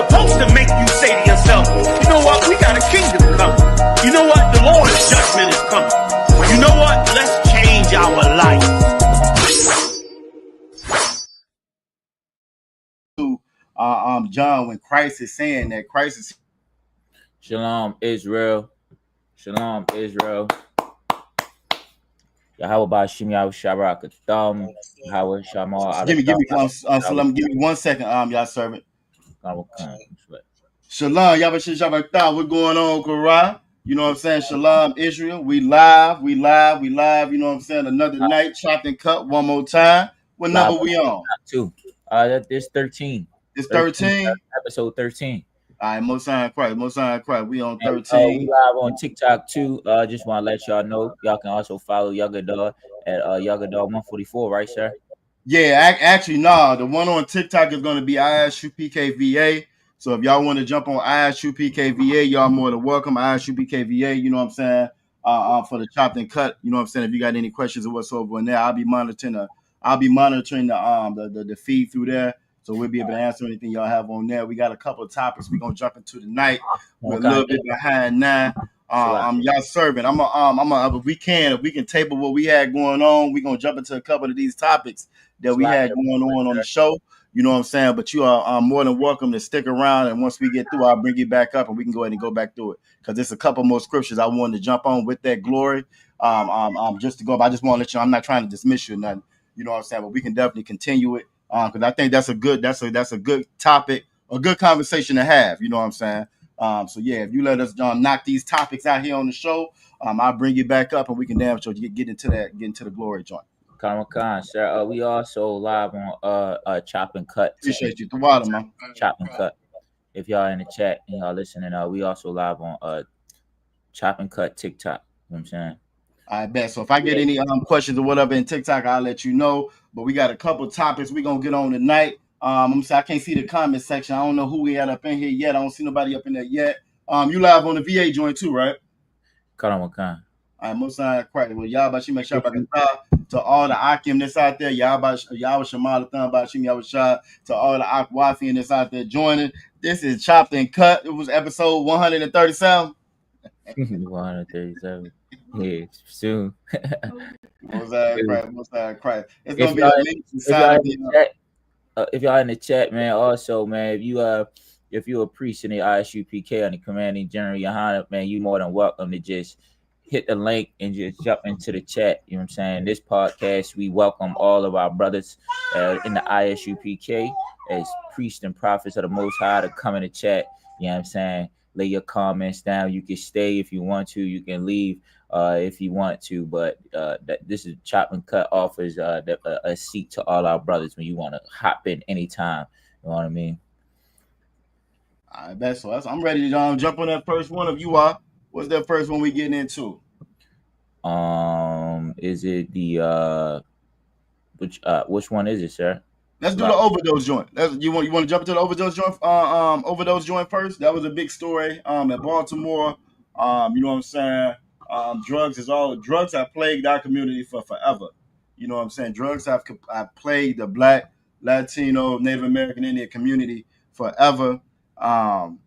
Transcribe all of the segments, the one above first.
supposed to make you say to yourself, you know what, we got a kingdom coming. You know what, the Lord's judgment is coming. You know what, let's change our life. John, when Christ is saying that Christ is Shalom, Israel. Shalom, Israel. Yahweh Bashim Yahweh Shabrak Yahweh Shamar. Give me 1 second, y'all servant. Shalom, Yahweh Shabrak. What's going on, Korah? You know what I'm saying? Shalom, Israel. We live. You know what I'm saying? Another night, chopped and cut one more time. What number we on? Two. This 13. It's 13. Episode 13. All right, Most High Christ. We on 13. We live on TikTok too. Just want to let y'all know y'all can also follow Yagadar at Yagadar 144, right, sir? Yeah, actually, no. The one on TikTok is going to be ISUPKVA. So if y'all want to jump on ISUPKVA, y'all more than welcome. ISUPKVA, you know what I'm saying? For the chopped and cut, you know what I'm saying? If you got any questions or whatsoever in there, I'll be monitoring the feed through there. So we'll be able to answer anything y'all have on there. We got a couple of topics we're gonna jump into tonight. We're a little bit behind now. Y'all serving. If we can table what we had going on, we're gonna jump into a couple of these topics that we had going on the show. You know what I'm saying? But you are more than welcome to stick around, and once we get through, I'll bring you back up and we can go ahead and go back through it. Because there's a couple more scriptures I wanted to jump on with that glory. Just to go, but I just want to let you know I'm not trying to dismiss you or nothing. You know what I'm saying? But we can definitely continue it. Because I think that's a good topic, a good conversation to have. You know what I'm saying? So yeah, if you let us knock these topics out here on the show, I'll bring you back up and we can damn sure get into the glory joint. Khan, sir. We also live on Chop and Cut. Appreciate you. The water, man. Chop and Cut. If y'all in the chat and y'all listening, we also live on Chop and Cut TikTok. You know what I'm saying? I bet. So if I get any questions or whatever in TikTok, I'll let you know. But we got a couple topics we're gonna get on tonight. I'm sorry, I can't see the comment section. I don't know who we had up in here yet. I don't see nobody up in there yet. You live on the VA joint too, right? Khan. All right, most sign correct. Well, y'all about make sure about to all the Akim that's out there. Y'all Shamal Bashim Yahweh to all the Akwafian that's out there joining. This is Chopped and Cut. It was episode 137. 137. Yeah, soon. Most Christ. It's gonna be amazing Saturday. If y'all in the chat, man, also, man, if you're a priest in the ISUPK and the commanding general, Yohana, man, you more than welcome to just hit the link and just jump into the chat. You know what I'm saying? This podcast, we welcome all of our brothers in the ISUPK as priests and prophets of the Most High to come in the chat. You know what I'm saying? Lay your comments down. You can stay if you want to. You can leave if you want to. But this is Chop and Cut offers a seat to all our brothers when you want to hop in anytime. You know what I mean? I bet so. I'm ready to jump on that first one. If you are, what's that first one we getting into? Is it the which one is it, sir? Let's do the overdose joint. You want to jump into the overdose joint? Overdose joint first. That was a big story. At Baltimore. You know what I'm saying? Drugs have plagued our community for forever. You know what I'm saying? Drugs have plagued the Black, Latino, Native American Indian community forever.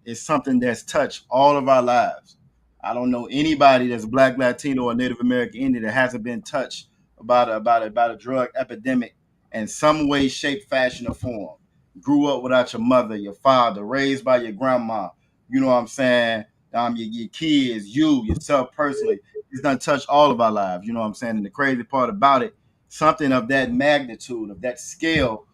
It's something that's touched all of our lives. I don't know anybody that's Black, Latino, or Native American Indian that hasn't been touched about a drug epidemic in some way, shape, fashion, or form. Grew up without your mother, your father, raised by your grandma. You know what I'm saying? Your kids, yourself personally. It's done touched all of our lives. You know what I'm saying? And the crazy part about it, something of that magnitude, of that scale,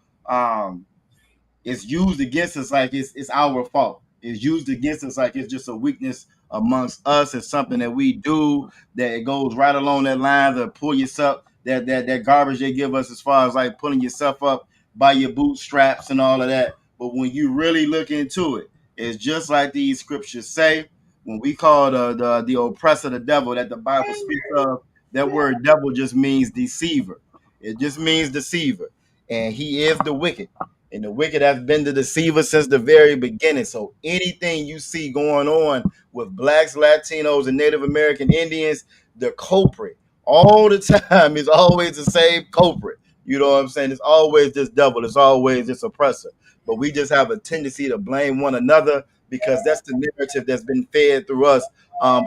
is used against us like it's our fault. It's used against us like it's just a weakness amongst us. It's something that we do that it goes right along that line to pull yourself, that garbage they give us as far as like pulling yourself up by your bootstraps and all of that. But when you really look into it, it's just like these scriptures say. When we call the oppressor the devil that the Bible speaks of, that word devil just means deceiver. It just means deceiver. And he is the wicked. And the wicked has been the deceiver since the very beginning. So anything you see going on with Blacks, Latinos, and Native American Indians, the culprit all the time is always the same culprit. You know what I'm saying? It's always this devil. It's always this oppressor. But we just have a tendency to blame one another because that's the narrative that's been fed through us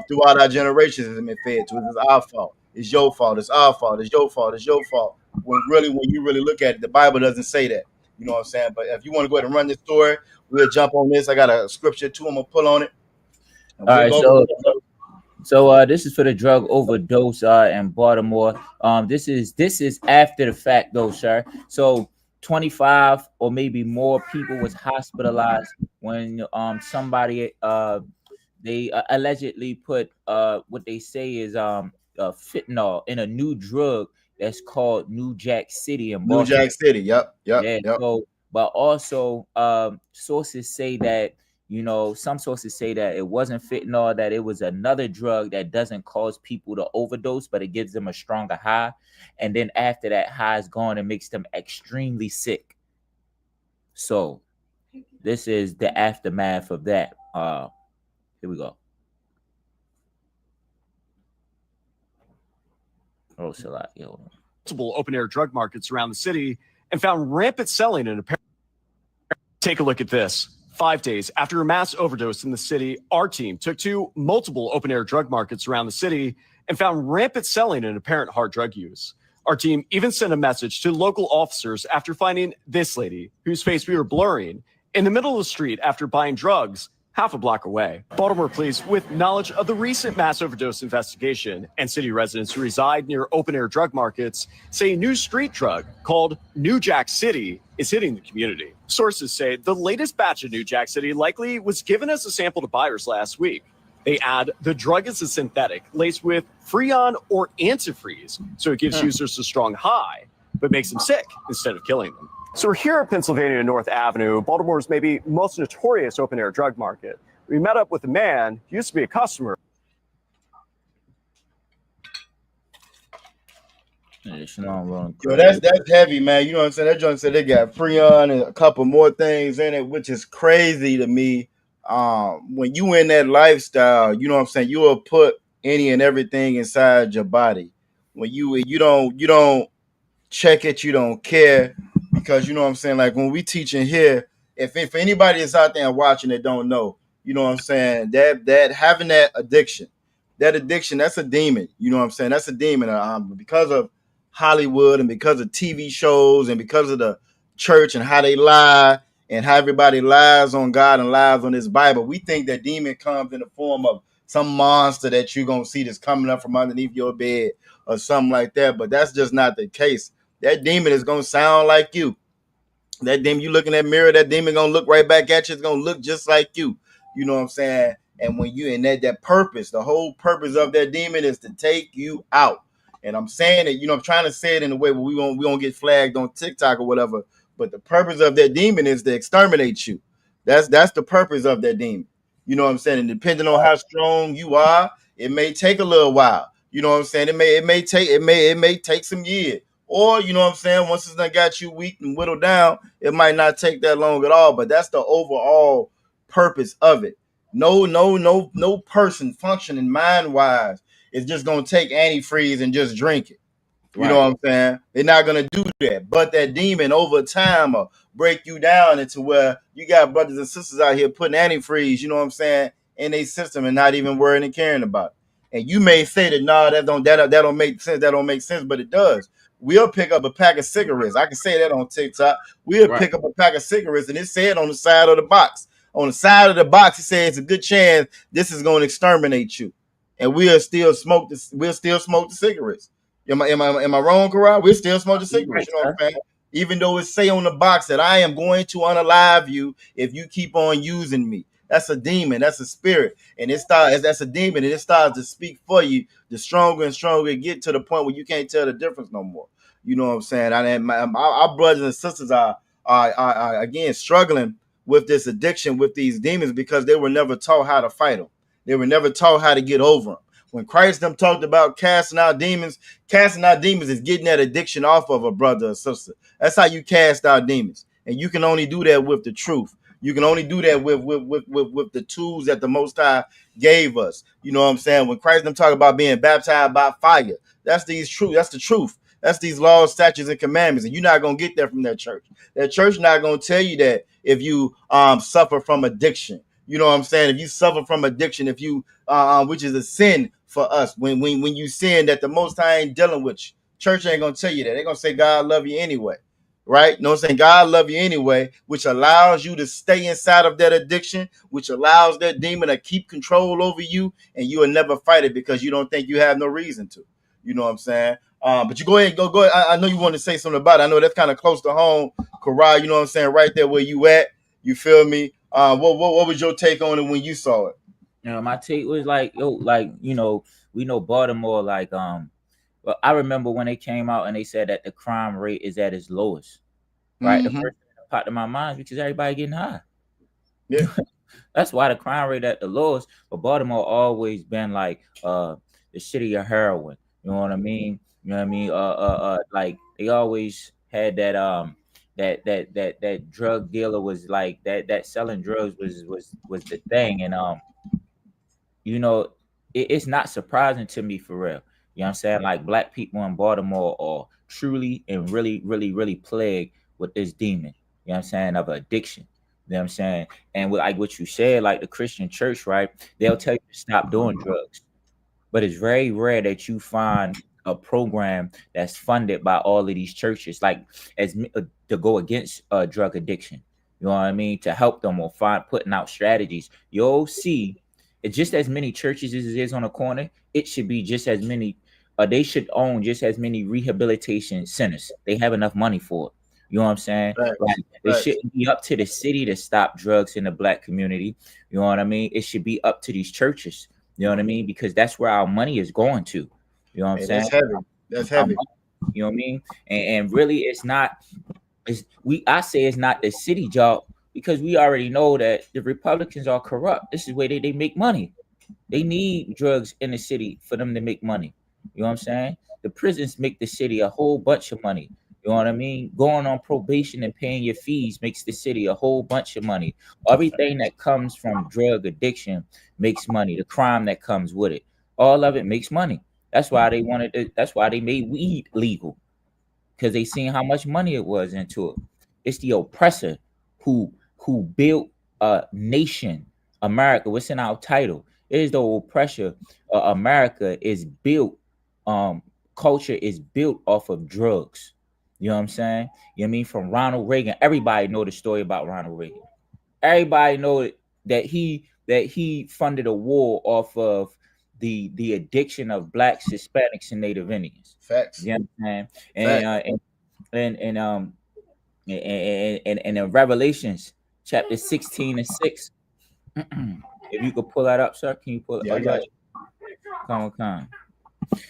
throughout our generations. Has been fed to us. It's our fault. It's your fault. It's our fault. It's your fault. It's your fault. When you really look at it, the Bible doesn't say that. You know what I'm saying? But if you want to go ahead and run this story, we'll jump on this. I got a scripture too. I'm gonna pull on it. All right, so this is for the drug overdose in Baltimore. This is after the fact though, sir. So 25 or maybe more people was hospitalized when somebody they allegedly put what they say is fentanyl in a new drug that's called New Jack City in Baltimore. New Jack City. Yep. Yeah. So, but also sources say that, some sources say that it wasn't fentanyl, that it was another drug that doesn't cause people to overdose, but it gives them a stronger high. And then after that high is gone, it makes them extremely sick. So this is the aftermath of that. Here we go. Oh, multiple open-air drug markets around the city and found rampant selling in a pair. Take a look at this. 5 days after a mass overdose in the city, our team took to multiple open-air drug markets around the city and found rampant selling and apparent hard drug use. Our team even sent a message to local officers after finding this lady, whose face we were blurring, in the middle of the street after buying drugs half a block away. Baltimore police, with knowledge of the recent mass overdose investigation, and city residents who reside near open-air drug markets, say a new street drug called New Jack City is hitting the community. Sources say the latest batch of New Jack City likely was given as a sample to buyers last week. They add the drug is a synthetic laced with Freon or antifreeze, so it gives users a strong high, but makes them sick instead of killing them. So we're here at Pennsylvania North Avenue, Baltimore's maybe most notorious open-air drug market. We met up with a man who used to be a customer. Yo, that's heavy, man. You know what I'm saying? That joint said they got Freon and a couple more things in it, which is crazy to me. When you in that lifestyle, you know what I'm saying, you will put any and everything inside your body. When you don't check it, you don't care, because you know what I'm saying, like when we teaching here, if anybody is out there and watching that don't know, you know what I'm saying, that having that addiction, that's a demon. You know what I'm saying? That's a demon. Because of Hollywood and because of TV shows and because of the church and how they lie and how everybody lies on God and lies on this Bible, we think that demon comes in the form of some monster that you're going to see that's coming up from underneath your bed or something like that. But that's just not the case. That demon is going to sound like you. That demon, you look in that mirror, that demon going to look right back at you. It's going to look just like you. You know what I'm saying? And when you in that purpose, the whole purpose of that demon is to take you out. And I'm saying it, I'm trying to say it in a way where we won't get flagged on TikTok or whatever. But the purpose of that demon is to exterminate you. That's the purpose of that demon. You know what I'm saying? And depending on how strong you are, it may take a little while. You know what I'm saying? It may take some years. Or, you know what I'm saying, once it's done got you weak and whittled down, it might not take that long at all. But that's the overall purpose of it. No person functioning mind-wise is just gonna take antifreeze and just drink it. You know what I'm saying? They're not gonna do that. But that demon over time will break you down into where you got brothers and sisters out here putting antifreeze, you know what I'm saying, in their system and not even worrying and caring about it. And you may say that that don't make sense, but it does. We'll pick up a pack of cigarettes. I can say that on TikTok. We'll pick up a pack of cigarettes, and it said on the side of the box. On the side of the box, it says it's a good chance this is going to exterminate you, and we'll still smoke the cigarettes. Am I wrong, Karan? We'll still smoke the cigarettes. You know what I'm saying? Even though it say on the box that I am going to unalive you if you keep on using me. That's a demon. That's a spirit, and that's a demon, and it starts to speak for you. The stronger and stronger it get to the point where you can't tell the difference no more. You know what I'm saying? Our brothers and sisters are again struggling with this addiction, with these demons, because they were never taught how to fight them. They were never taught how to get over them. When Christ them talked about casting out demons is getting that addiction off of a brother or sister. That's how you cast out demons, and you can only do that with the truth. You can only do that with the tools that the Most High gave us. You know what I'm saying? When Christ them talk about being baptized by fire, that's the truth. That's these laws, statutes, and commandments, and you're not gonna get that from that church. That church not gonna tell you that if you suffer from addiction. You know what I'm saying? If you suffer from addiction, if you which is a sin for us, when you sin, that the Most High ain't dealing with you. Church ain't gonna tell you that. They're gonna say God love you anyway. Right? You know what I'm saying? God love you anyway, which allows you to stay inside of that addiction, which allows that demon to keep control over you, and you will never fight it because you don't think you have no reason to. You know what I'm saying? But you go ahead. I know you want to say something about it. I know that's kind of close to home, Karai. You know what I'm saying? Right there where you at. You feel me? What was your take on it when you saw it? My take was like, we know Baltimore, well, I remember when they came out and they said that the crime rate is at its lowest. Right? The first thing that popped in my mind is because everybody getting high. Yeah. That's why the crime rate at the lowest. But Baltimore always been like the city of heroin. You know what I mean? You know what I mean? Like they always had that that drug dealer was like that selling drugs was the thing. And it's not surprising to me for real. You know what I'm saying? Like black people in Baltimore are truly and really, really, really plagued with this demon. You know what I'm saying? Of addiction. You know what I'm saying? And like what you said, like the Christian church, right? They'll tell you to stop doing drugs. But it's very rare that you find a program that's funded by all of these churches, like to go against drug addiction. You know what I mean? To help them or putting out strategies. You'll see it's just as many churches as it is on a corner. It should be just as many. They should own just as many rehabilitation centers. They have enough money for it. You know what I'm saying? Right. Like, it shouldn't be up to the city to stop drugs in the black community. You know what I mean? It should be up to these churches. You know what I mean? Because that's where our money is going to. You know what I'm saying? That's heavy. That's heavy. You know what I mean? And really, it's not. I say it's not the city job because we already know that the Republicans are corrupt. This is where they make money. They need drugs in the city for them to make money. You know what I'm saying? The prisons make the city a whole bunch of money. You know what I mean? Going on probation and paying your fees makes the city a whole bunch of money. Everything that comes from drug addiction makes money. The crime that comes with it, all of it makes money. That's why they wanted it. That's why they made weed legal, because they seen how much money it was into it. It's the oppressor who built a nation, America. What's in our title? It is the oppressor. America is built. Culture is built off of drugs. You know what I'm saying? You know what I mean? From Ronald Reagan. Everybody know the story about Ronald Reagan. Everybody know that he funded a war off of the addiction of blacks, Hispanics, and Native Indians. Facts. You know what I'm saying? And in Revelations chapter 16 and 6. If you could pull that up, sir, can you pull it? Yeah, I got you. Come.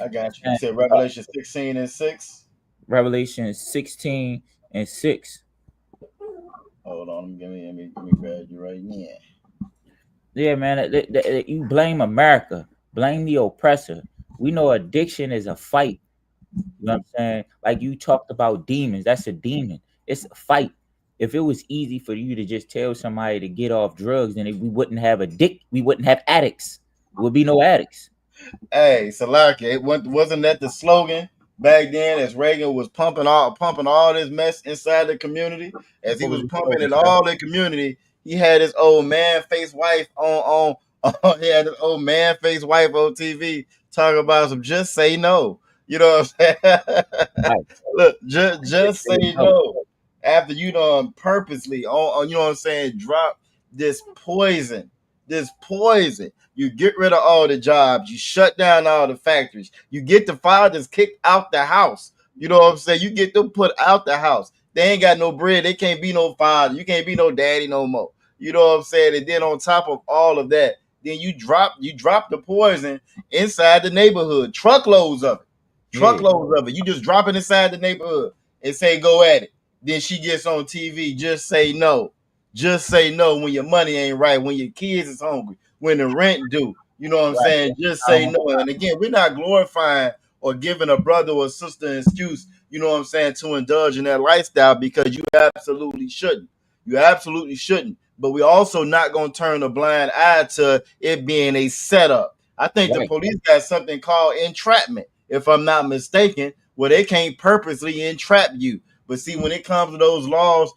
I got you. You said Revelation 16 and 6. Revelation 16 and 6. Hold on, let me grab you right now. Yeah, man. You blame America, blame the oppressor. We know addiction is a fight. You know what I'm saying? Like you talked about demons. That's a demon. It's a fight. If it was easy for you to just tell somebody to get off drugs, then we wouldn't have we wouldn't have addicts. There would be no addicts. Hey, Salaka, wasn't that the slogan back then as Reagan was pumping all this mess inside the community? As he was pumping in all the community, he had his old man-faced wife on he had his old man-faced wife on TV talking about some just say no. You know what I'm saying? Right. Look, just say no. After you done purposely you know what I'm saying, drop this poison. You get rid of all the jobs. You shut down all the factories. You get the fathers kicked out the house. You know what I'm saying? You get them put out the house. They ain't got no bread. They can't be no father. You can't be no daddy no more. You know what I'm saying? And then on top of all of that, then you drop the poison inside the neighborhood. Truckloads of it. You just drop it inside the neighborhood and say, go at it. Then she gets on TV. Just say no. Just say no when your money ain't right, when your kids is hungry, when the rent due. You know what I'm saying? Just say no. And again, we're not glorifying or giving a brother or sister an excuse, you know what I'm saying, to indulge in that lifestyle, because you absolutely shouldn't. You absolutely shouldn't. But we're also not going to turn a blind eye to it being a setup. I think the police got something called entrapment, if I'm not mistaken, where they can't purposely entrap you. But see, when it comes to those laws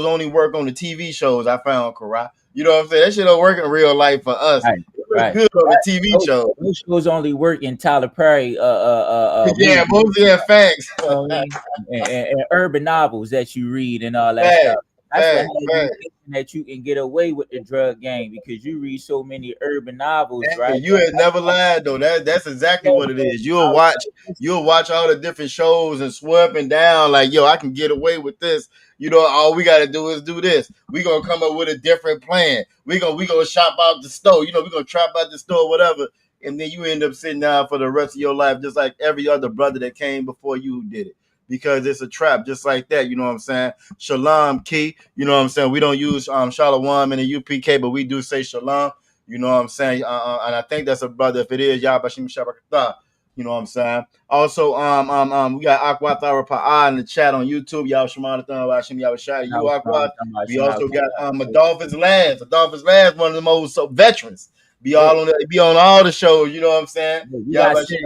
only work on the TV shows. I found, Karai. You know what I'm saying? That shit don't work in real life for us. Right, It works right. good on the TV show. Those shows only work in Tyler Perry. Yeah, Movies, most of their facts. you know what I mean? And urban novels that you read and all that Facts, stuff. That's what has you facts. thinking that you can get away with the drug game because you read so many urban novels, Hey, right? you had never lied though. That's exactly what it is. You'll watch all the different shows and swear up and down like, yo, I can get away with this. You know, all we gotta do is do this. We gonna come up with a different plan. We gonna shop out the store. You know, we gonna trap out the store, whatever. And then you end up sitting down for the rest of your life, just like every other brother that came before you did it. Because it's a trap, just like that. You know what I'm saying? Shalom, Key. You know what I'm saying? We don't use Shalom in the UPK, but we do say Shalom. You know what I'm saying? And I think that's a brother. If it is, Yabashim Shabakata. You know what I'm saying? Also, we got Aqua Thara Pa'a in the chat on YouTube. Y'all Shemana Washim Yabashai. You Aqua. We also got Adolphus Lance. Adolphus Lance, one of the most veterans. Be on all the shows, you know what I'm saying? We gotta send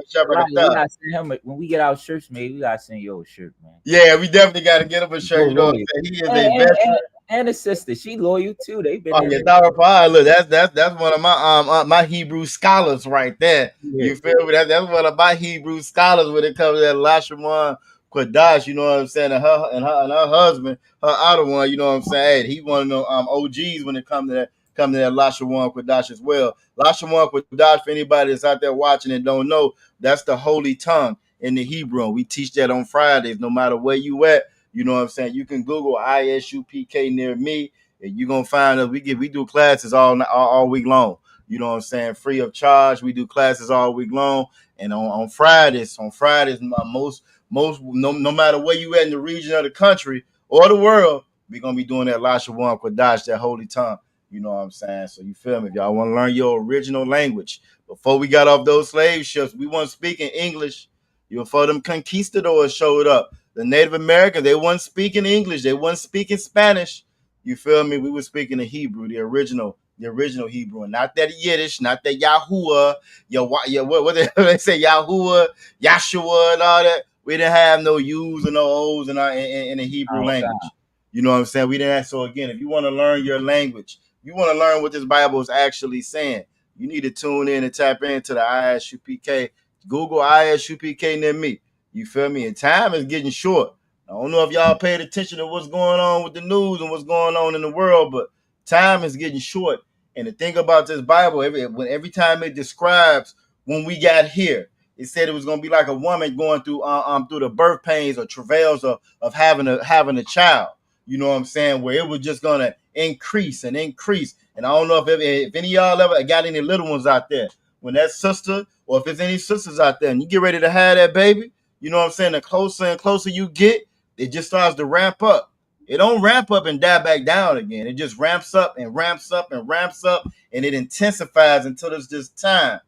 him when we get our shirts made. We gotta send you a shirt, man. Yeah, we definitely gotta get him a shirt. You know what I'm saying? He is a veteran. And a sister, she loyal too. They've been. Look, that's one of my my Hebrew scholars right there. Yeah. You feel me? That's one of my Hebrew scholars when it comes to that Lashimon Quadash. You know what I'm saying? And her husband, her other one. You know what I'm saying? Hey, he one of them OGs when it comes to that. Come to that Lashawan Quadash as well. Lashawan Quadash, for anybody that's out there watching and don't know, that's the holy tongue in the Hebrew. We teach that on Fridays, no matter where you at. You know what I'm saying? You can Google ISUPK near me, and you're gonna find us. We do classes all week long. You know what I'm saying? Free of charge. We do classes all week long. And on Fridays, most no matter where you at in the region of the country or the world, we're gonna be doing that Lashawan Quadash, that holy tongue. You know what I'm saying? So you feel me? If y'all want to learn your original language, before we got off those slave ships, we weren't speaking English. Before them conquistadors showed up, the Native Americans, they weren't speaking English. They weren't speaking Spanish. You feel me? We were speaking the Hebrew, the original Hebrew, and not that Yiddish, not that Yahuwah, what they say, Yahuwah, Yahshua, and all that. We didn't have no U's and no O's in the Hebrew language. God. You know what I'm saying? We didn't have, so again, if you want to learn your language, you want to learn what this Bible is actually saying, you need to tune in and tap into the ISUPK. Google ISUPK near me. You feel me? And time is getting short. I don't know if y'all paid attention to what's going on with the news and what's going on in the world, but time is getting short. And the thing about this Bible, every time it describes when we got here, it said it was going to be like a woman going through the birth pains or travails of having a child. You know what I'm saying? Where it was just going to increase and increase. And I don't know if any of y'all ever got any little ones out there. When that sister, or if there's any sisters out there and you get ready to have that baby, you know what I'm saying? The closer and closer you get, it just starts to ramp up. It don't ramp up and die back down again. It just ramps up and ramps up and ramps up, and it intensifies until it's just time.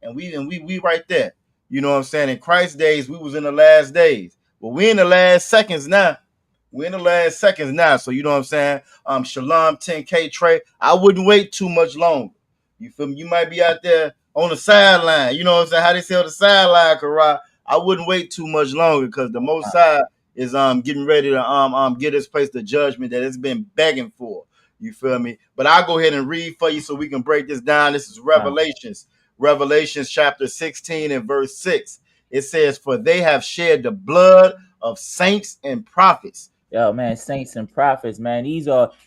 And we right there. You know what I'm saying? In Christ's days, we was in the last days. But we in the last seconds now. We're in the last seconds now. So you know what I'm saying? Shalom 10K Trey. I wouldn't wait too much longer. You feel me? You might be out there on the sideline. You know what I'm saying? How they say on the sideline, Karai. I wouldn't wait too much longer because the Most High is getting ready to get this place the judgment that it's been begging for. You feel me? But I'll go ahead and read for you so we can break this down. This is Revelations. Revelations chapter 16 and verse 6. It says, "For they have shed the blood of saints and prophets." Yo, man, saints and prophets, man.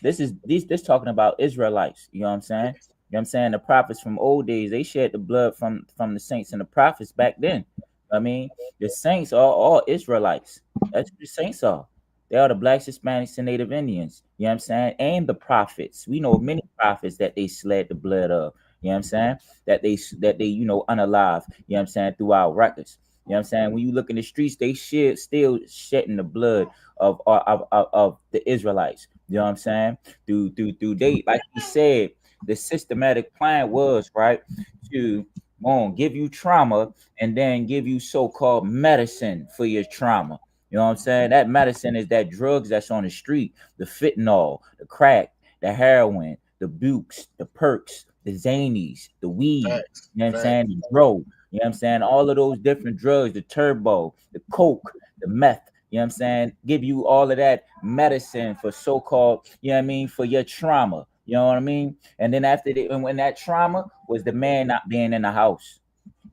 This talking about Israelites. You know what I'm saying? You know what I'm saying? The prophets from old days, they shed the blood from the saints and the prophets back then. I mean, the saints are all Israelites. That's what the saints are. They are the blacks, Hispanics, and Native Indians. You know what I'm saying? And the prophets. We know many prophets that they shed the blood of. You know what I'm saying? That they unalive. You know what I'm saying? Through our records. You know what I'm saying? When you look in the streets, they still shedding the blood of the Israelites. You know what I'm saying? Through they, like he said, the systematic plan was right to give you trauma and then give you so-called medicine for your trauma. You know what I'm saying? That medicine is that drugs that's on the street, the fentanyl, the crack, the heroin, the bukes, the perks, the zanies, the weed. You know what I'm saying? The dro. You know what I'm saying? All of those different drugs, the turbo, the coke, the meth, you know what I'm saying? Give you all of that medicine for so-called, you know what I mean, for your trauma. You know what I mean? And then after and when that trauma was the man not being in the house.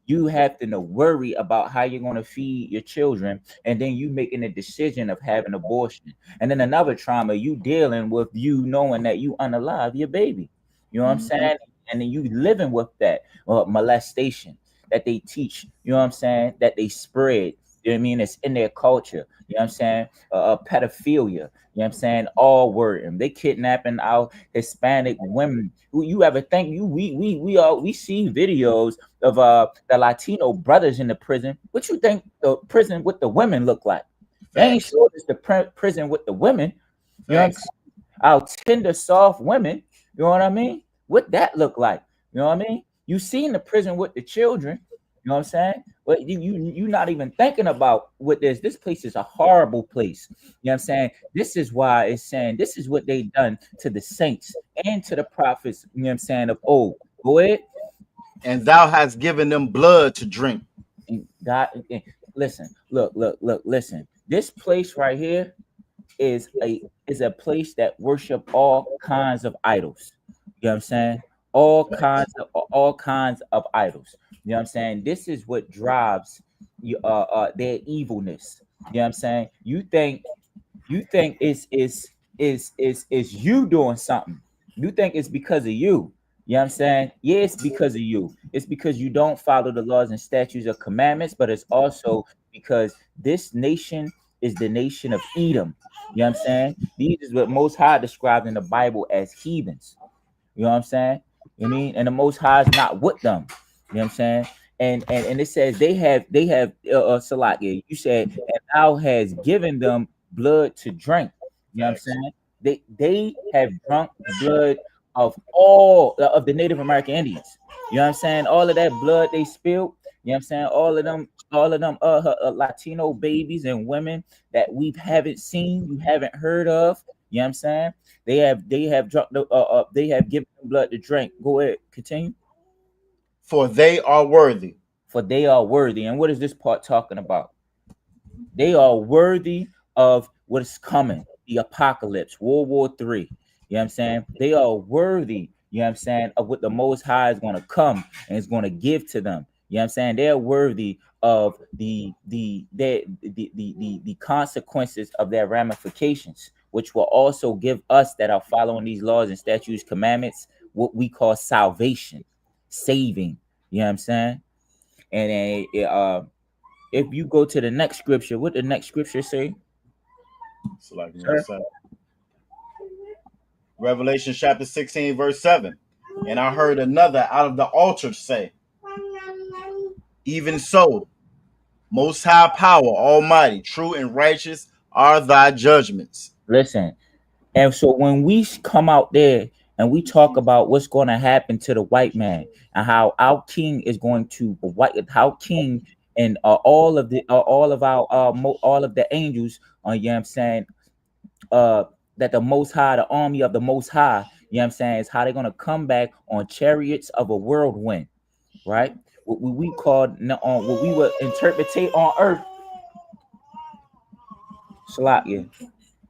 You have to worry about how you're going to feed your children, and then you making a decision of having abortion. And then another trauma, you dealing with you knowing that you unalive your baby. You know what I'm saying? And then you living with that molestation that they teach, you know what I'm saying, that they spread. You know what I mean? It's in their culture. You know what I'm saying? Pedophilia. You know what I'm saying? All word. And they kidnapping our Hispanic women. You ever think we see videos of the Latino brothers in the prison? What you think the prison with the women look like? They ain't sure it's the prison with the women. You know what I'm saying? Our tender, soft women. You know what I mean? What that look like? You know what I mean? You seen the prison with the children. You know what I'm saying? But you not even thinking about what this place is a horrible place. You know what I'm saying? This is why it's saying this is what they done to the saints and to the prophets, you know what I'm saying, of old. Go ahead. And thou hast given them blood to drink. And God, listen, look, listen. This place right here is a place that worship all kinds of idols. You know what I'm saying? All kinds of idols. You know what I'm saying? This is what drives their evilness. You know what I'm saying? You think it's you doing something. You think it's because of you. You know what I'm saying? Yeah, it's because of you. It's because you don't follow the laws and statutes or commandments, but it's also because this nation is the nation of Edom. You know what I'm saying? These is what Most High described in the Bible as heathens. You know what I'm saying? You know what I mean? And the Most High is not with them. You know what I'm saying? And it says they have Salakia. You said, and thou has given them blood to drink. You know what I'm saying? They have drunk the blood of all of the Native American Indians. You know what I'm saying? All of that blood they spilled. You know what I'm saying? All of them Latino babies and women that we haven't seen, you haven't heard of. You know what I'm saying? They have drunk they have given them blood to drink. Go ahead, continue. For they are worthy. For they are worthy. And what is this part talking about? They are worthy of what is coming, the apocalypse, World War III. You know what I'm saying? They are worthy, you know what I'm saying, of what the Most High is going to come and is going to give to them. You know what I'm saying? They're worthy of the consequences of their ramifications, which will also give us that are following these laws and statutes, commandments, what we call salvation, saving. You know what I'm saying? And if you go to the next scripture, what the next scripture say? So like Revelation chapter 16, verse 7. And I heard another out of the altar say, even so, Most High power, almighty, true and righteous are thy judgments. Listen, and so when we come out there and we talk about what's going to happen to the white man and how our king is going to how king and all of the angels, you know what I'm saying, that the Most High, the army of the Most High, you know what I'm saying, is how they're going to come back on chariots of a whirlwind, right? What we call what we would interpretate on earth, Salakia,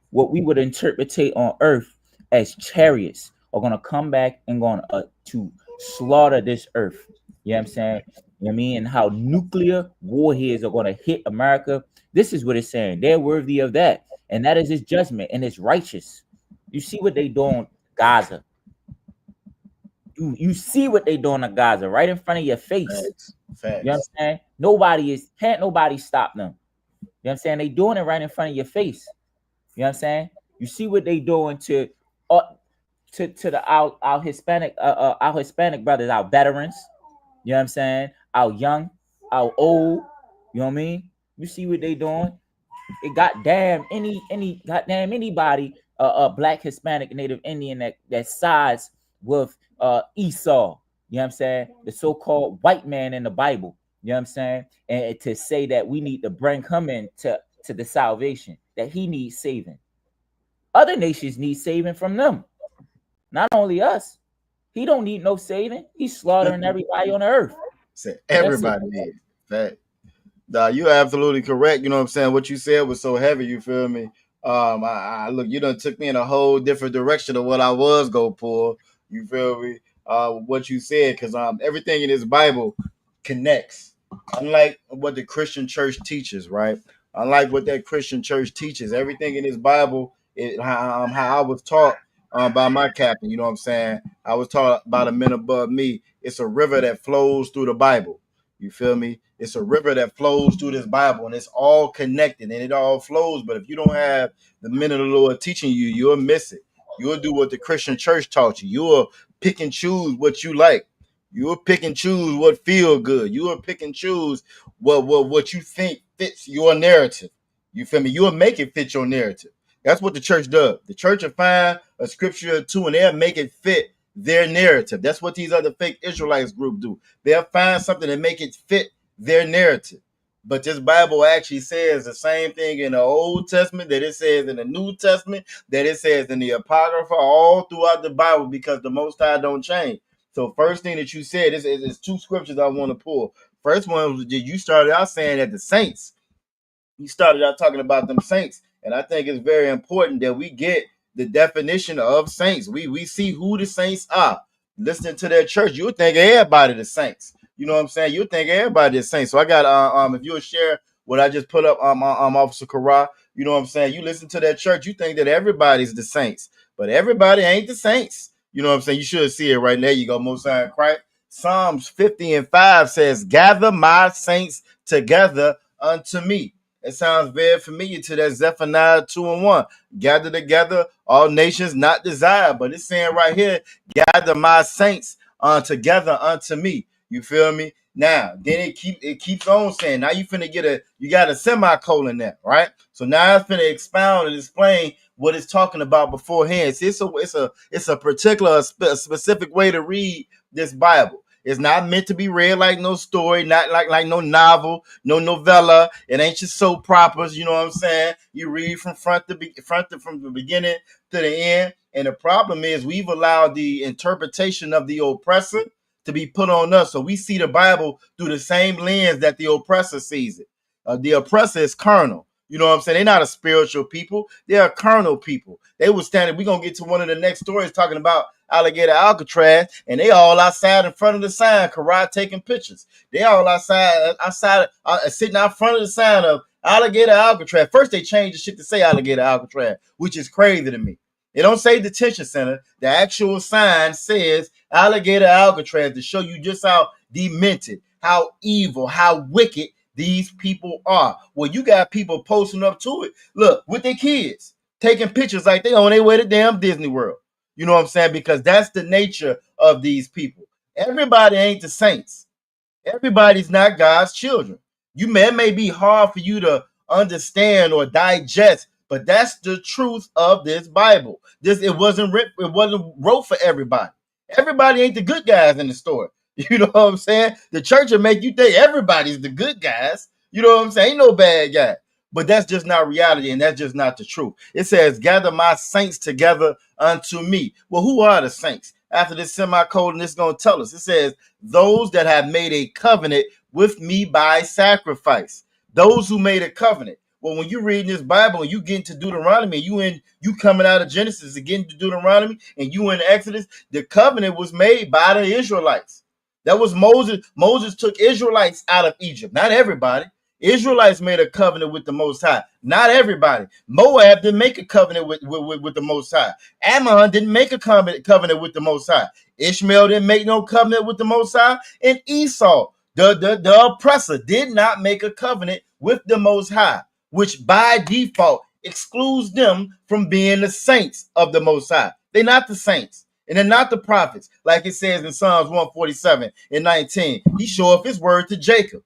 what we would interpretate on earth as chariots are going to come back and going to slaughter this earth. You know what I'm saying? You know what I mean? And how nuclear warheads are going to hit America. This is what it's saying. They're worthy of that. And that is his judgment, and it's righteous. You see what they doing Gaza. You see what they doing in Gaza right in front of your face. Facts. You know what I'm saying? Can't nobody stop them. You know what I'm saying? They doing it right in front of your face. You know what I'm saying? You see what they doing to our Hispanic brothers, our veterans. You know what I'm saying? Our young, our old. You know what I mean? You see what they doing? It goddamn anybody, black, Hispanic, Native Indian that sides with Esau. You know what I'm saying? The so-called white man in the Bible. You know what I'm saying? And to say that we need to bring him into the salvation, that he needs saving. Other nations need saving from them. Not only us. He don't need no saving. He's slaughtering everybody on the earth. Said everybody did. Fact. Nah, you're absolutely correct. You know what I'm saying? What you said was so heavy, you feel me? I look, you done took me in a whole different direction of what I was gonna pull. You feel me? What you said, because everything in this Bible connects. Unlike what the Christian church teaches, right? Unlike what that Christian church teaches, everything in this Bible, how I was taught by my captain, you know what I'm saying? I was taught by the men above me. It's a river that flows through the Bible. You feel me? It's a river that flows through this Bible, and it's all connected and it all flows. But if you don't have the men of the Lord teaching you, you'll miss it. You'll do what the Christian church taught you. You'll pick and choose what you like. You'll pick and choose what feel good. You'll pick and choose what you think fits your narrative. You feel me? You'll make it fit your narrative. That's what the church does. The church will find a scripture or two and they'll make it fit their narrative. That's what these other fake Israelites group do. They'll find something and make it fit their narrative. But this Bible actually says the same thing in the Old Testament that it says in the New Testament, that it says in the Apocrypha, all throughout the Bible, because the Most High don't change. So first thing that you said is two scriptures I want to pull. First one was you started out saying that the saints. You started out talking about them saints. And I think it's very important that we get the definition of saints. We see who the saints are. Listening to their church, you would think everybody the saints. You know what I'm saying? You would think everybody the saints. So I got if you'll share what I just put up Officer Kara, you know what I'm saying? You listen to that church, you think that everybody's the saints, but everybody ain't the saints. You know what I'm saying? You should see it right there. You go, Most High in Christ. Psalms 50:5 says, "Gather my saints together unto me." It sounds very familiar to that Zephaniah 2:1. Gather together, all nations not desired. But it's saying right here, gather my saints together unto me. You feel me? Now, then it keeps on saying, now you got a semicolon there, right? So now it's finna expound and explain what it's talking about beforehand. See, it's a particular specific way to read this Bible. It's not meant to be read like no story, not like no novel, no novella. It ain't just soap operas. You know what I'm saying? You read from from the beginning to the end. And the problem is we've allowed the interpretation of the oppressor to be put on us. So we see the Bible through the same lens that the oppressor sees it. The oppressor is carnal. You know what I'm saying? They're not a spiritual people. They're a carnal people. They was standing. We're going to get to one of the next stories talking about Alligator Alcatraz, and they all outside in front of the sign, Karate taking pictures. They all outside sitting out front of the sign of Alligator Alcatraz. First, they changed the shit to say Alligator Alcatraz, which is crazy to me. They don't say detention center. The actual sign says Alligator Alcatraz to show you just how demented, how evil, how wicked these people are. Well, you got people posting up to it. Look, with their kids, taking pictures like they on their way to damn Disney World. You know what I'm saying? Because that's the nature of these people. Everybody ain't the saints. Everybody's not God's children. It may be hard for you to understand or digest, but that's the truth of this Bible. It wasn't wrote for everybody. Everybody ain't the good guys in the story. You know what I'm saying? The church will make you think everybody's the good guys. You know what I'm saying? Ain't no bad guy. But that's just not reality, and that's just not the truth. It says, gather my saints together unto me. Well, who are the saints? After this semicolon, it's going to tell us. It says, those that have made a covenant with me by sacrifice. Those who made a covenant. Well, when you read this Bible and you get into Deuteronomy, you coming out of Genesis and getting to Deuteronomy, and you in Exodus, the covenant was made by the Israelites. That was Moses. Moses took Israelites out of Egypt. Not everybody. Israelites made a covenant with the Most High. Not everybody. Moab didn't make a covenant with the Most High. Ammon didn't make a covenant with the Most High. Ishmael didn't make no covenant with the Most High. And Esau, the oppressor, did not make a covenant with the Most High, which by default excludes them from being the saints of the Most High. They're not the saints. And they're not the prophets, like it says in Psalms 147:19. He showed up his word to Jacob.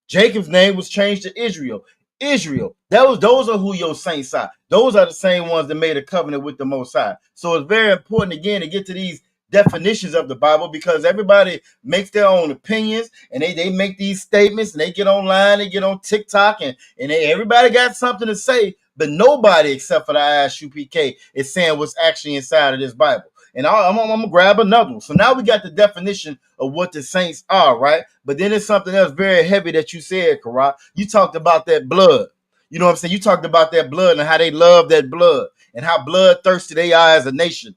Jacob's name was changed to Israel. Israel. Those are who your saints are. Those are the same ones that made a covenant with the Most High. So it's very important, again, to get to these definitions of the Bible, because everybody makes their own opinions, and they make these statements, and they get online, they get on TikTok, and everybody got something to say, but nobody except for the ISUPK is saying what's actually inside of this Bible. And I'm gonna grab another one. So now we got the definition of what the saints are, right? But then it's something else very heavy that you said, Kara. You talked about that blood. You know what I'm saying? You talked about that blood and how they love that blood and how bloodthirsty they are as a nation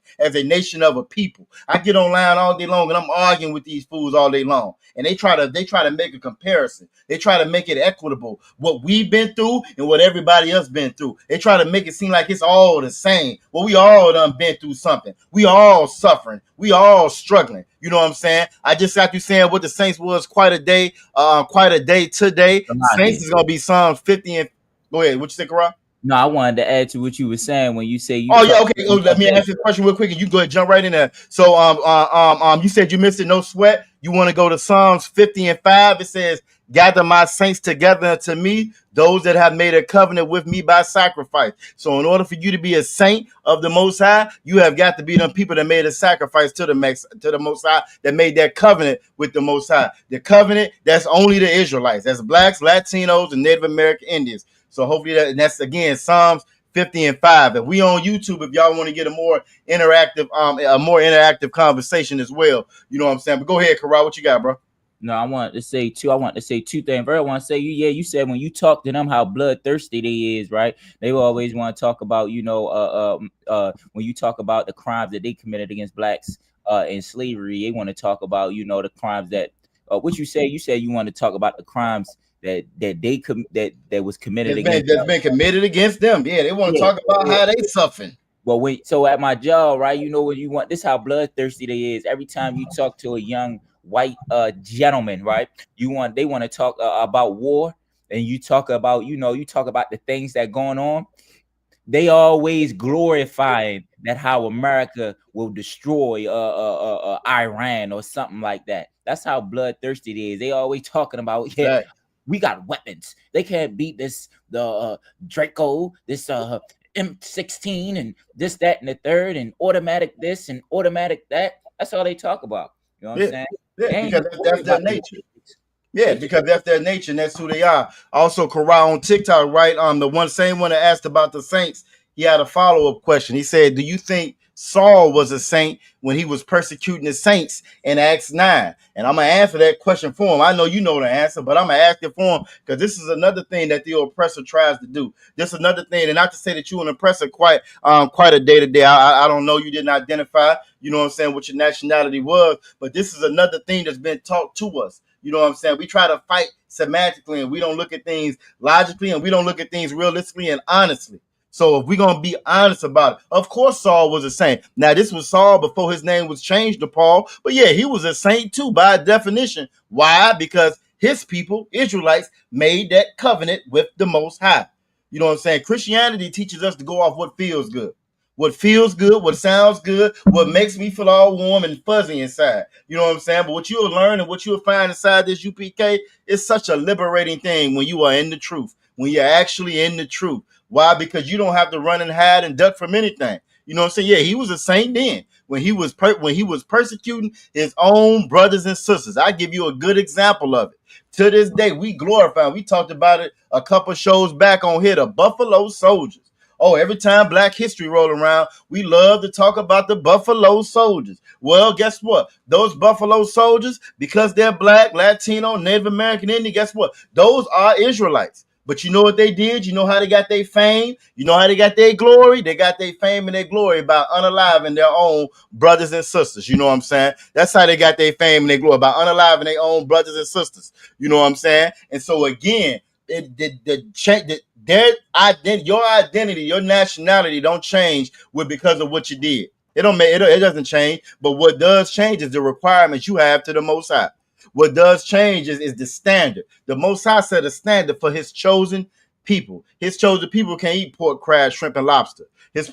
of a people. I get online all day long and I'm arguing with these fools all day long. And they try to make a comparison. They try to make it equitable. What we've been through and what everybody else been through. They try to make it seem like it's all the same. Well, we all done been through something. We all suffering. We all struggling. You know what I'm saying? I just got you saying what the Saints was quite a day today. Saints is gonna be Psalms 50 and go ahead. What you say, Kara? No, I wanted to add to what you were saying when you say you. Oh yeah, okay. Let me ask you a question real quick, and you go ahead and jump right in there. So you said you missed it, no sweat. You want to go to Psalms 50 and 5. It says, "Gather my saints together unto me, those that have made a covenant with me by sacrifice." So in order for you to be a saint of the Most High, you have got to be them people that made a sacrifice to the Most High, that made that covenant with the Most High. The covenant that's only the Israelites, that's blacks, Latinos, and Native American Indians. So hopefully that's again Psalms 50 and 5. And we on YouTube if y'all want to get a more interactive conversation as well. You know what I'm saying? But go ahead, Kara, what you got, bro? No, I want to say two things. First, I want to say you said when you talk to them how bloodthirsty they is, right? They will always want to talk about, when you talk about the crimes that they committed against blacks in slavery, they want to talk about, the crimes that what you said you want to talk about the crimes that was committed that's been committed against them. Yeah, they want to talk about how they suffering. Well, so at my job, right? When you want this, how bloodthirsty they is. Every time you talk to a young white gentleman, right? They want to talk about war, and you talk about the things that going on. They always glorifying that how America will destroy Iran or something like that. That's how bloodthirsty it is. They always talking about we got weapons. They can't beat the Draco, this M16 and this, that, and the third, and automatic this and automatic that. That's all they talk about. You know what I'm saying? Yeah, because that's their nature. Yeah, because that's their nature and that's who they are. Also, Corral on TikTok, right? The same one that asked about the Saints, he had a follow-up question. He said, "Do you think Saul was a saint when he was persecuting the saints in Acts 9? And I'm gonna answer that question for him. I know you know the answer, but I'm gonna ask it for him because this is another thing that the oppressor tries to do. This is another thing, and not to say that you're an oppressor quite a day to day. I don't know. You didn't identify. You know what I'm saying? What your nationality was, but this is another thing that's been taught to us. You know what I'm saying? We try to fight semantically, and we don't look at things logically, and we don't look at things realistically and honestly. So if we're going to be honest about it, of course Saul was a saint. Now, this was Saul before his name was changed to Paul. But yeah, he was a saint too by definition. Why? Because his people, Israelites, made that covenant with the Most High. You know what I'm saying? Christianity teaches us to go off what feels good. What feels good, what sounds good, what makes me feel all warm and fuzzy inside. You know what I'm saying? But what you'll learn and what you'll find inside this UPK is such a liberating thing when you are in the truth, when you're actually in the truth. Why? Because you don't have to run and hide and duck from anything. You know what I'm saying? Yeah, he was a saint then when he was persecuting his own brothers and sisters. I give you a good example of it. To this day, we glorify. We talked about it a couple shows back on here, the Buffalo Soldiers. Oh, every time Black History roll around, we love to talk about the Buffalo Soldiers. Well, guess what? Those Buffalo Soldiers, because they're Black, Latino, Native American, Indian, guess what? Those are Israelites. But you know what they did? You know how they got their fame? You know how they got their glory? They got their fame and their glory by unaliving their own brothers and sisters. You know what I'm saying? That's how they got their fame and their glory, by unaliving their own brothers and sisters. You know what I'm saying? And so again, your identity, your nationality don't change because of what you did. It doesn't change. But what does change is the requirements you have to the Most High. What does change is the standard. The Most High set a standard for his chosen people. His chosen people can't eat pork, crab, shrimp, and lobster. His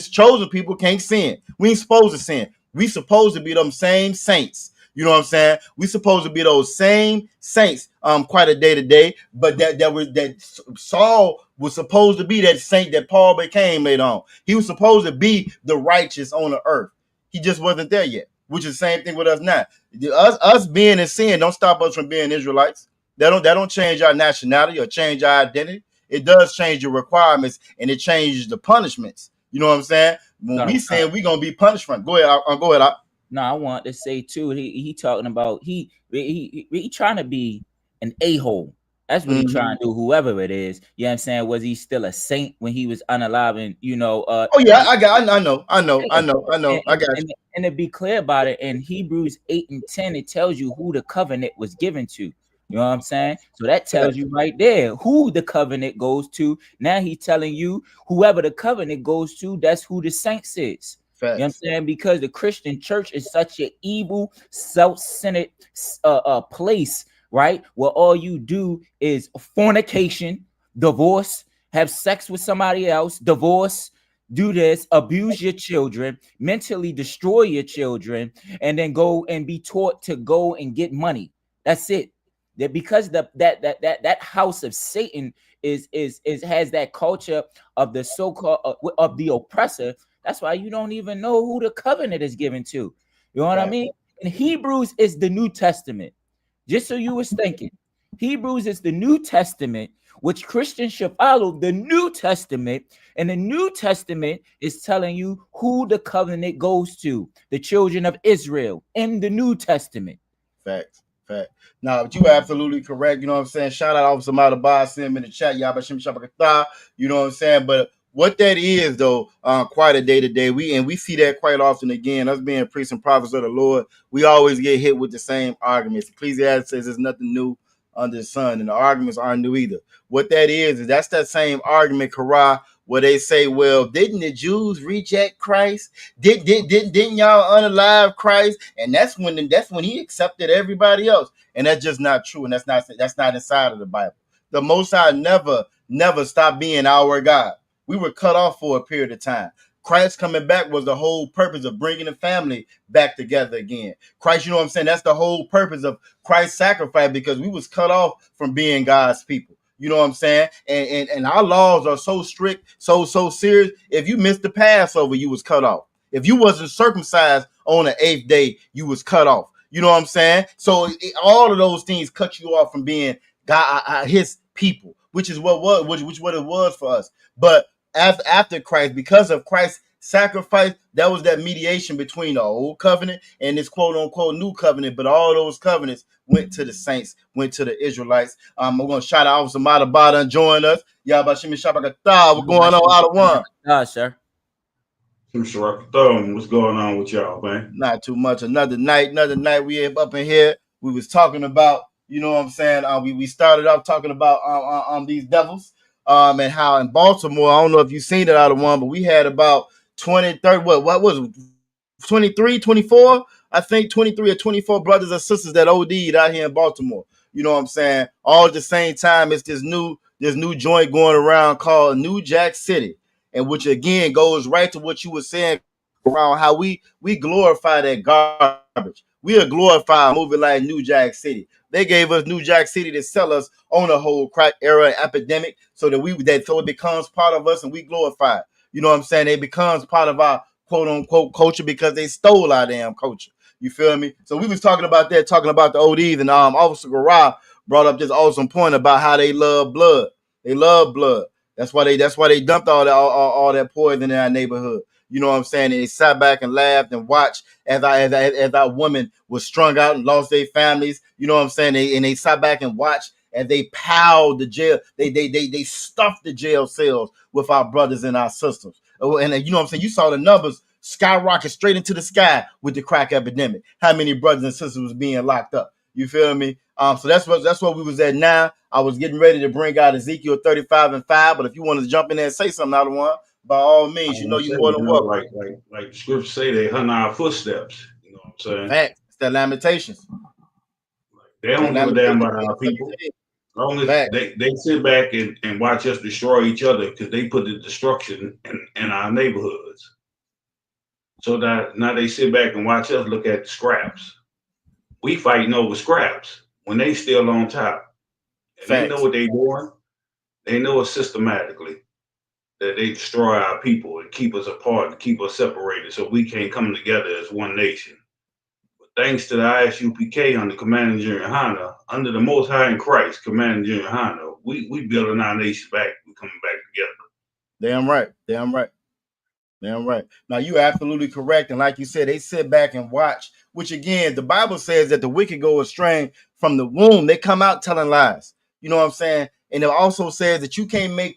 chosen people can't sin. We ain't supposed to sin. We supposed to be them same saints. You know what I'm saying? We supposed to be those same saints quite a day to day, but that Saul was supposed to be that saint that Paul became later on. He was supposed to be the righteous on the earth. He just wasn't there yet, which is the same thing with us now. Us being in sin don't stop us from being Israelites. That don't change our nationality or change our identity. It does change your requirements, and it changes the punishments. You know what I'm saying? When we saying we gonna be punished from, go ahead, go ahead. No, I want to say too. He talking about he trying to be an a-hole. That's what he trying to do. Whoever it is, you know what I'm saying. Was he still a saint when he was unalive? And you know, oh yeah, I know. I got you. And to be clear about it, in Hebrews 8 and 10, it tells you who the covenant was given to. You know what I'm saying? So that tells you right there who the covenant goes to. Now he's telling you whoever the covenant goes to, that's who the saints is. You know what I'm saying? Because the Christian church is such an evil, self-centered place, right? Where all you do is fornication, divorce, have sex with somebody else, divorce, do this, abuse your children, mentally destroy your children, and then go and be taught to go and get money. That's it. That because that house of Satan is has that culture of the so-called of the oppressor. That's why you don't even know who the covenant is given to. You know what I mean? And Hebrews is the New Testament. Just so you was thinking, Hebrews is the New Testament, which Christians should follow the New Testament. And the New Testament is telling you who the covenant goes to, the children of Israel in the New Testament. Facts. Now, but you are absolutely correct. You know what I'm saying? Shout out Officer Malabah, send him in the chat. Yabashim Shabakatah. You know what I'm saying? But what that is, though, quite a day to day. We see that quite often. Again, us being priests and prophets of the Lord, we always get hit with the same arguments. Ecclesiastes says there's nothing new under the sun, and the arguments aren't new either. What that is that's that same argument, Korah, where they say, well, didn't the Jews reject Christ? Didn't y'all unalive Christ? And that's when he accepted everybody else. And that's just not true. And that's not inside of the Bible. The Most High never stopped being our God. We were cut off for a period of time. Christ coming back was the whole purpose of bringing the family back together again. Christ, you know what I'm saying? That's the whole purpose of Christ's sacrifice, because we was cut off from being God's people. You know what I'm saying? And our laws are so strict, so serious. If you missed the Passover, you was cut off. If you wasn't circumcised on the 8th day, you was cut off. You know what I'm saying? So all of those things cut you off from being God, his people, which is what it was for us. But after Christ, because of Christ's sacrifice, that was that mediation between the old covenant and this quote unquote new covenant. But all those covenants went to the saints, went to the Israelites. We're gonna shout out Officer Malabah and join us. Yabashim Shabakatah. We're going on out of one. Sir. What's going on with y'all, man? Not too much. Another night. We up in here. We was talking about, you know what I'm saying? We started off talking about these devils. And how in Baltimore, I don't know if you've seen it out of one, but we had about 20, 30, what was it? 23, 24? I think 23 or 24 brothers and sisters that OD'd out here in Baltimore. You know what I'm saying? All at the same time, it's this new joint going around called New Jack City. And which again goes right to what you were saying around how we glorify that garbage. We are glorifying a movie like New Jack City. They gave us New Jack City to sell us on a whole crack era epidemic, so that it becomes part of us and we glorify it. You know what I'm saying? It becomes part of our quote unquote culture because they stole our damn culture. You feel me? So we was talking about the ODs, and Officer Garah brought up this awesome point about how they love blood. They love blood. That's why they dumped all that poison in our neighborhood. You know what I'm saying? And they sat back and laughed and watched as our women was strung out and lost their families. You know what I'm saying? They sat back and watched as they piled the jail. They stuffed the jail cells with our brothers and our sisters. And you know what I'm saying? You saw the numbers skyrocket straight into the sky with the crack epidemic. How many brothers and sisters was being locked up? You feel me? So that's what we was at now. I was getting ready to bring out Ezekiel 35:5, but if you want to jump in there and say something out of one, by all means, you know you're more than welcome. Like the scriptures say, they hunt our footsteps. You know what I'm saying? Facts. It's that Lamentations. They don't give a damn about our people. As long as they sit back and watch us destroy each other, because they put the destruction in our neighborhoods. So that now they sit back and watch us look at the scraps. We fighting over scraps when they still on top. And they know what they doing. They know it systematically, that they destroy our people and keep us apart and keep us separated so we can't come together as one nation. But thanks to the ISUPK under Commanding General Hanna, under the Most High in Christ, Commanding General Hanna, we building our nation back. We coming back together. Damn right. Damn right. Now you absolutely correct. And like you said, they sit back and watch, which again, the Bible says that the wicked go astray from the womb. They come out telling lies. You know what I'm saying? And it also says that you can't make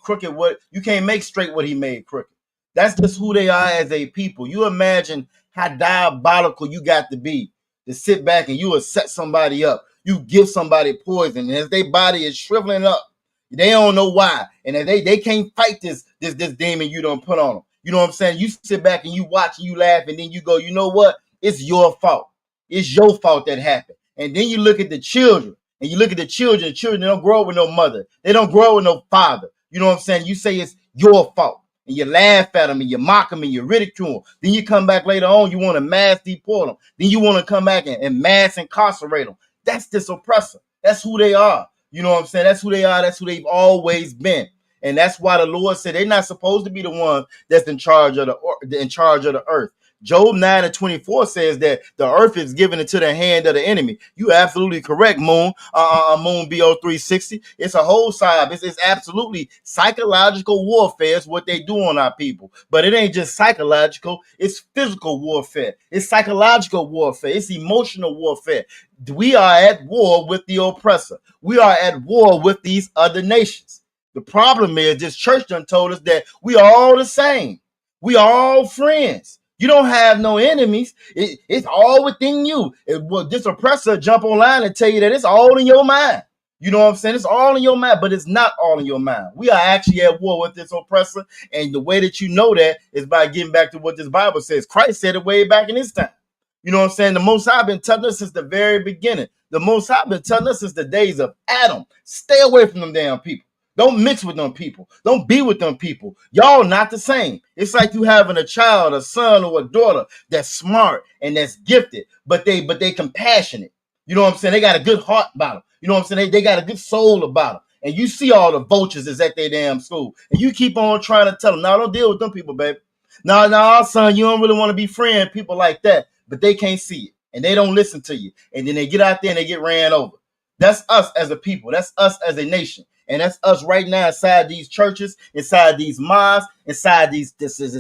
straight what he made crooked. That's just who they are as a people. You imagine how diabolical you got to be to sit back and you will set somebody up. You give somebody poison, and as their body is shriveling up, they don't know why. And they can't fight this demon you don't put on them. You know what I'm saying? You sit back and you watch and you laugh, and then you go, you know what? It's your fault. It's your fault that happened. And then you look at the children, and you look at the children. Children, they don't grow up with no mother. They don't grow up with no father. You know what I'm saying? You say it's your fault, and you laugh at them, and you mock them, and you ridicule them. Then you come back later on, you want to mass deport them. Then you want to come back and mass incarcerate them. That's this oppressor. That's who they are. You know what I'm saying? That's who they are. That's who they've always been. And that's why the Lord said they're not supposed to be the ones that's in charge of the earth. Job 9:24 says that the earth is given into the hand of the enemy. You absolutely correct, Moon. Moon BO360. It's a whole side. It's absolutely psychological warfare is what they do on our people. But it ain't just psychological. It's physical warfare. It's psychological warfare. It's emotional warfare. We are at war with the oppressor. We are at war with these other nations. The problem is this church done told us that we are all the same. We are all friends. You don't have no enemies. It's all within you. This oppressor jump online and tell you that it's all in your mind. You know what I'm saying? It's all in your mind, but it's not all in your mind. We are actually at war with this oppressor. And the way that you know that is by getting back to what this Bible says. Christ said it way back in his time. You know what I'm saying? The Most High been telling us since the very beginning. The Most High been telling us since the days of Adam. Stay away from them damn people. Don't mix with them people. Don't be with them people. Y'all not the same. It's like you having a child, a son or a daughter that's smart and that's gifted, but they compassionate. You know what I'm saying? They got a good heart about them. You know what I'm saying? They got a good soul about them. And you see all the vultures is at their damn school. And you keep on trying to tell them, no, don't deal with them people, baby. No, son, you don't really want to be friends, people like that. But they can't see it. And they don't listen to you. And then they get out there and they get ran over. That's us as a people. That's us as a nation. And that's us right now inside these churches, inside these mosques, inside this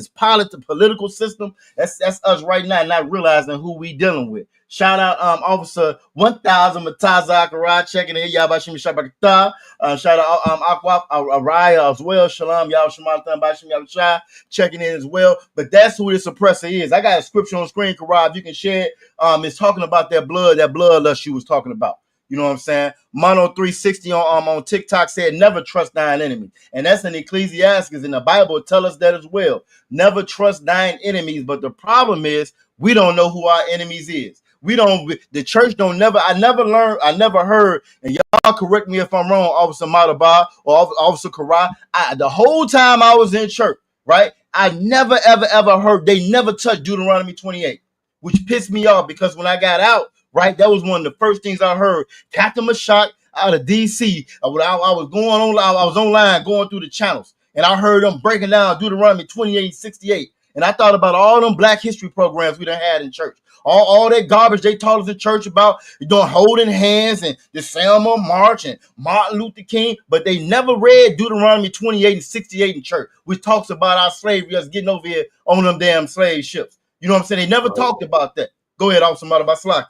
political system. That's us right now, not realizing who we dealing with. Shout out Officer 1000 Mataza Akara checking in. Yabashim Shabakata. Shout out Akwaf Araya as well. Shalom Yao Shamatan Bashim Yabashai checking in as well. But that's who this oppressor is. I got a scripture on screen, Karab. You can share it. It's talking about that bloodlust you was talking about. You know what I'm saying? Mono 360 on TikTok said, never trust thine enemy. And that's in Ecclesiastes, and the Bible tell us that as well. Never trust thine enemies. But the problem is we don't know who our enemies is. The church I never heard, and y'all correct me if I'm wrong, Officer Madaba or Officer Kara. The whole time I was in church, right? I never, ever heard, they never touched Deuteronomy 28, which pissed me off because when I got out, right, that was one of the first things I heard. Captain Mashak out of DC. I was online going through the channels, and I heard them breaking down Deuteronomy 28:68. And I thought about all them Black history programs we done had in church. All that garbage they taught us in church about doing holding hands and the Selma March and Martin Luther King, but they never read Deuteronomy 28:68 in church, which talks about our slavery, us getting over here on them damn slave ships. You know what I'm saying? They never talked about that. Go ahead, Officer Madaba.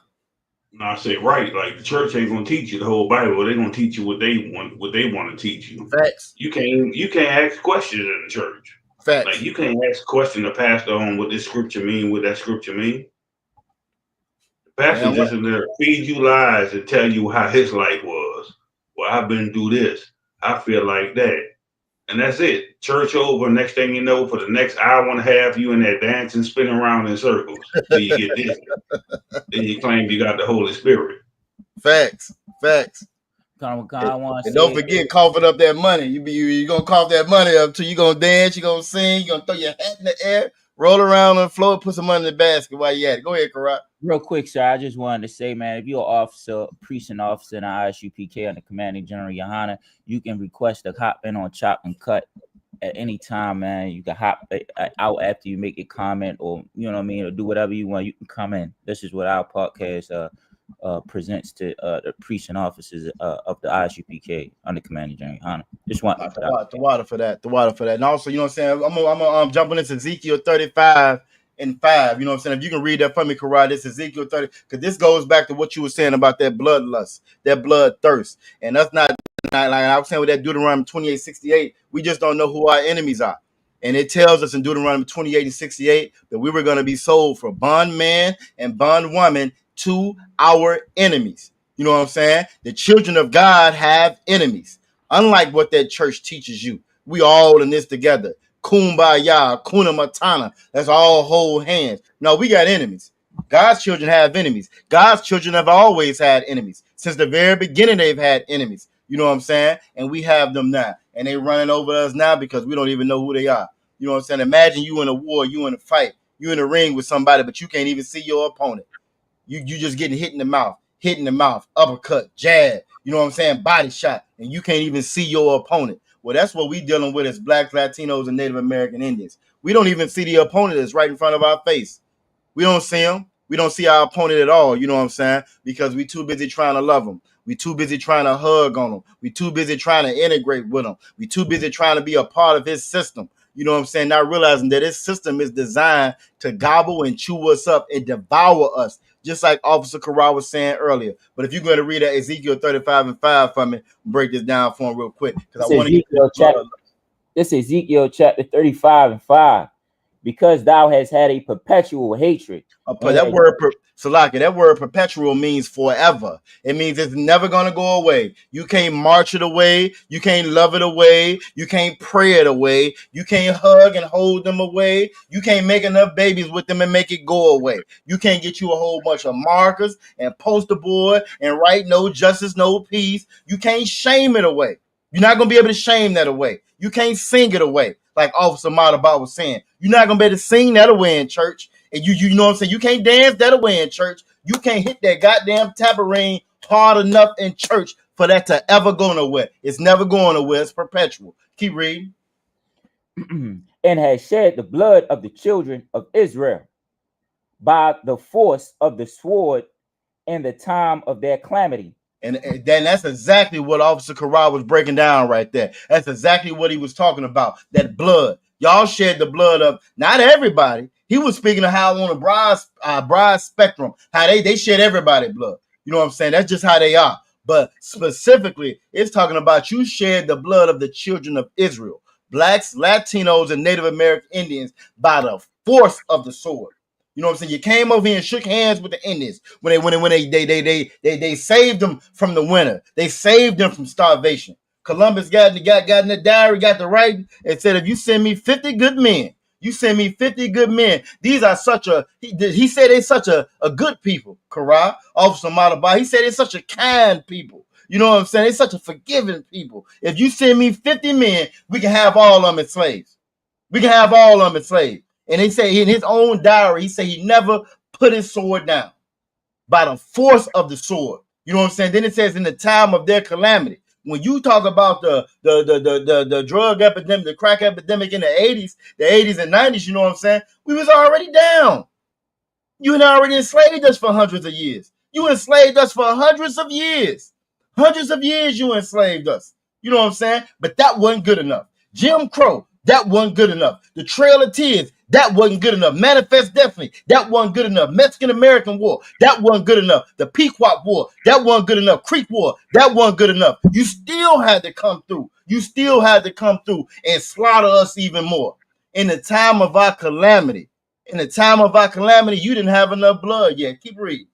No, I say right. Like the church ain't gonna teach you the whole Bible. They're gonna teach you what they want to teach you. Facts. You can't ask questions in the church. Facts. Like you can't ask a question to pastor on what this scripture mean, what that scripture mean. The pastor just in there feed you lies and tell you how his life was. Well, I've been through this. I feel like that. And that's it. Church over. Next thing you know, for the next hour and a half, you in there dancing, spinning around in circles. Then you get this. Then you claim you got the Holy Spirit. Facts. And don't forget coughing up that money. You gonna cough that money up till you gonna dance, you gonna sing, you gonna throw your hat in the air, roll around on the floor, put some money in the basket while you at it. Go ahead, Karat. Real quick, sir, I just wanted to say, man, if you're an officer, precinct officer in the ISUPK under Commanding General Yohana, you can request to hop in on Chop and Cut at any time, man. You can hop out after you make a comment, or you know what I mean, or do whatever you want. You can come in. This is what our podcast presents to the priests and officers of the ISUPK under Commander General Hunter. Just want the water for that. And also, you know what I'm saying, I'm jumping into Ezekiel 35 and 5. You know what I'm saying? If you can read that for me, Karai, this is Ezekiel 30, because this goes back to what you were saying about that bloodlust, that bloodthirst. And that's not like I was saying with that Deuteronomy 28:68, we just don't know who our enemies are. And it tells us in Deuteronomy 28:68 that we were going to be sold for bondman and bondwoman to our enemies. You know what I'm saying? The children of God have enemies. Unlike what that church teaches you, we all in this together. Kumbaya, Kuna Matana. Let's all hold hands. No, we got enemies. God's children have enemies. God's children have always had enemies. Since the very beginning, they've had enemies. You know what I'm saying? And we have them now. And they running over us now because we don't even know who they are. You know what I'm saying? Imagine you in a war, you in a fight, you in a ring with somebody, but you can't even see your opponent. You just getting hit in the mouth, uppercut, jab, you know what I'm saying, body shot, and you can't even see your opponent. Well, that's what we dealing with as Blacks, Latinos, and Native American Indians. We don't even see the opponent that's right in front of our face. We don't see him. We don't see our opponent at all, you know what I'm saying, because we too busy trying to love them. We too busy trying to hug on them. We too busy trying to integrate with them. We too busy trying to be a part of his system. You know what I'm saying? Not realizing that his system is designed to gobble and chew us up and devour us, just like Officer Karai was saying earlier. But if you're going to read that Ezekiel 35 and 5 for me, break this down for him real quick. Because I want to get this Ezekiel chapter 35 and 5. Because thou hast had a perpetual hatred. That word perpetual means forever. It means it's never going to go away. You can't march it away. You can't love it away. You can't pray it away. You can't hug and hold them away. You can't make enough babies with them and make it go away. You can't get you a whole bunch of markers and poster board and write no justice, no peace. You can't shame it away. You're not going to be able to shame that away. You can't sing it away. Like Officer Madaba was saying, you're not gonna be able to sing that away in church, and you know what I'm saying. You can't dance that away in church. You can't hit that goddamn tambourine hard enough in church for that to ever go nowhere. It's never going nowhere. It's perpetual. Keep reading. And has shed the blood of the children of Israel by the force of the sword in the time of their calamity. And then that's exactly what Officer Karai was breaking down right there. That's exactly what he was talking about. That blood. Y'all shed the blood of not everybody. He was speaking of how on a broad spectrum, how they shed everybody's blood. You know what I'm saying? That's just how they are. But specifically, it's talking about you shed the blood of the children of Israel, Blacks, Latinos, and Native American Indians by the force of the sword. You know what I'm saying? You came over here and shook hands with the Indians when they saved them from the winter. They saved them from starvation. Columbus got in the diary, got the writing, and said, if you send me 50 good men, you send me 50 good men. These are he said they're such a good people, Karai, Officer Madaba. He said they're such a kind people. You know what I'm saying? They're such a forgiving people. If you send me 50 men, we can have all of them as slaves. We can have all of them as slaves. And they say in his own diary, he said he never put his sword down by the force of the sword. You know what I'm saying? Then it says in the time of their calamity. When you talk about the drug epidemic, the crack epidemic in the 80s and 90s, you know what I'm saying? We was already down. You had already enslaved us for hundreds of years. You enslaved us for hundreds of years. Hundreds of years you enslaved us. You know what I'm saying? But that wasn't good enough. Jim Crow, that wasn't good enough. The Trail of Tears, that wasn't good enough. Manifest Destiny, that wasn't good enough. Mexican-American War, that wasn't good enough. The Pequot War, that wasn't good enough. Creek War, that wasn't good enough. You still had to come through. You still had to come through and slaughter us even more. In the time of our calamity, you didn't have enough blood yet. Keep reading.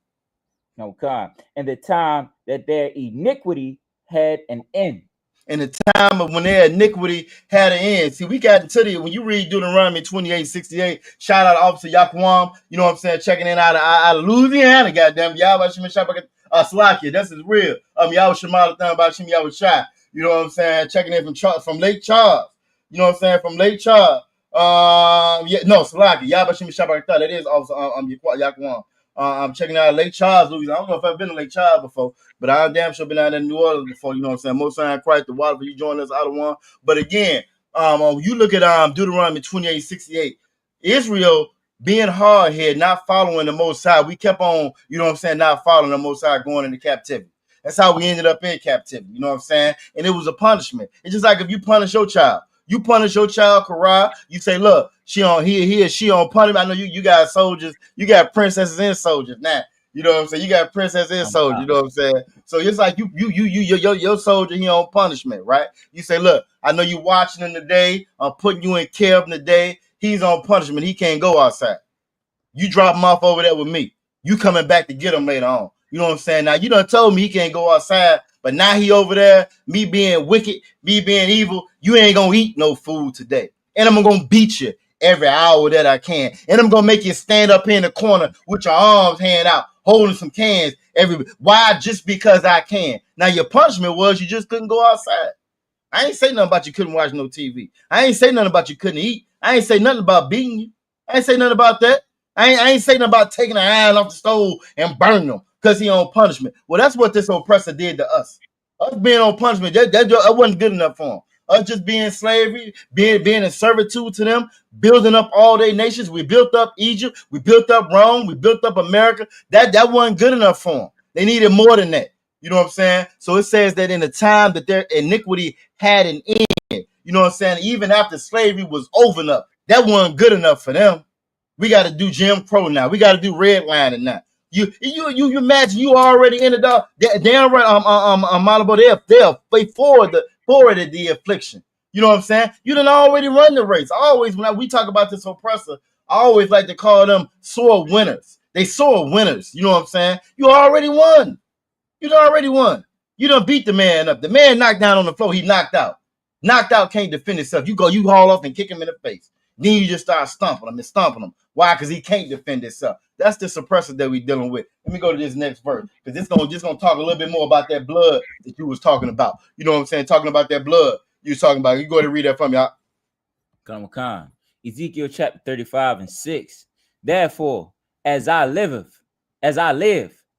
Okay. In the time that their iniquity had an end. In the time of when their iniquity had an end. See, we got into the, when you read Deuteronomy 28:68, shout out to Officer Yaquam, you know what I'm saying, checking in out of Louisiana, goddamn. Slakia, that's real. Yahweh Shema Bashim Yahweh Shai. You know what I'm saying? Checking in from Lake Charles. You know what I'm saying? From Lake Charles. Slakia, Yahweh Shema Shabbat. That is Officer Yaquam. I'm checking out Lake Charles, Louisiana. I don't know if I've been to Lake Charles before, but I damn sure been out in New Orleans before. You know what I'm saying? Most time Christ, the water for you joining us out of one. But again, you look at Deuteronomy 28:68. Israel being hard headed, not following the Most High. We kept on, you know what I'm saying, not following the Most High, going into captivity. That's how we ended up in captivity. You know what I'm saying? And it was a punishment. It's just like if you punish your child. You punish your child, Kara. You say, look, she on he or she on punishment. I know you got soldiers, you got princesses and soldiers now. You know what I'm saying? You got princess and soldier. You know what I'm saying? So it's like your soldier, he on punishment, right? You say, look, I know you watching him today. I'm putting you in care of him today. He's on punishment. He can't go outside. You drop him off over there with me. You coming back to get him later on. You know what I'm saying? Now you done told me he can't go outside, but now he over there, me being wicked, me being evil. You ain't gonna eat no food today, and I'm gonna beat you every hour that I can, and I'm gonna make you stand up in the corner with your arms hand out, holding some cans. Why? Just because I can. Now your punishment was you just couldn't go outside. I ain't say nothing about you couldn't watch no TV. I ain't say nothing about you couldn't eat. I ain't say nothing about beating you. I ain't say nothing about that. I ain't say nothing about taking an iron off the stove and burning them because he on punishment. Well, that's what this oppressor did to us. Us being on punishment, that wasn't good enough for him. Us just being slavery, being in servitude to them, building up all their nations. We built up Egypt, we built up Rome, we built up America. That wasn't good enough for them. They needed more than that. You know what I'm saying? So it says that in the time that their iniquity had an end, you know what I'm saying? Even after slavery was over enough, that wasn't good enough for them. We got to do Jim Crow now. We got to do redlining now. You imagine you already in the dog. Damn right. Malibu, they forwarded the affliction. You know what I'm saying? You done already run the race. Always when we talk about this oppressor, I always like to call them sore winners. They sore winners. You know what I'm saying? You already won. You done already won. You done beat the man up. The man knocked down on the floor. He knocked out. Knocked out can't defend himself. You haul off and kick him in the face. Then you just start stomping him. Why? Because he can't defend himself. That's the suppressor that we're dealing with. Let me go to this next verse because this just gonna talk a little bit more about that blood that you was talking about. You know what I'm saying? Talking about that blood you was talking about. You go ahead and read that from y'all. Come. Ezekiel chapter 35:6. Therefore, as I live,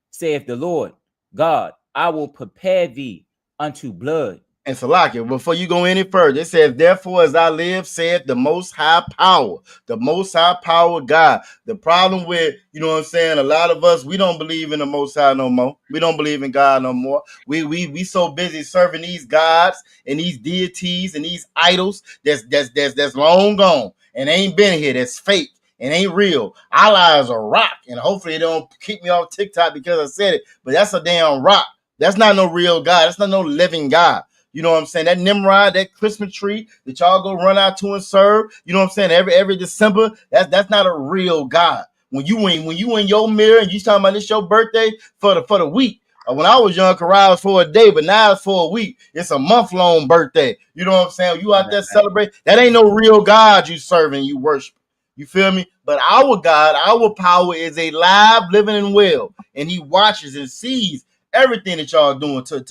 saith the Lord God, I will prepare thee unto blood. And Salakia, before you go any further, it says, therefore, as I live, saith the most high power God. The problem with, you know what I'm saying, a lot of us, we don't believe in the most high no more. We don't believe in God no more. We so busy serving these gods and these deities and these idols that's long gone and ain't been here, that's fake and ain't real. Allah is a rock, and hopefully it don't keep me off TikTok because I said it, but that's a damn rock. That's not no real God. That's not no living God. You know what I'm saying? That Nimrod, that Christmas tree that y'all go run out to and serve, you know what I'm saying? Every December, that's not a real God. When you in your mirror and you talking about this your birthday for the week. When I was young, Kara was for a day, but now it's for a week. It's a month-long birthday. You know what I'm saying? You out there celebrate. That ain't no real God you serving, you worship. You feel me? But our God, our power is alive, living, and well. And he watches and sees everything that y'all doing to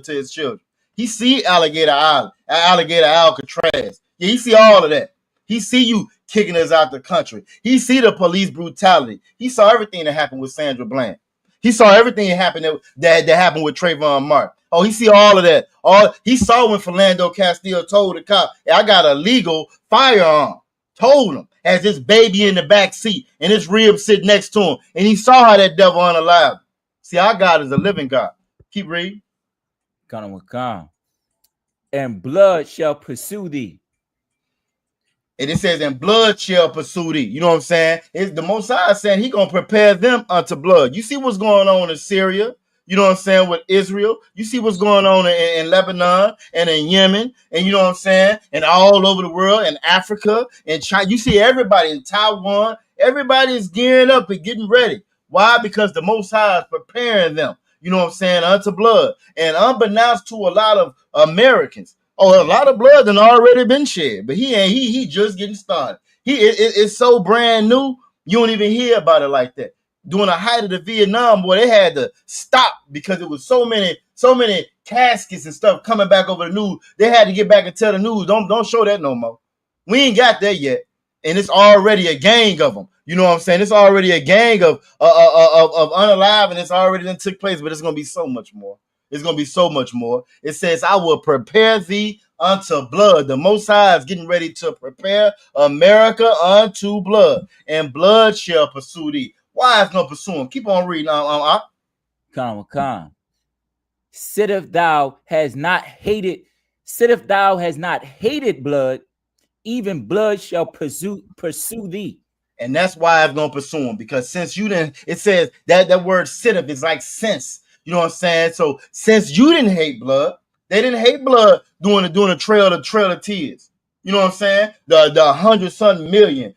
his children. He see Alligator Island, Alligator Alcatraz. Yeah, he see all of that. He see you kicking us out the country. He see the police brutality. He saw everything that happened with Sandra Bland. He saw everything that happened with Trayvon Martin. Oh, he see all of that. He saw when Philando Castile told the cop, hey, I got a legal firearm. Told him as this baby in the back seat and his rib sitting next to him. And he saw how that devil unalive. See, our God is a living God. Keep reading. Come. And blood shall pursue thee. And it says, and blood shall pursue thee. You know what I'm saying? It's the Most High saying he gonna prepare them unto blood. You see what's going on in Syria? You know what I'm saying, with Israel? You see what's going on in Lebanon and in Yemen, and you know what I'm saying, and all over the world, in Africa, and China. You see everybody in Taiwan. Everybody is gearing up and getting ready. Why? Because the Most High is preparing them. You know what I'm saying, unto blood. And unbeknownst to a lot of Americans, a lot of blood done already been shed, but he just getting started. It's so brand new, you don't even hear about it like that. During the height of the Vietnam War, they had to stop because it was so many caskets and stuff coming back over the news. They had to get back and tell the news, don't show that no more. We ain't got there yet. And it's already a gang of them. You know what I'm saying? It's already a gang of unalive, and it's already took place, but it's going to be so much more. It's going to be so much more. It says, I will prepare thee unto blood. The Most High is getting ready to prepare America unto blood, and blood shall pursue thee. Why is gonna pursue him? Keep on reading. Come. Sitteth thou has not hated blood, even blood shall pursue thee. And that's why I'm gonna pursue him, because since you didn't, it says that word sitteth is like since. You know what I'm saying? So since you didn't hate blood, they didn't hate blood doing the trail of tears. You know what I'm saying? The 100-something million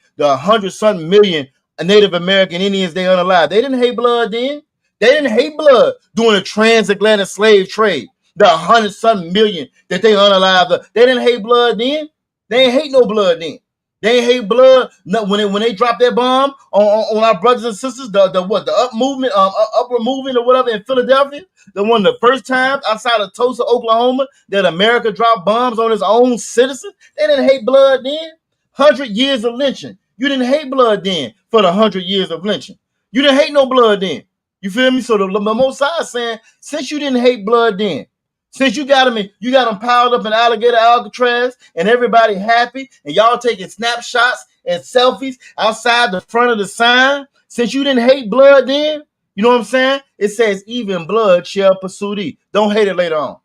Native American Indians they unalive. They didn't hate blood then. They didn't hate blood doing the transatlantic slave trade. The 100-something million that they unalive. They didn't hate blood then. They ain't hate no blood then. They ain't hate blood when they dropped that bomb on our brothers and sisters. The upward movement or whatever in Philadelphia. The first time outside of Tulsa, Oklahoma, that America dropped bombs on its own citizens. They didn't hate blood then. 100 years of lynching. You didn't hate blood then for the 100 years of lynching. You didn't hate no blood then. You feel me? So the Most High is saying, since you didn't hate blood then, since you got them piled up in alligator Alcatraz, and everybody happy, and y'all taking snapshots and selfies outside the front of the sign. Since you didn't hate blood then, you know what I'm saying? It says, even blood shall pursue thee. Don't hate it later on.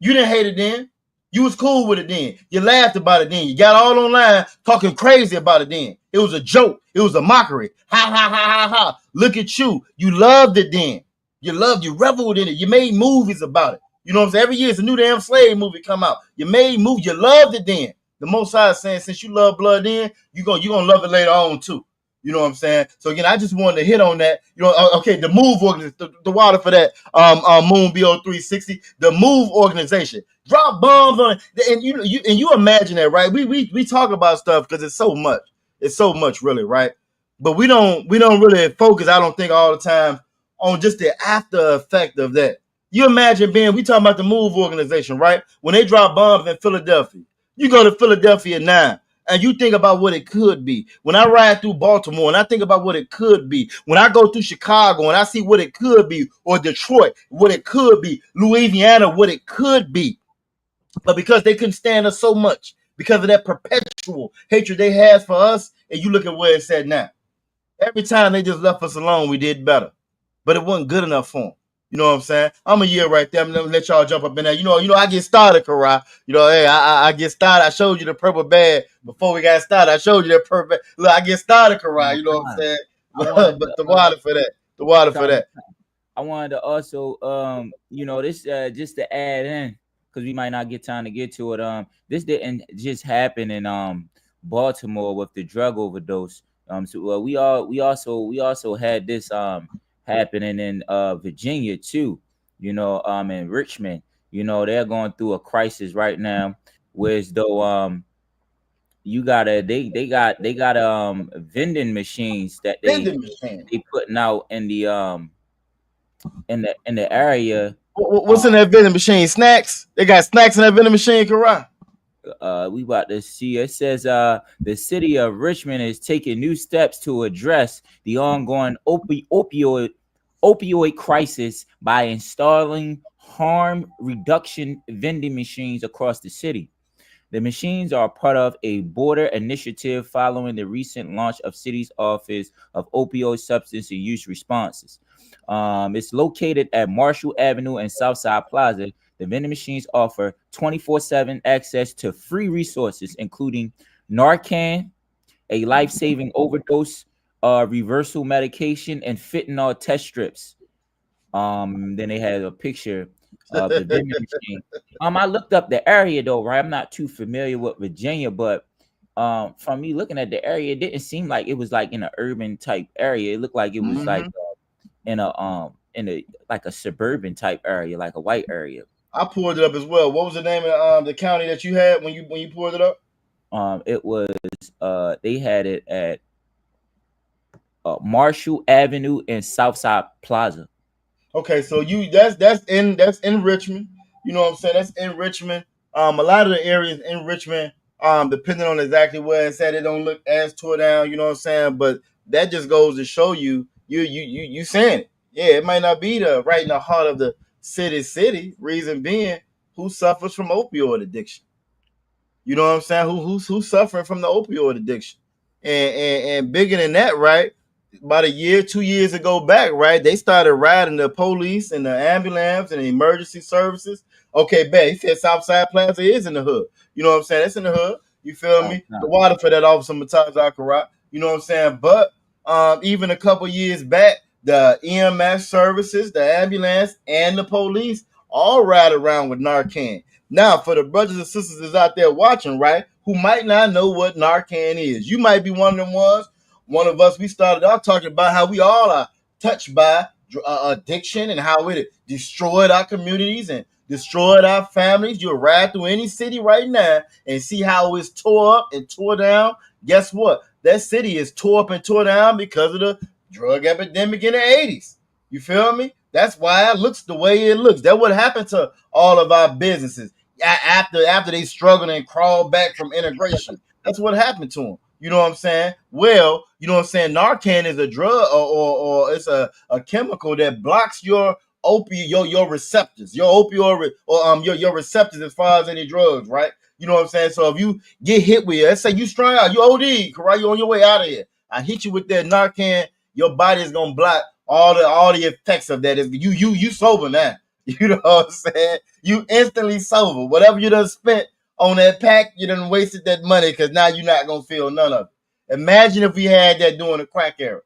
You didn't hate it then. You was cool with it then. You laughed about it then. You got all online talking crazy about it then. It was a joke. It was a mockery. Ha. Look at you. You loved it then. You reveled in it. You made movies about it. You know what I'm saying? Every year it's a new damn slave movie come out. You made movies. You loved it then. The Most High is saying, since you love blood then, you're gonna love it later on too. You know what I'm saying? So again, I just wanted to hit on that. You know, okay, the MOVE organization, the water for that, Moon BO360, the MOVE organization. Drop bombs on it. And you imagine that, right? We talk about stuff because it's so much. It's so much, really, right? But we don't really focus, I don't think, all the time on just the after effect of that. You imagine we talking about the MOVE organization, right? When they drop bombs in Philadelphia, you go to Philadelphia now, and you think about what it could be. When I ride through Baltimore and I think about what it could be, when I go through Chicago and I see what it could be, or Detroit, what it could be, Louisiana, what it could be. But because they couldn't stand us so much, because of that perpetual hatred they had for us, and you look at where it's at now. Every time they just left us alone, we did better. But it wasn't good enough for them. You know what I'm saying? I'm a year right there. I'm gonna let y'all jump up in there. You know, I get started, Karai. You know, hey, I get started. I showed you the purple bag before we got started. I showed you that purple. Look, I get started, Karai. You know what I'm saying? But the water for that. The water for that. I wanted to also, this just to add in, because we might not get time to get to it. This didn't just happen in Baltimore with the drug overdose. So we also had this happening in Virginia too, in Richmond. They're going through a crisis right now, whereas though they got vending machines that they putting out in the area. What's in that vending machine? Snacks? They got snacks in that vending machine, Karai? We about to see. It says the city of Richmond is taking new steps to address the ongoing opioid crisis by installing harm reduction vending machines across the city. The machines are part of a border initiative following the recent launch of city's Office of Opioid Substance Use Responses. It's located at Marshall Avenue and Southside Plaza. The vending machines offer 24/7 access to free resources, including Narcan, a life-saving overdose reversal medication, and fentanyl test strips. Then they had a picture of the vending machine. I looked up the area though, right? I'm not too familiar with Virginia, but from me looking at the area, it didn't seem like it was like in an urban type area. It looked like it was like in a like a suburban type area, like a white area. I pulled it up as well. What was the name of the county that you had when you pulled it up? It was they had it at Marshall Avenue and Southside Plaza. Okay, so that's in Richmond. You know what I'm saying? That's in Richmond. A lot of the areas in Richmond, depending on exactly where it's at, it don't look as tore down. You know what I'm saying? But that just goes to show you saying it. Yeah, it might not be right in the heart of the city. Reason being, who suffers from opioid addiction? You know what I'm saying? Who's suffering from the opioid addiction? And bigger than that, right? About a year, 2 years ago back, right? They started riding the police and the ambulance and the emergency services. Okay, bet he said Southside Plaza is in the hood. You know what I'm saying? That's in the hood. You feel me? The water for that officer Murtaza Akarat. You know what I'm saying? But even a couple years back, the EMS services, the ambulance, and the police all ride around with Narcan. Now, for the brothers and sisters that's out there watching, right, who might not know what Narcan is, you might be one of them ones. One of us, we started out talking about how we all are touched by addiction and how it destroyed our communities and destroyed our families. You'll ride through any city right now and see how it's tore up and tore down. Guess what? That city is tore up and tore down because of the drug epidemic in the 80s. You feel me? That's why it looks the way it looks. That's what happened to all of our businesses after they struggled and crawled back from integration. That's what happened to them. You know what I'm saying? Well, you know what I'm saying? Narcan is a drug or it's a chemical that blocks your your receptors, your opioid or your receptors as far as any drugs, right? You know what I'm saying? So if you get hit with it, let's say you strung out, you OD, right? You on your way out of here. I hit you with that Narcan, your body is gonna block all the effects of that. You sober now. You know what I'm saying? You instantly sober. Whatever you done spent on that pack, you done wasted that money because now you're not gonna feel none of it. Imagine if we had that during the crack era.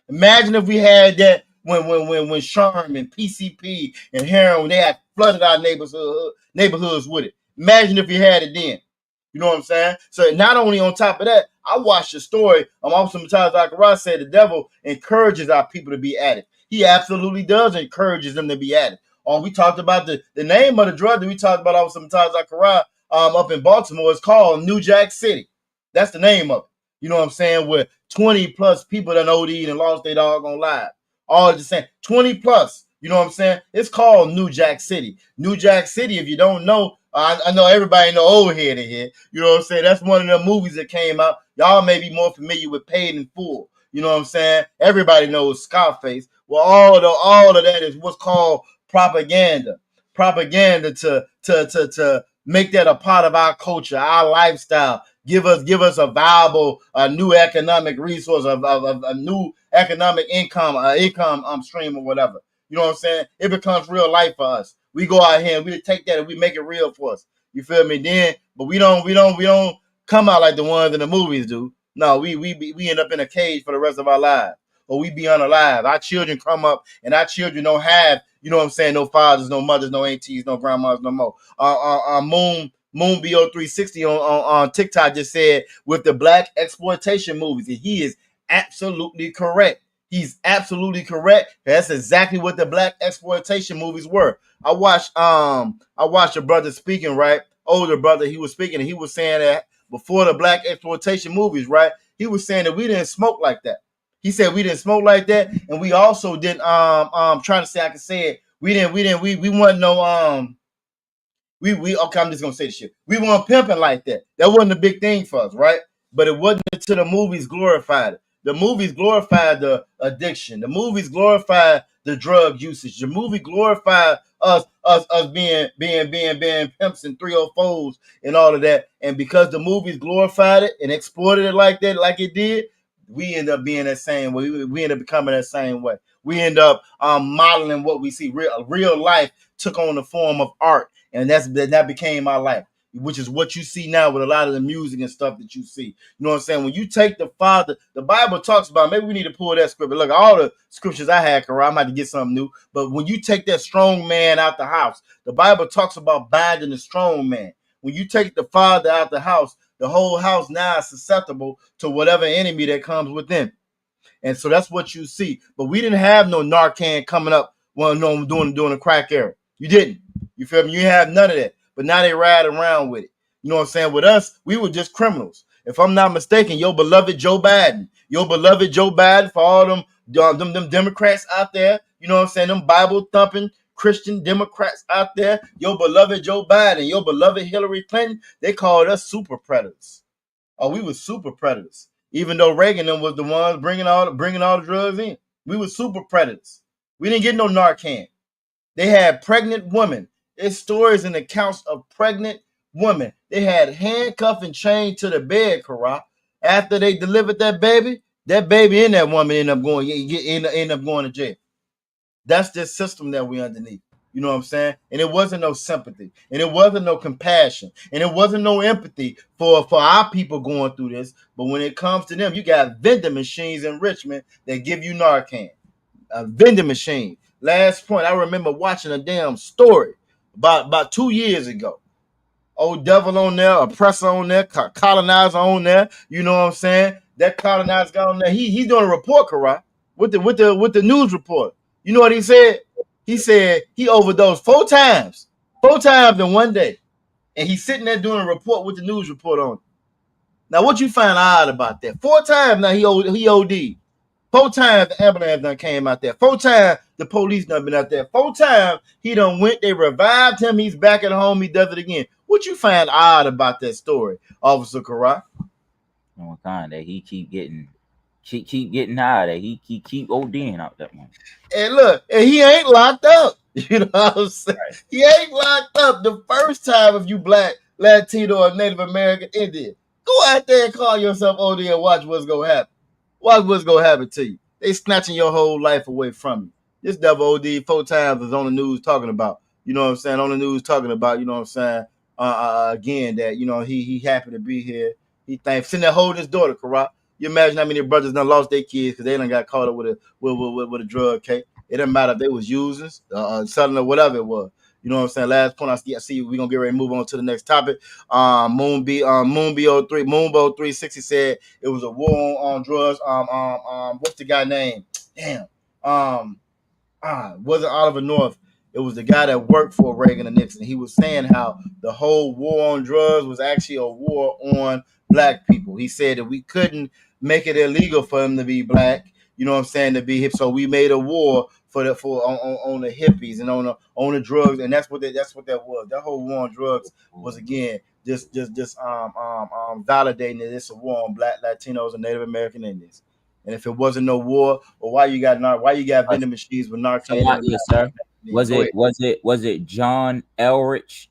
Imagine if we had that when Sherm and PCP and heroin, they had flooded our neighborhoods with it. Imagine if we had it then. You know what I'm saying? So not only on top of that, I watched the story. Officer Murtaza Akarat said the devil encourages our people to be addicts. He absolutely does encourages them to be addicts. We talked about the name of the drug that we talked about Officer Murtaza Akarat up in Baltimore is called New Jack City. That's the name of it. You know what I'm saying? Where 20 plus people that OD'd and lost their doggone lives. All the same. 20 plus. You know what I'm saying? It's called New Jack City. New Jack City, if you don't know, I know everybody know old head in here. You know what I'm saying? That's one of the movies that came out. Y'all may be more familiar with Paid in Full. You know what I'm saying? Everybody knows Scarface. Well, all of that is what's called propaganda. Propaganda to make that a part of our culture, our lifestyle. Give us a viable, new economic resource, a new economic income stream or whatever. You know what I'm saying? It becomes real life for us. We go out here and we take that and we make it real for us. You feel me? Then, but we don't come out like the ones in the movies do. No, we end up in a cage for the rest of our lives, or we be unalive. Our children come up and our children don't have, you know what I'm saying, no fathers, no mothers, no aunties, no grandmas, no more. Moon BO360 on TikTok just said with the black exploitation movies, and he is absolutely correct. He's absolutely correct. That's exactly what the black exploitation movies were. I watched a brother speaking, right? Older brother, he was speaking and he was saying that before the black exploitation movies, right? He was saying that we didn't smoke like that. He said we didn't smoke like that, and we also didn't trying to say I can say it. We wasn't no okay, I'm just gonna say the shit. We weren't pimping like that. That wasn't a big thing for us, right? But it wasn't until the movies glorified it. The movies glorified the addiction. The movies glorified the drug usage. The movie glorified us being pimps and 304s and all of that. And because the movies glorified it and exploited it like that, like it did, we end up being that same way. We end up becoming that same way. We end up modeling what we see. Real life took on the form of art, and that became our life, which is what you see now with a lot of the music and stuff that you see. You know what I'm saying? When you take the Father, the Bible talks about, maybe we need to pull that scripture. Look, all the scriptures I had, I'm about to get something new. But when you take that strong man out the house, the Bible talks about binding the strong man. When you take the Father out the house, the whole house now is susceptible to whatever enemy that comes within. And so that's what you see. But we didn't have no Narcan coming up during the crack era. You didn't. You feel me? You have none of that. But now they ride around with it. You know what I'm saying? With us, we were just criminals. If I'm not mistaken, your beloved Joe Biden for all them Democrats out there, you know what I'm saying? Them Bible thumping Christian Democrats out there, your beloved Joe Biden, your beloved Hillary Clinton, they called us super predators. Oh, we were super predators. Even though Reagan was the ones bringing all the drugs in. We were super predators. We didn't get no Narcan. They had pregnant women. There's stories and accounts of pregnant woman. They had handcuffed and chained to the bed, Kara. After they delivered that baby and that woman end up going to jail. That's the system that we underneath. You know what I'm saying? And it wasn't no sympathy, and it wasn't no compassion, and it wasn't no empathy for our people going through this. But when it comes to them, you got vending machines in Richmond that give you Narcan. A vending machine. Last point, I remember watching a damn story about 2 years ago. Old devil on there, oppressor on there, colonizer on there. You know what I'm saying? That colonizer guy on there. He's doing a report, Karai, with the news report. You know what he said? He said he overdosed 4 times in one day, and he's sitting there doing a report with the news report on it. Now, what you find odd about that? 4 times now he OD'd. 4 times the ambulance done came out there. 4 times the police done been out there. 4 times he done went. They revived him. He's back at home. He does it again. What you find odd about that story, Officer Karai? Oh, kind that he keep getting high. That he keep ODing out that one. And look, and he ain't locked up. You know what I'm saying? Right. He ain't locked up. The first time if you black, Latino, or Native American Indian, go out there and call yourself OD and watch what's gonna happen. Watch what's gonna happen to you. They snatching your whole life away from you. This devil OD 4 times is on the news talking about. You know what I'm saying? On the news talking about. You know what I'm saying? Again, that he happy to be here. He thinks sitting there holding his daughter, Karat. You imagine how many brothers done lost their kids because they done got caught up with a drug case. It didn't matter if they was users, selling or whatever it was. You know what I'm saying? Last point I see we're gonna get ready to move on to the next topic. Moonbo 360 said it was a war on drugs. What's the guy name? Damn. Wasn't Oliver North. It was the guy that worked for Reagan and Nixon. He was saying how the whole war on drugs was actually a war on black people. He said that we couldn't make it illegal for them to be black. You know what I'm saying? To be hip. So we made a war on the hippies and on the drugs, and that's what that was. That whole war on drugs was again just validating that it's a war on black, Latinos, and Native American Indians. And if it wasn't no war, well, why you got vending machines with Narcan? Yes, sir. Was it John Elrich?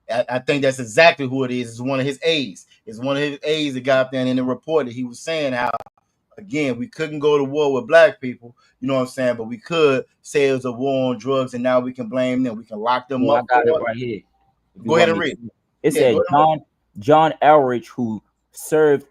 I think that's exactly who it is. It's one of his aides. It's one of his aides that got up there and in the report that he was saying how, again, we couldn't go to war with black people, you know what I'm saying, but we could say it was a war on drugs, and now we can blame them. We can lock them up. I got it right here. Go ahead and read. It said John Elrich, who served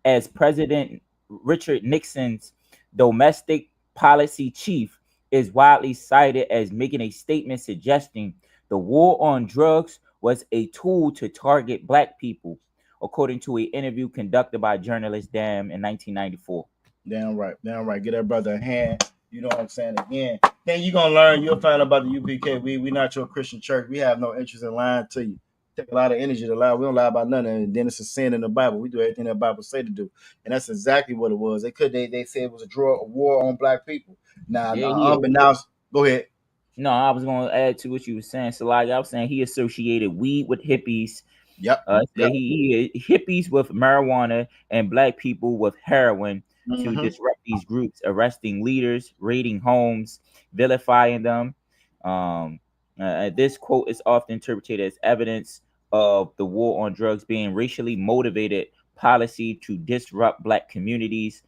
as President Richard Nixon's domestic policy chief, is widely cited as making a statement suggesting the war on drugs was a tool to target black people, according to an interview conducted by journalist Dam in 1994. Damn right. Get that brother a hand. You know what I'm saying? Again, then you're gonna learn. You'll find out about the UPK. We not your Christian church. We have no interest in lying to you. Take a lot of energy to lie. We don't lie about nothing. And then it's a sin in the Bible. We do everything that the Bible say to do, and that's exactly what it was. They said it was a war on black people. Now, go ahead. No, I was going to add to what you were saying. So, like I was saying, he associated weed with hippies. Yep. He hippies with marijuana and black people with heroin to disrupt these groups, arresting leaders, raiding homes, vilifying them. This quote is often interpreted as evidence of the war on drugs being racially motivated policy to disrupt black communities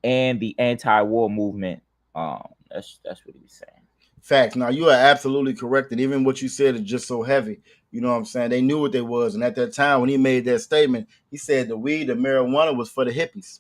and the anti-war movement. That's what he was saying. Facts. Now, you are absolutely correct. And even what you said is just so heavy. You know what I'm saying? They knew what they was. And at that time, when he made that statement, he said the weed, the marijuana was for the hippies.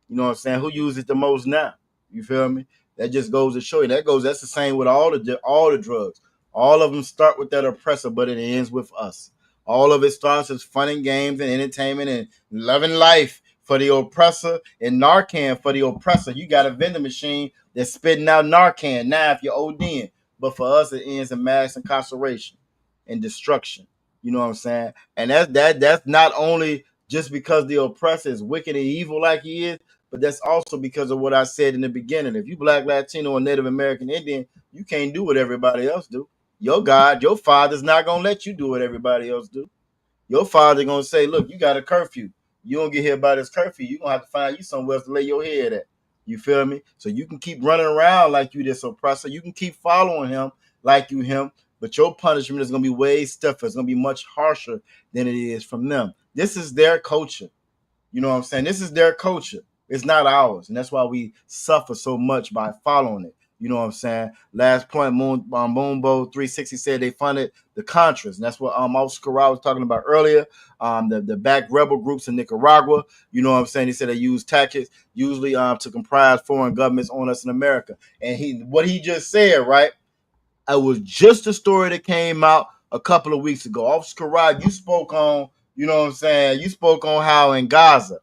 You know what I'm saying? Who uses it the most now? You feel me? That just goes to show you. That's the same with all the drugs. All of them start with that oppressor, but it ends with us. All of it starts as fun and games and entertainment and loving life for the oppressor and Narcan for the oppressor. You got a vending machine that's spitting out Narcan now if you're ODing. But for us, it ends in mass incarceration and destruction. You know what I'm saying? And that's not only just because the oppressor is wicked and evil like he is, but that's also because of what I said in the beginning. If you black, Latino, or Native American Indian, you can't do what everybody else do. Your God, your father's not going to let you do what everybody else do. Your father going to say, look, you got a curfew. You don't get here by this curfew. You're going to have to find you somewhere else to lay your head at. You feel me? So you can keep running around like you this oppressor. You can keep following him like you him. but your punishment is going to be way stiffer. It's going to be much harsher than it is from them. This is their culture. You know what I'm saying? This is their culture. It's not ours. And that's why we suffer so much by following it. You know what I'm saying? Last point, Moonbo 360 said they funded the Contras. And that's what Oscar Rao was talking about earlier. The back rebel groups in Nicaragua. You know what I'm saying? He said they use tactics usually to comprise foreign governments on us in America. And what he just said, right? It was just a story that came out a couple of weeks ago. Oscar Rao, you spoke on, you know what I'm saying? You spoke on how in Gaza,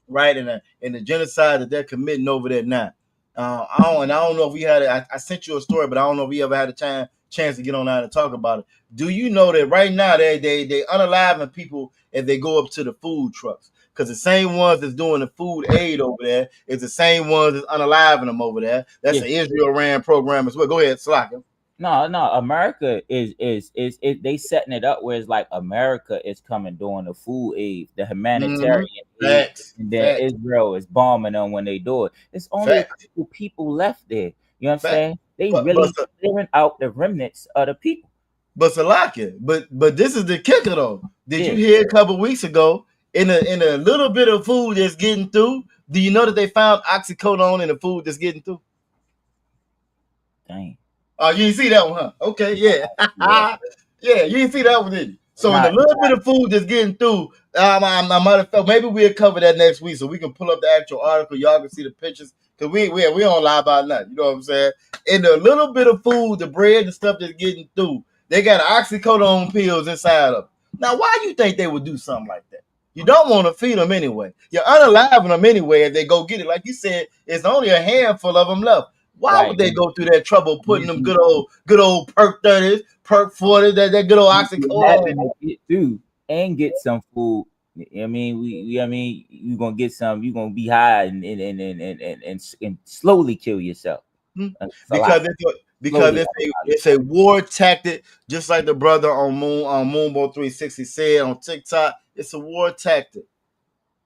right, in the genocide that they're committing over there now. I don't know if we had it. I sent you a story, but I don't know if we ever had a chance to get on out and talk about it. Do you know that right now they unaliving people if they go up to the food trucks? Because the same ones that's doing the food aid over there is the same ones that's unaliving them over there. That's the Israel-ran program as well. Go ahead, Slaka. No, America is they setting it up where it's like America is coming doing the food aid, the humanitarian aid, and then Israel is bombing them when they do it. It's only a couple people left there. You know what I'm saying? They really clearing out the remnants of the people. But Salaka, but this is the kicker though. Did you hear a couple weeks ago in a little bit of food that's getting through? Do you know that they found oxycodone in the food that's getting through? Dang. Oh, you didn't see that one, huh? Okay, yeah. Yeah, you didn't see that one, did you? So in a little bit of food that's getting through, I might have felt maybe we'll cover that next week so we can pull up the actual article. Y'all can see the pictures. Because we don't lie about nothing. You know what I'm saying? In a little bit of food, the bread and stuff that's getting through, they got oxycodone pills inside of them. Now, why do you think they would do something like that? You don't want to feed them anyway. You're unaliving them anyway if they go get it. Like you said, it's only a handful of them left. Why would they go through that trouble putting them good old perk 30s, perk 40s, that good old oxycodone get through and get some food? I mean, you're gonna get some. You're gonna be high and slowly kill yourself. Because it's a war tactic, just like the brother on Moonbo 360 said on TikTok. It's a war tactic.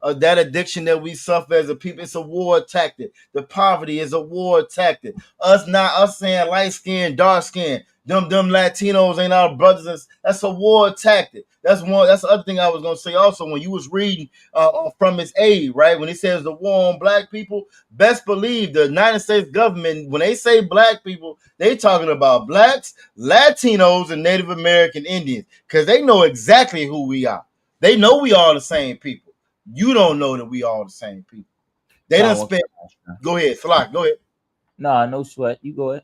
That addiction that we suffer as a people, it's a war tactic. The poverty is a war tactic. Us saying light skin, dark skin, them Latinos ain't our brothers. That's a war tactic. That's the other thing I was gonna say also when you was reading from his aid, right? When he says the war on black people, best believe the United States government, when they say black people, they talking about blacks, Latinos, and Native American Indians, because they know exactly who we are. They know we all the same people. You don't know that we all the same people. They done spent. Go ahead, Salak. Go ahead. No sweat. You go ahead.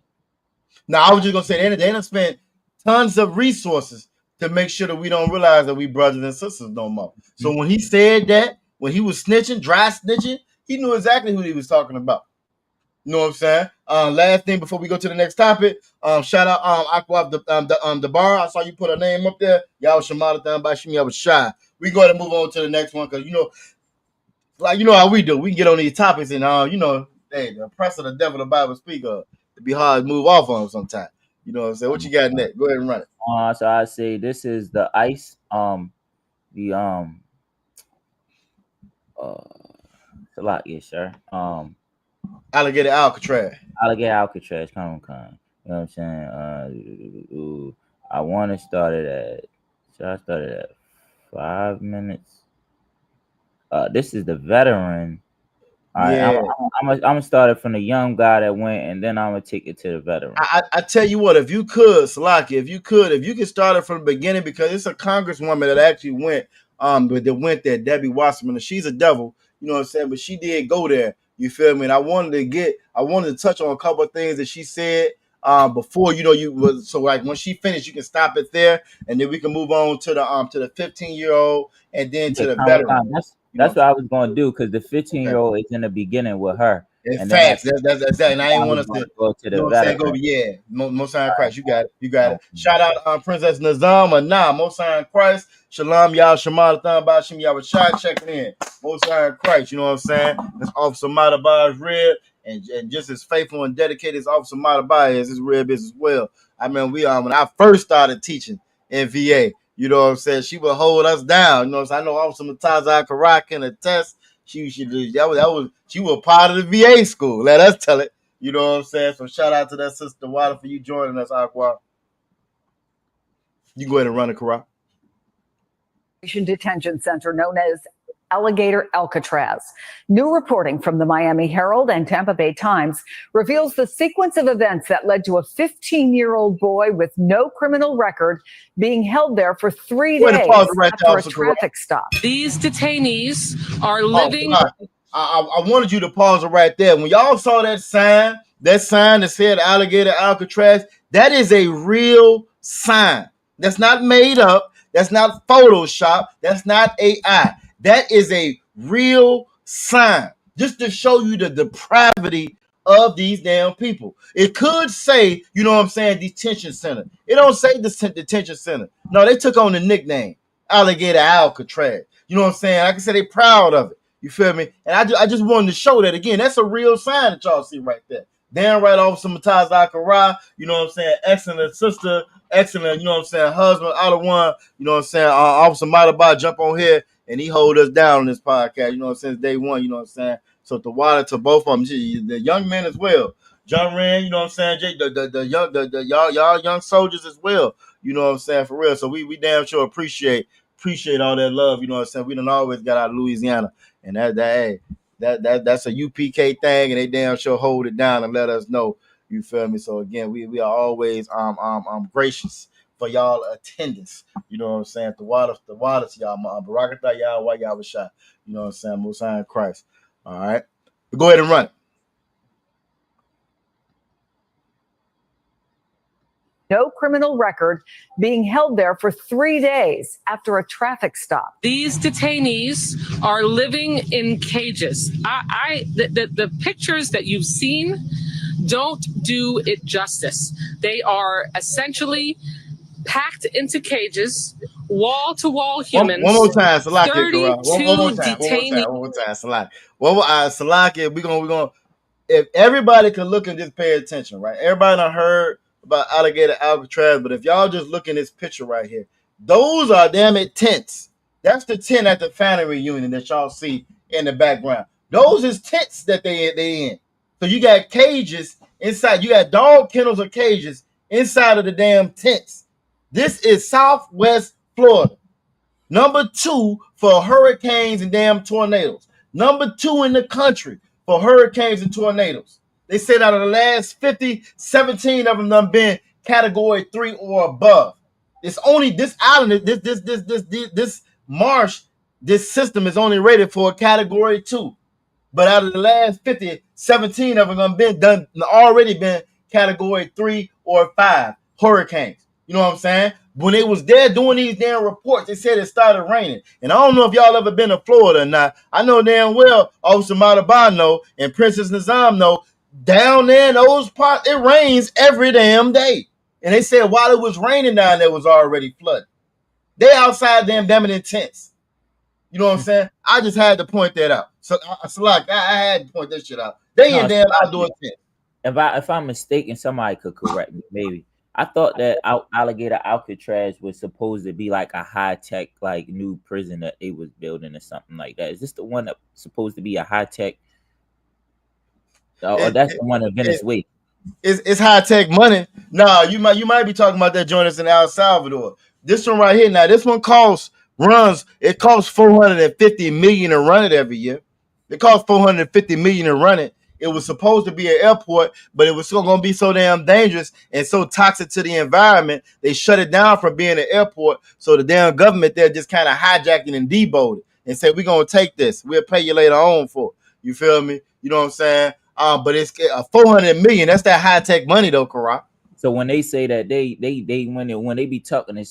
No, I was just gonna say they done spent tons of resources to make sure that we don't realize that we brothers and sisters no more. So when he said that, when he was snitching, dry snitching, he knew exactly who he was talking about. You know what I'm saying? Last thing before we go to the next topic, shout out Aqua the bar. I saw you put a name up there. Y'all Shamada Than by Shimi. I was shy. We go ahead and move on to the next one because like how we do. We can get on these topics and hey, the oppressor, the devil, the Bible speaker, it'd be hard to move off on sometimes. You know what I'm saying? What you got next? Go ahead and run it. So I say this is the ice. The it's a lot, yes, sir. Alligator Alcatraz. Alligator Alcatraz. Come. You know what I'm saying? I want to start it at. So I started at 5 minutes. This is the veteran. All right, yeah. I'm gonna start it from the young guy that went, and then I'm gonna take it to the veteran. I tell you what, if you could, Salaki, if you could start it from the beginning, because it's a congresswoman that actually went, there, Debbie Wasserman. She's a devil, you know what I'm saying, but she did go there. You feel me? And I wanted to touch on a couple of things that she said before, so like when she finished, you can stop it there, and then we can move on to the 15-year-old, and then to the veteran. That's what I was going to do, because the 15-year-old is in the beginning with her. In fact, that's that. And I ain't want us to go to the veteran. Yeah, Most High Christ. You got it. Shout out Princess Nazam Most High Christ. Shalom, y'all. Shemada Thon Bashim Yahweh checking in. Most High Christ. You know what I'm saying? That's Officer Madabar's rib. And just as faithful and dedicated as Officer Madabar is, his rib is as well. I mean, when I first started teaching in VA, you know what I'm saying, she would hold us down. You know what I'm saying? I know Officer Mataza Karak can attest. She was part of the VA school. Let us tell it. You know what I'm saying? So shout out to that sister Water for you joining us, Aqua. You can go ahead and run it, Karak. Detention center known as Alligator Alcatraz. New reporting from the Miami Herald and Tampa Bay Times reveals the sequence of events that led to a 15-year-old boy with no criminal record being held there for 3 days after a traffic stop. These detainees are living. I wanted you to pause it right there. When y'all saw that sign that said Alligator Alcatraz, that is a real sign. That's not made up. That's not Photoshop. That's not AI. That is a real sign, just to show you the depravity of these damn people. It could say, you know what I'm saying, detention center. It don't say detention center. No, they took on the nickname Alligator Alcatraz. You know what I'm saying? Like I said, they proud of it. You feel me? And I just wanted to show that again. That's a real sign that y'all see right there. Damn right, Officer Mutaz Akara, you know what I'm saying? Excellent sister, excellent, you know what I'm saying, husband, out of one, you know what I'm saying? Officer Madaba jump on here and he hold us down on this podcast, you know what I'm saying, since day one, you know what I'm saying? So the water to both of them, the young men as well. John Rand, you know what I'm saying? Y'all young soldiers as well, you know what I'm saying, for real. So we damn sure appreciate all that love, you know what I'm saying? We done always got out of Louisiana, and that's a UPK thing, and they damn sure hold it down and let us know. You feel me? So again, we are always gracious for y'all attendance. You know what I'm saying? The water to y'all, Barakatah y'all, why y'all was shot. You know what I'm saying? Most High in Christ. All right, but go ahead and run it. No criminal record being held there for 3 days after a traffic stop. These detainees are living in cages. The pictures that you've seen don't do it justice. They are essentially packed into cages, wall-to-wall humans. One more time, Salaki. 32 detainees. One more time, Salaki. Salaki, we're gonna. If everybody could look and just pay attention, right? Everybody done heard about Alligator Alcatraz, but if y'all just look in this picture right here, those are damn it tents. That's the tent at the family reunion that y'all see in the background. Those is tents that they in. So you got cages inside. You got dog kennels or cages inside of the damn tents. This is Southwest Florida. Number 2 for hurricanes and damn tornadoes. Number 2 in the country for hurricanes and tornadoes. They said out of the last 50, 17 of them done been category 3 or above. It's only this island, this marsh, this system is only rated for a category 2. But out of the last 50, 17 of them done already been category 3 or 5 hurricanes. You know what I'm saying? When they was there doing these damn reports, they said it started raining. And I don't know if y'all ever been to Florida or not. I know damn well Officer Madaba know and Princess Nizam know down there in those parts, it rains every damn day. And they said while it was raining down there was already flooding. They outside damn in tents. You know what I'm saying? I just had to point that out. So like I had to point that shit out. They in damn outdoor tents. If I'm mistaken, somebody could correct me. Maybe I thought that Alligator Alcatraz was supposed to be like a high-tech, like new prison that they was building or something like that. Is this the one that's supposed to be a high-tech? Or that's the one in Venezuela? It's high-tech money. No, you might be talking about that joint that's in El Salvador. This one right here. Now this one costs $450 million to run it every year. It costs $450 million to run it. It was supposed to be an airport, but it was still going to be so damn dangerous and so toxic to the environment. They shut it down from being an airport. So the damn government there just kind of hijacked it and deboed it and said, we're going to take this. We'll pay you later on for it. You feel me? You know what I'm saying? But it's $400 million. That's that high tech money though, Karak. So when they say that they when they be talking the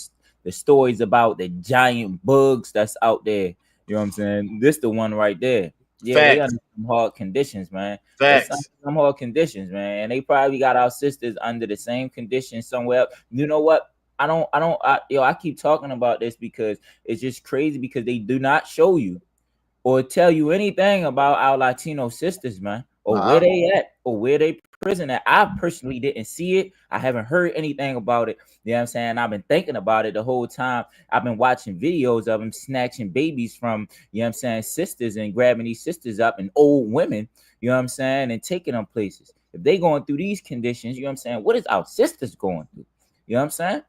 stories about the giant bugs that's out there, you know what I'm saying? This the one right there. Yeah, they under some hard conditions, man. Facts. Some hard conditions, man. And they probably got our sisters under the same conditions somewhere else. You know what? I keep talking about this because it's just crazy because they do not show you or tell you anything about our Latino sisters, man, or where they at or where they prison at. I personally didn't see it. I haven't heard anything about it. You know what I'm saying? I've been thinking about it the whole time. I've been watching videos of them snatching babies from, you know what I'm saying, sisters and grabbing these sisters up and old women, you know what I'm saying, and taking them places. If they going through these conditions, you know what I'm saying, what is our sisters going through? You know what I'm saying?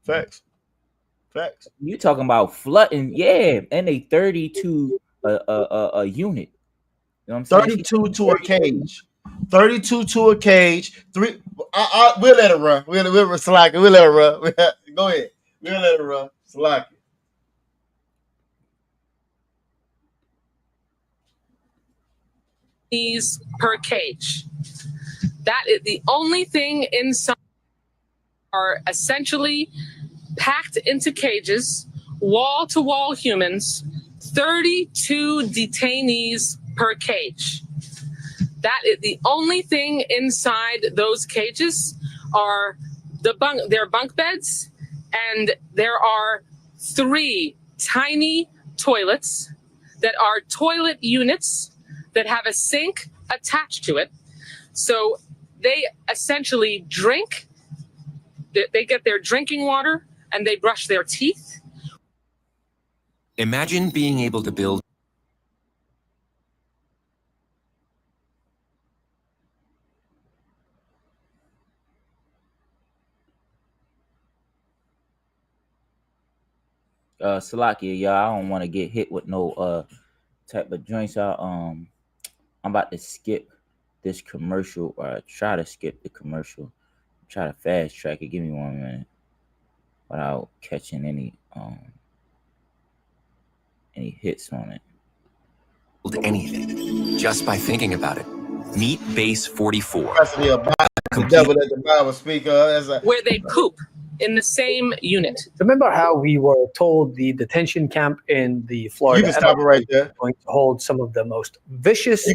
Facts. Facts. You talking about flooding, yeah, and they 32 a unit. You know what I'm saying? 32 to a cage. 32 to a cage. We'll let it run. We'll slack it. We'll let it run. Go ahead. We'll let it run. Slack it. Per cage. That is the only thing inside are essentially packed into cages, wall to wall humans, 32 detainees per cage. That is the only thing inside those cages are their bunk beds, and there are 3 tiny toilets that are toilet units that have a sink attached to it. So they essentially drink, they get their drinking water and they brush their teeth. Imagine being able to build Salakia, y'all. I don't want to get hit with no type of joints. I'm about to skip this commercial, or try to skip the commercial. Try to fast track it. Give me 1 minute without catching any hits on it. Anything just by thinking about it. Meet Base 44. The devil that the Bible speak of. Where they poop in the same unit. Remember how we were told the detention camp in the Florida? You can stop it right there. Going to hold some of the most vicious.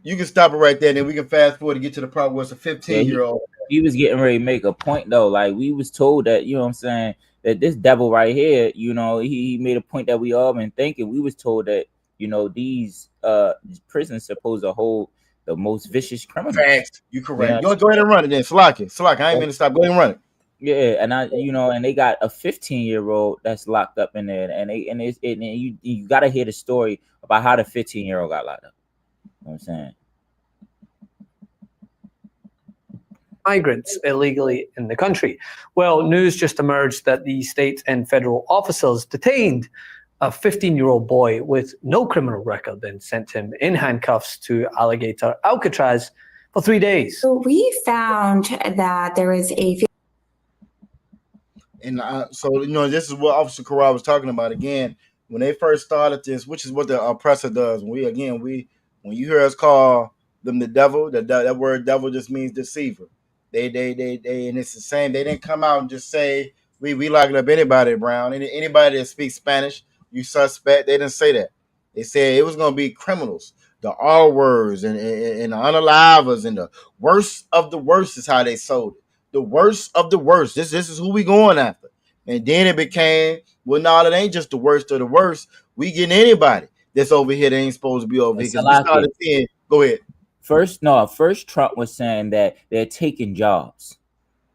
You can stop it right there, and then we can fast forward to get to the part where it's a 15-year-old. He was getting ready to make a point though. Like, we was told that, you know what I'm saying, that this devil right here, you know, he made a point that we all been thinking. We was told that, you know, these prisons supposed to hold the most vicious criminals. Facts. You correct. Go ahead and run it then. Slack. I ain't mean to stop. Go ahead and run it. Yeah, and and they got a 15-year-old that's locked up in there, and you got to hear the story about how the 15-year-old got locked up. You know what I'm saying? Migrants illegally in the country. Well, news just emerged that the state and federal officials detained a 15-year-old boy with no criminal record and sent him in handcuffs to Alligator Alcatraz for 3 days. So we found that there was a. And so, you know, this is what Officer Corral was talking about again when they first started this, which is what the oppressor does. When you hear us call them the devil, that word devil just means deceiver. They and it's the same. They didn't come out and just say we locking up anybody, Brown. Anybody that speaks Spanish, you suspect. They didn't say that. They said it was going to be criminals, the R words and the unalivers and the worst of the worst is how they sold it. The worst of the worst. This is who we going after. And then it became, well, no, it ain't just the worst of the worst. We getting anybody that's over here that ain't supposed to be over here. Because we started seeing, go ahead. First Trump was saying that they're taking jobs.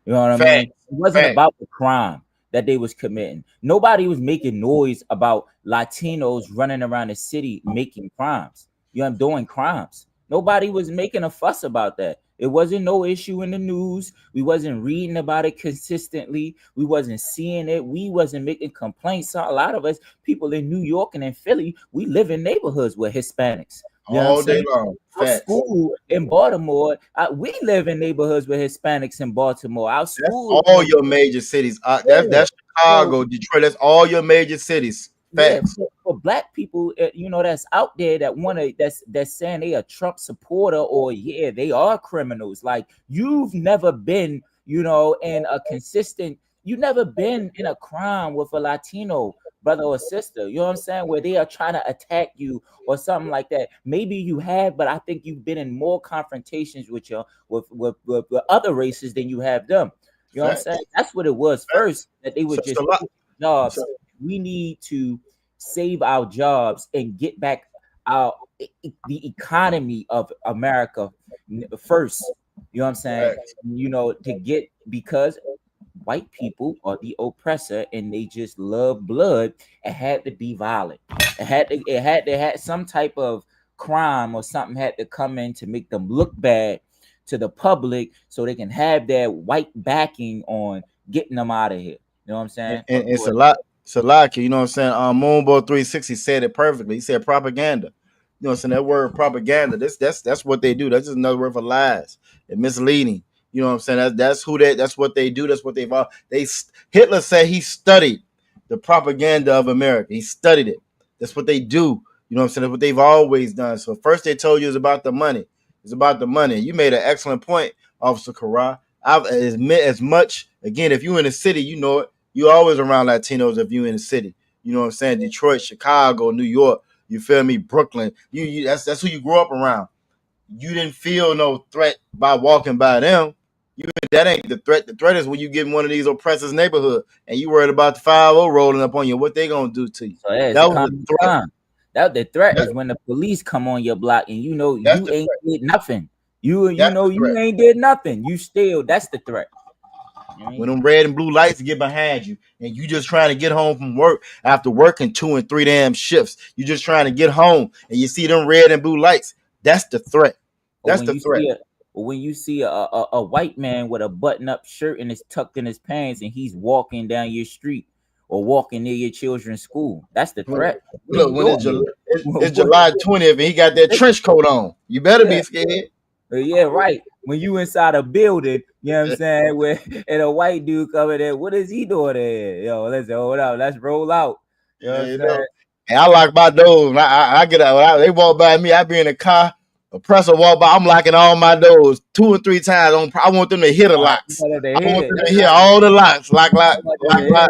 You know what I mean? It wasn't about the crime that they was committing. Nobody was making noise about Latinos running around the city making crimes. You know, doing crimes. Nobody was making a fuss about that. It wasn't no issue in the news. We wasn't reading about it consistently. We wasn't seeing it. We wasn't making complaints. So a lot of us, people in New York and in Philly, we live in neighborhoods with Hispanics. You know all day long. Our school in Baltimore, we live in neighborhoods with Hispanics in Baltimore. Our school, that's all your major cities. That's Chicago, Detroit. That's all your major cities. Facts. Yeah, for black people, you know, that's out there that that's saying they a Trump supporter or they are criminals. Like, you've never been, you know, in a consistent. You never been in a crime with a Latino brother or sister. You know what I'm saying? Where they are trying to attack you or something like that. Maybe you have, but I think you've been in more confrontations with other races than you have them. You know what I'm saying? That's what it was first. That they were just jobs. We need to save our jobs and get back the economy of America first. You know what I'm saying? You know, because white people are the oppressor and they just love blood. It had to be violent. It had some type of crime or something had to come in to make them look bad to the public so they can have their white backing on getting them out of here. You know what I'm saying? And it's a lot. Salaki, you know what I'm saying? Moonboy 360 said it perfectly. He said propaganda. You know what I'm saying? That word propaganda. That's what they do. That's just another word for lies and misleading. You know what I'm saying? That's what they do. That's what Hitler said he studied the propaganda of America. He studied it. That's what they do. You know what I'm saying? That's what they've always done. So first they told you it's about the money. It's about the money. You made an excellent point, Officer Kara. As much, again, if you're in the city, you know it. You always around Latinos if you in the city. You know what I'm saying? Detroit, Chicago, New York, you feel me? Brooklyn. That's who you grew up around. You didn't feel no threat by walking by them. That ain't the threat. The threat is when you get in one of these oppressors' neighborhood and you worried about the 5-0 rolling up on you. What they gonna do to you? So, yeah, that was the threat. The threat is when the police come on your block and you know you ain't did nothing. You ain't did nothing. You still, that's the threat. When them red and blue lights get behind you and you just trying to get home from work after working 2 and 3 damn shifts, you just trying to get home and you see them red and blue lights, that's the threat. That's the threat. When you see a white man with a button-up shirt and it's tucked in his pants and he's walking down your street or walking near your children's school, that's the threat. Look, when it's July 20th and he got that trench coat on, you better be scared. Yeah, right. When you inside a building, you know what I'm saying, and a white dude coming in, what is he doing there? Yo, let's hold out, let's roll out. You know what I'm saying? And I lock my doors. I get out. They walk by me. I be in the car. Oppressor walk by. I'm locking all my doors 2 or 3 times. I want them to hit the locks. I want them to hit all the locks. Lock. Yeah.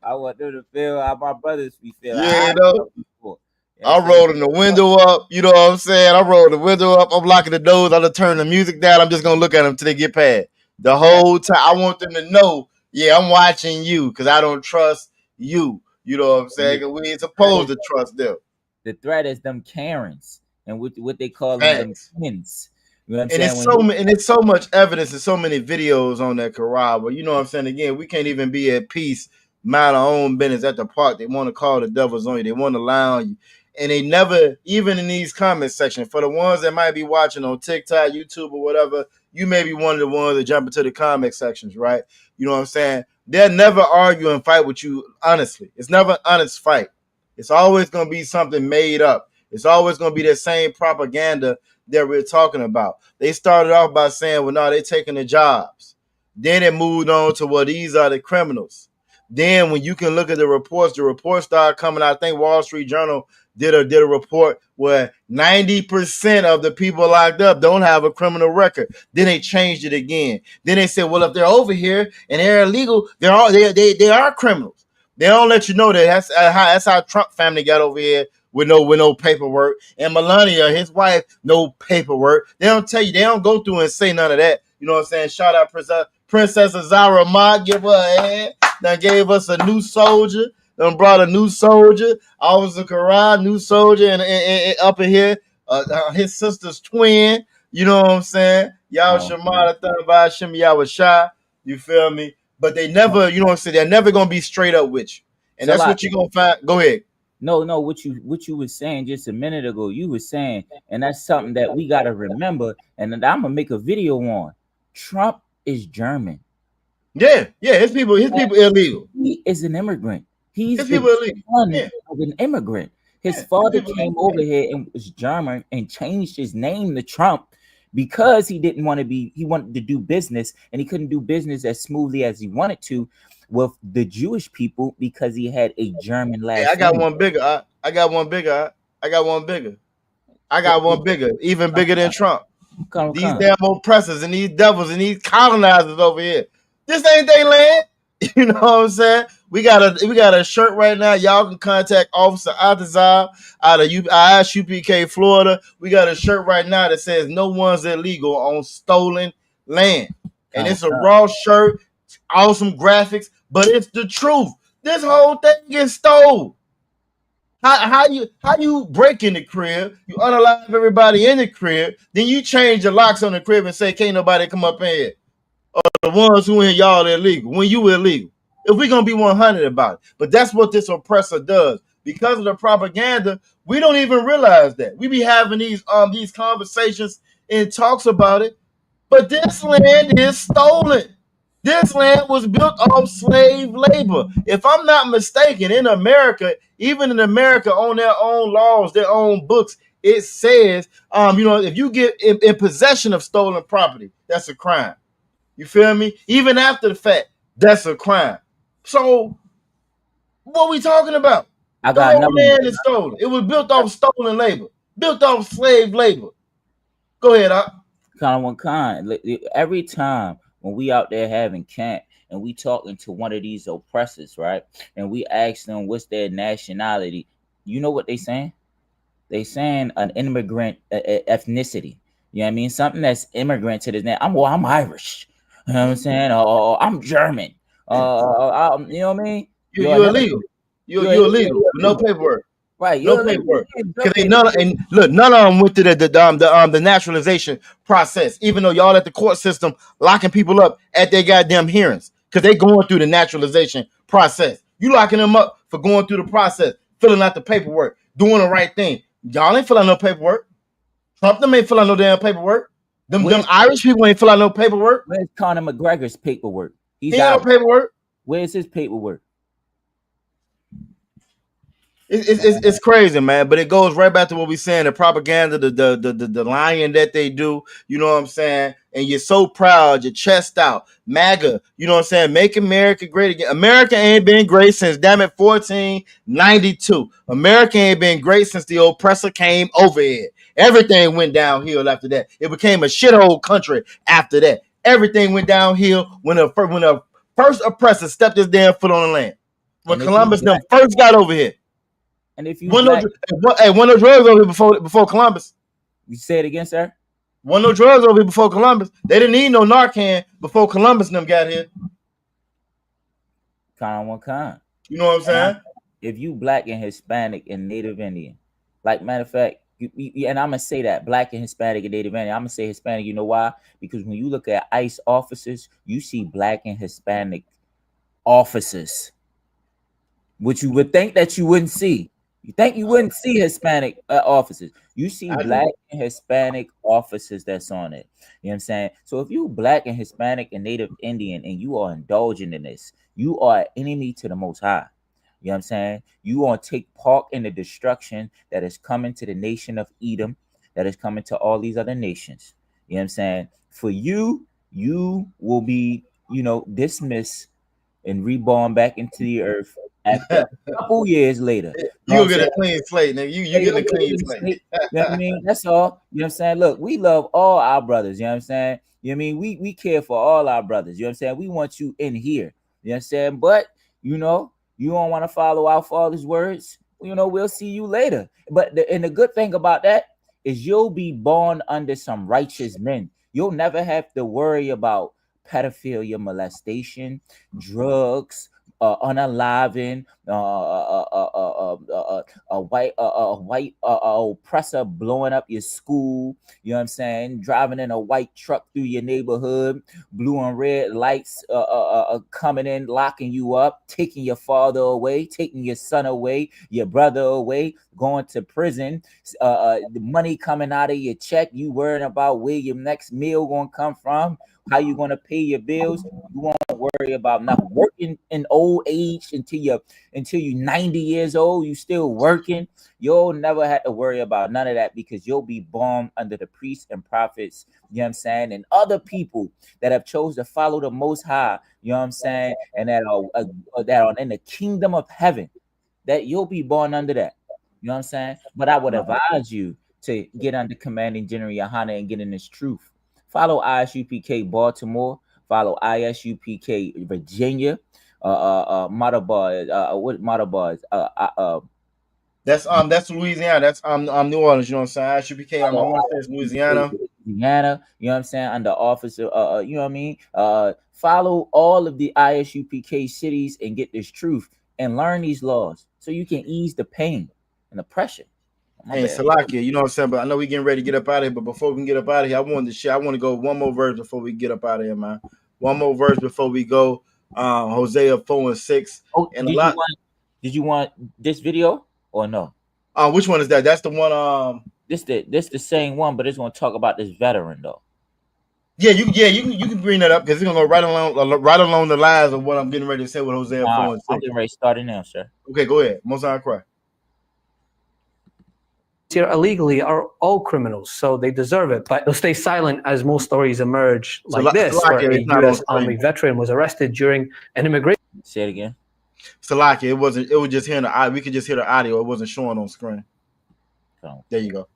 I want them to feel how my brothers be feeling. Yeah, you know. I'm rolling the window up. You know what I'm saying? I'm rolling the window up. I'm locking the doors. I'm gonna turn the music down. I'm just gonna look at them till they get past. The whole time, I want them to know, yeah, I'm watching you because I don't trust you. You know what I'm saying? Because we ain't supposed to trust them. The threat is them Karens and what they call them twins. You know what I'm saying? And it's so much evidence and so many videos on that corral. But you know what I'm saying? Again, we can't even be at peace, mind our own business at the park. They want to call the devils on you. They want to lie on you. And they never, even in these comment sections, for the ones that might be watching on TikTok, YouTube, or whatever, you may be one of the ones that jump into the comment sections, right? You know what I'm saying? They'll never argue and fight with you honestly. It's never an honest fight. It's always going to be something made up. It's always going to be the same propaganda that we're talking about. They started off by saying, well, no, they're taking the jobs. Then it moved on to, well, these are the criminals. Then when you can look at the reports started coming out. I think Wall Street Journal did a report where 90% of the people locked up don't have a criminal record. Then they changed it again. Then they said, well, if they're over here and they're illegal, they are criminals. They don't let you know that that's how Trump family got over here with no paperwork. And Melania, his wife, no paperwork. They don't tell you. They don't go through and say none of that. You know what I'm saying? Shout out Princess Azara Mott. Give her a hand. That gave us a new soldier. Done brought a new soldier, Officer Karan, new soldier, and up in here, his sister's twin. You know what I'm saying? Y'all Shamada Thunba Shim Yawashah. You feel me? But they never, you know what I'm saying? They're never gonna be straight up with you, and that's what you're gonna find. Go ahead. No, what you was saying just a minute ago. You were saying, and that's something that we gotta remember. And I'm gonna make a video on. Trump is German. Yeah, his people illegal. He is an immigrant. He's the son of an immigrant. His father came over here and was German and changed his name to Trump because he wanted to do business, and he couldn't do business as smoothly as he wanted to with the Jewish people because he had a German last name. I got one bigger. I got one bigger, even bigger than Trump. These damn oppressors and these devils and these colonizers over here. This ain't their land. You know what I'm saying? We got a shirt right now. Y'all can contact Officer Atazar out of ISUPK, Florida. We got a shirt right now that says no one's illegal on stolen land. And it's a raw shirt, awesome graphics, but it's the truth. This whole thing gets stolen. How you break in the crib, you unalive everybody in the crib, then you change the locks on the crib and say, can't nobody come up in here. Or the ones who in y'all illegal, when you illegal. If we're gonna be 100 about it. But that's what this oppressor does. Because of the propaganda, we don't even realize that. We be having these conversations and talks about it, but this land is stolen. This land was built off slave labor. If I'm not mistaken, in America, even in America, on their own laws, their own books, it says, if you get in possession of stolen property, that's a crime. You feel me? Even after the fact, that's a crime. So, what we talking about? I The got whole another land is stolen. It was built off stolen labor, built off slave labor. Go ahead, every time when we out there having camp and we talking to one of these oppressors, right? And we ask them what's their nationality, you know what they saying? They saying an immigrant ethnicity. You know what I mean? Something that's immigrant to this land. I'm Irish. You know what I'm saying? I'm German. You know what I mean? You're illegal. You're illegal. No paperwork. Right, no paperwork. Because none of them went to the naturalization process. Even though y'all at the court system locking people up at their goddamn hearings, because they going through the naturalization process. You locking them up for going through the process, filling out the paperwork, doing the right thing. Y'all ain't filling out no paperwork. Trump them ain't filling out no damn paperwork. Them Irish people ain't filling out no paperwork. Where's Conor McGregor's paperwork? He ain't no paperwork. Where's his paperwork? It's crazy, man. But it goes right back to what we saying, the propaganda, the lying that they do. You know what I'm saying? And you're so proud, your chest out, MAGA. You know what I'm saying? Make America great again. America ain't been great since 1492. America ain't been great since the oppressor came over here. Everything went downhill after that. It became a shithole country after that. Everything went downhill when a first oppressor stepped his damn foot on the land. When Columbus them first got over here. And if you one no drugs over here before Columbus. You say it again, sir? One no drugs over here before Columbus. They didn't need no Narcan before Columbus and them got here. Kind. You know what I'm saying? If you black and Hispanic and Native Indian, like matter of fact, and I'm gonna say that black and Hispanic and Native Indian. I'm gonna say Hispanic. You know why? Because when you look at ICE officers, you see black and Hispanic officers, which you would think that you wouldn't see. You think you wouldn't see Hispanic officers. You see black and Hispanic officers that's on it. You know what I'm saying? So if you black and Hispanic and Native Indian and you are indulging in this, you are an enemy to the Most High. You know what I'm saying? You want to take part in the destruction that is coming to the nation of Edom, that is coming to all these other nations. You know what I'm saying? For you will be, dismissed and reborn back into the earth after a couple years later. You'll get a clean slate, nigga. You get a clean slate. You know what I mean? That's all. You know what I'm saying? Look, we love all our brothers. You know what I'm saying? You know what I mean? We care for all our brothers. You know what I'm saying? We want you in here. You know what I'm saying? But, you don't want to follow our Father's words. We'll see you later. But the good thing about that is you'll be born under some righteous men. You'll never have to worry about pedophilia, molestation, drugs, unaliving, a white oppressor blowing up your school. You know what I'm saying? Driving in a white truck through your neighborhood, blue and red lights coming in, locking you up, taking your father away, taking your son away, your brother away, going to prison. The money coming out of your check, you worrying about where your next meal gonna come from, how you gonna pay your bills. You won't worry about nothing. Working in old age until you're 90 years old, you still working. You'll never have to worry about none of that because you'll be born under the priests and prophets, you know what I'm saying, and other people that have chose to follow the Most High, you know what I'm saying, and that are in the kingdom of heaven, that you'll be born under that. You know what I'm saying? But I would advise you to get under Commanding General Yohana and get in this truth. Follow ISUPK Baltimore. Follow ISUPK Virginia. Mother bars. What mother bars? That's Louisiana. That's New Orleans. You know what I'm saying? ISUPK. I want to say it's Louisiana. Louisiana. You know what I'm saying? Under officer. You know what I mean? Follow all of the ISUPK cities and get this truth and learn these laws so you can ease the pain and the pressure. Hey, Salakia, you know what I'm saying? But I know we getting ready to get up out of here. But before we can get up out of here, I want to go one more verse before we get up out of here, man. One more verse before we go. Hosea 4:6. Oh, did you want this video or no? Which one is that? That's the one. This the same one, but it's gonna talk about this veteran though. you can bring that up because it's gonna go right along the lines of what I'm getting ready to say with Hosea 4 and 6. I'm getting ready to start it now, sir. Okay, go ahead. Most I cry. Here illegally are all criminals, so they deserve it. But they'll stay silent as more stories emerge like this, where a U.S. Army veteran was arrested during an immigration. Say it again. Salaki, it was just hearing the we could just hear the audio. It wasn't showing on screen. Oh. There you go.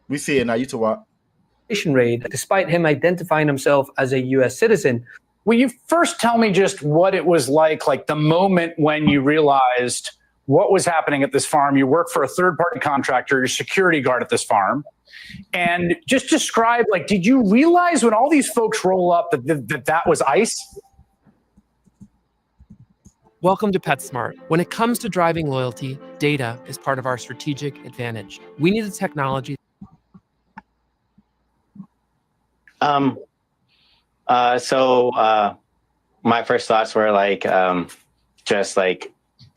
We see it now. You talk. Raid, despite him identifying himself as a U.S. citizen. Will you first tell me just what it was like the moment when you realized what was happening at this farm? You work for a third-party contractor, you're security guard at this farm. And just describe, did you realize when all these folks roll up that was ICE? Welcome to PetSmart. When it comes to driving loyalty, data is part of our strategic advantage. We need the technology. My first thoughts were just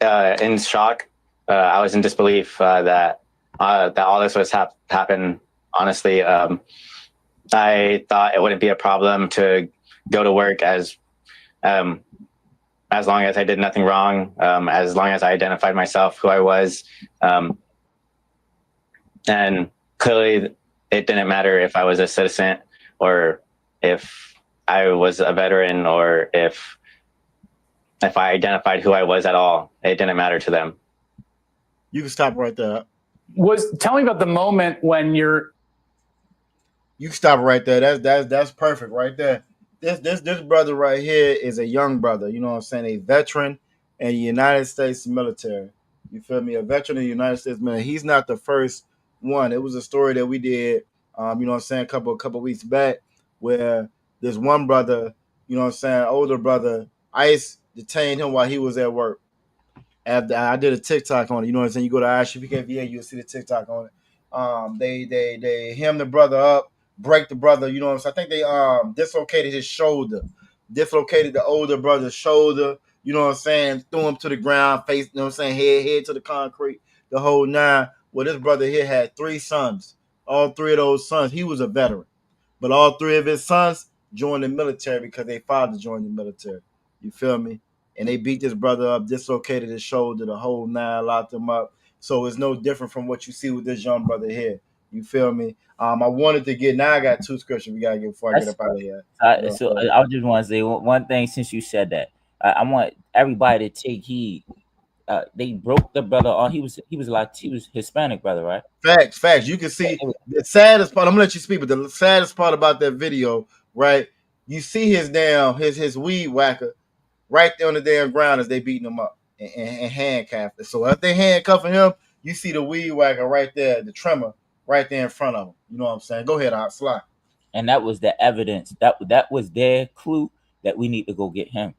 in shock. I was in disbelief that all this was happen. Honestly, I thought it wouldn't be a problem to go to work as long as I did nothing wrong, as long as I identified myself who I was, and clearly it didn't matter if I was a citizen or if I was a veteran or if I identified who I was at all. It didn't matter to them. You can stop right there. Tell me about the moment when you can stop right there. That's perfect right there. This brother right here is a young brother. You know what I'm saying? A veteran in the United States military. You feel me? A veteran in the United States military. He's not the first one. It was a story that we did. You know what I'm saying? A couple weeks back, where this one brother, you know what I'm saying, older brother, ICE detained him while he was at work. After I did a TikTok on it, you know what I'm saying? You go to ISUPK, you'll see the TikTok on it. They hem the brother up, break the brother, you know what I'm saying? I think they dislocated his shoulder, dislocated the older brother's shoulder, you know what I'm saying? Threw him to the ground, face, you know what I'm saying, head to the concrete, the whole nine. Well, this brother here had 3 sons. All 3 of those sons, he was a veteran. But all 3 of his sons joined the military because their father joined the military. You feel me? And they beat this brother up, dislocated his shoulder, the whole nine, locked him up. So it's no different from what you see with this young brother here. You feel me? I wanted to get, now I got 2 scriptures we got to get before I get up out of here. I just want to say one thing since you said that. I want everybody to take heed. They broke the brother on. He was Hispanic brother, right? Facts. You can see the saddest part. I'm gonna let you speak, but the saddest part about that video, right? You see his weed whacker right there on the damn ground as they beating him up and handcuffed. So if they handcuffing him, you see the weed whacker right there, the trimmer right there in front of him. You know what I'm saying? Go ahead, I'll slide. And that was the evidence. That was their clue that we need to go get him.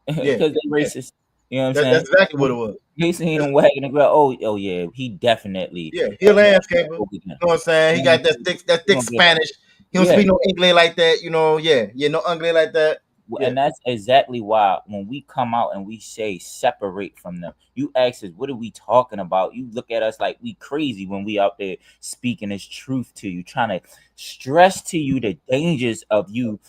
Because they're racist. You know what I'm saying? That's exactly what it was. He seen him wagging the ground. Oh yeah, he definitely. Yeah, he a landscaper. You know what I'm saying? He got that thick Spanish. He don't speak no English like that. You know, no English like that. And that's exactly why when we come out and we say separate from them, you ask us, what are we talking about? You look at us like we crazy when we out there speaking this truth to you, trying to stress to you the dangers of you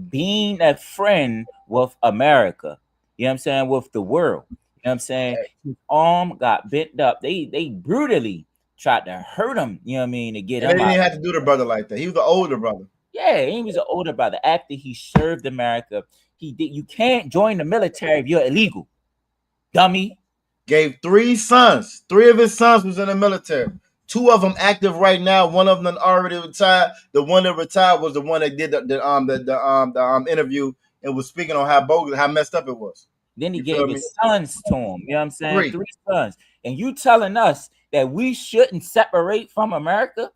being a friend with America. You know what I'm saying? With the world. You know what I'm saying? His arm got bent up. They brutally tried to hurt him, you know what I mean, to get him out. They didn't have to do the brother like that. He was the older brother. Yeah, he was an older brother. After he served America, he did. You can't join the military if you're illegal. Dummy. Gave 3 sons. 3 of his sons was in the military. 2 of them active right now. One of them already retired. The one that retired was the one that did the interview and was speaking on how messed up it was. Then he gave his sons to him. You know what I'm saying? 3 sons. And you telling us that we shouldn't separate from America?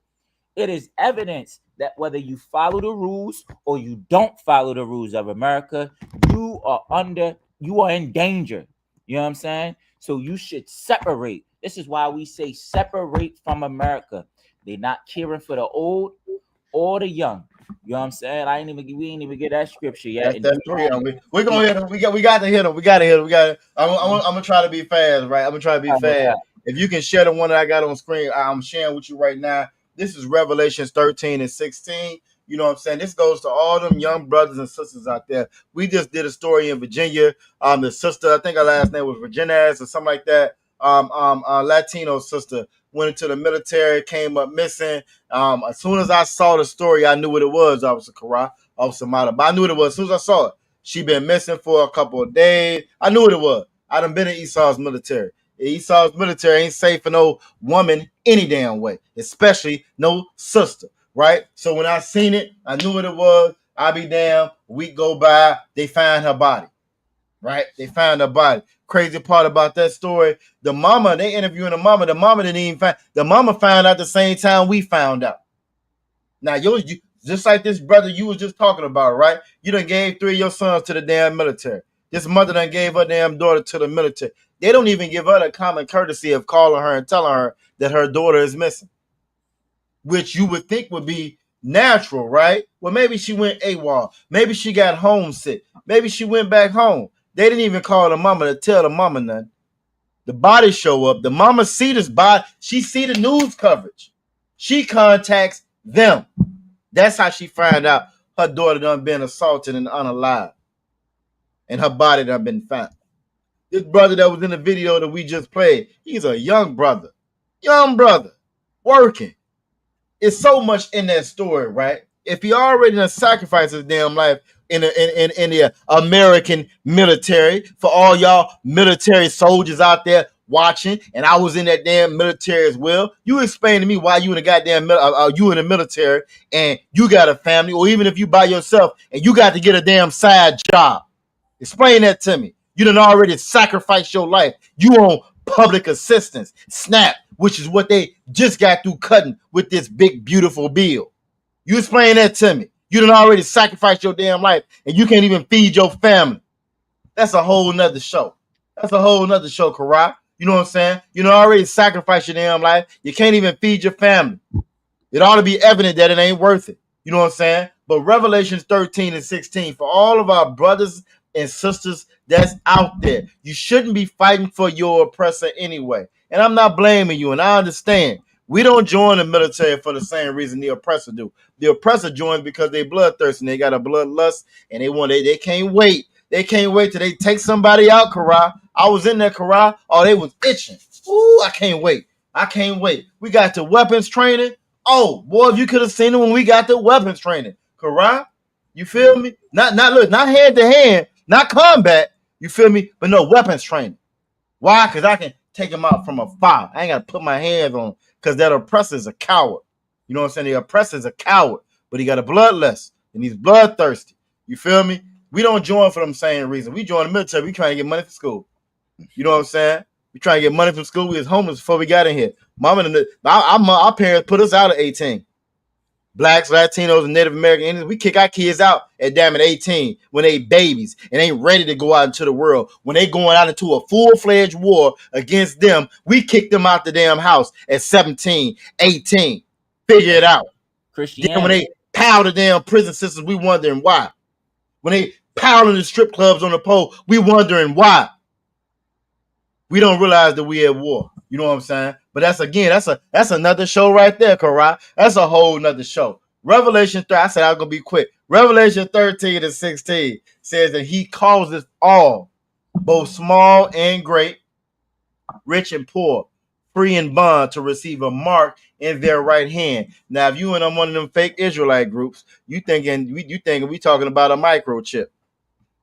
It is evidence that whether you follow the rules or you don't follow the rules of America, you are in danger. You know what I'm saying? So you should separate. This is why we say separate from America. They're not caring for the old or the young. You know what I'm saying? We ain't even get that scripture yet. That's 3 of them. We're gonna hit them. We got to hit them. We got to hit them. I'm gonna try to be fast, right? I'm gonna try to be fast. If you can share the one that I got on screen, I'm sharing with you right now. This is Revelations 13 and 16. You know what I'm saying? This goes to all them young brothers and sisters out there. We just did a story in Virginia. The sister, I think her last name was Virginez or something like that. Latino sister went into the military, came up missing. As soon as I saw the story, I knew what it was, Officer Kara, Officer Mata. But I knew what it was as soon as I saw it. She been missing for a couple of days. I knew what it was. I done been in Esau's military. Esau's military ain't safe for no woman any damn way, especially no sister, right? So when I seen it, I knew what it was. I be damn, week go by, they find her body, right? They found her body. Crazy part about that story, the mama, they interviewing the mama didn't even find, the mama found out the same time we found out. Now, you just like this brother you was just talking about, right? You done gave 3 of your sons to the damn military. This mother done gave her damn daughter to the military. They don't even give her the common courtesy of calling her and telling her that her daughter is missing, which you would think would be natural, right? Well, maybe she went AWOL. Maybe she got homesick. Maybe she went back home. They didn't even call the mama to tell the mama nothing. The body show up. The mama see this body. She see the news coverage. She contacts them. That's how she find out her daughter done been assaulted and unalive. And her body done been found. This brother that was in the video that we just played, he's a young brother, working. It's so much in that story, right? If he already done sacrificed his damn life in the American military, for all y'all military soldiers out there watching, and I was in that damn military as well. You explain to me why you in the goddamn you in the military and you got a family, or even if you by yourself and you got to get a damn side job. Explain that to me. You done already sacrificed your life. You on public assistance, SNAP, which is what they just got through cutting with this big, beautiful bill. You explain that to me. You done already sacrificed your damn life and you can't even feed your family. That's a whole nother show. That's a whole nother show, Karai. You know what I'm saying? You done already sacrificed your damn life. You can't even feed your family. It ought to be evident that it ain't worth it. You know what I'm saying? But Revelations 13 and 16, for all of our brothers and sisters that's out there, you shouldn't be fighting for your oppressor anyway. And I'm not blaming you, and I understand. We don't join the military for the same reason the oppressor do. The oppressor joins because they bloodthirsty and they got a bloodlust, and they can't wait. They can't wait till they take somebody out, Karai. I was in there, Karai. Oh, they was itching. Ooh, I can't wait. I can't wait. We got the weapons training. Oh, boy, if you could have seen it when we got the weapons training. Karai, you feel me? Not hand to hand, not combat. You feel me? But no, weapons training. Why? Because I can take them out from afar. I ain't got to put my hands on them because that oppressor is a coward. You know what I'm saying? The oppressor is a coward, but he got a bloodlust and he's bloodthirsty. You feel me? We don't join for them same reason. We join the military. We trying to get money for school. You know what I'm saying? We trying to get money from school. We was homeless before we got in here. Our parents put us out at 18. Blacks, Latinos, and Native American Indians, we kick our kids out at damn at 18 when they babies and ain't ready to go out into the world. When they going out into a full-fledged war against them, we kick them out the damn house at 17, 18. Figure it out. Then when they power the damn prison systems, we wondering why. When they pounding the strip clubs on the pole, we wondering why. We don't realize that we at war. You know what I'm saying? But that's another show right there, Karai. That's a whole nother show. Revelation 3, I said I was going to be quick. Revelation 13 and 16 says that he causes all, both small and great, rich and poor, free and bond, to receive a mark in their right hand. Now, if you and one of them fake Israelite groups, you thinking we talking about a microchip.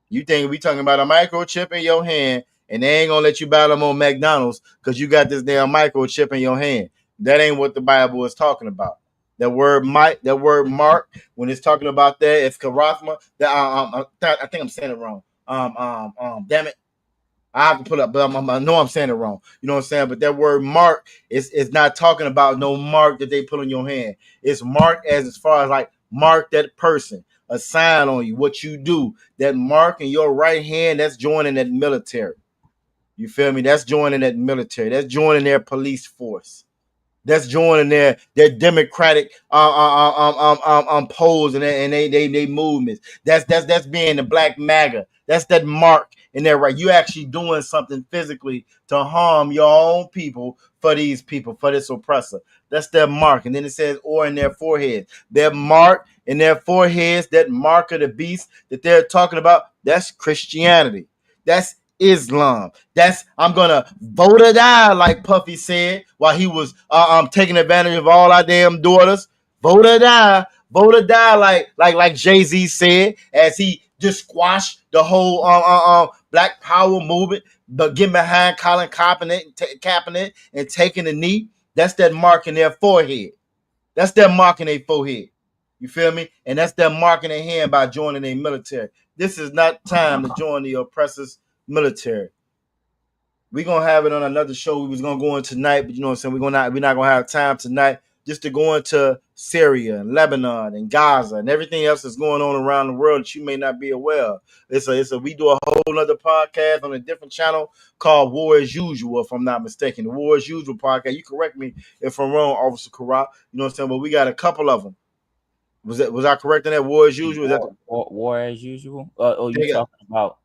You think we talking about a microchip in your hand, and they ain't gonna let you buy them on McDonald's because you got this damn microchip in your hand. That ain't what the Bible is talking about. That word mark, when it's talking about that, it's karathma. I think I'm saying it wrong. Damn it. I have to put up, but I know I'm saying it wrong. You know what I'm saying? But that word mark is not talking about no mark that they put on your hand. It's mark as far as like mark that person, a sign on you, what you do. That mark in your right hand, that's joining that military. You feel me? That's joining that military. That's joining their police force. That's joining their democratic polls and they movements. That's being the Black MAGA. That's that mark in there, right? You actually doing something physically to harm your own people for these people, for this oppressor. That's their mark. And then it says, or in their foreheads. Their mark in their foreheads, that mark of the beast that they're talking about, that's Christianity. That's Islam. That's, I'm gonna vote or die, like Puffy said while he was taking advantage of all our damn daughters. Vote or die, like Jay-Z said, as he just squashed the whole Black Power movement, but getting behind Colin Kaepernick and taking the knee. That's that mark in their forehead. That's their mark in their forehead. You feel me? And that's their mark in their hand by joining a military. This is not time to join the oppressors' military. We're gonna have it on another show. We was gonna go in tonight, but you know what I'm saying? We're not gonna have time tonight just to go into Syria and Lebanon and Gaza and everything else that's going on around the world that you may not be aware of. We do a whole other podcast on a different channel called War as Usual, if I'm not mistaken. The War as Usual podcast. You correct me if I'm wrong, Officer Karat. You know what I'm saying? But we got a couple of them. Was I correct in that? War as Usual? War as Usual? You talking about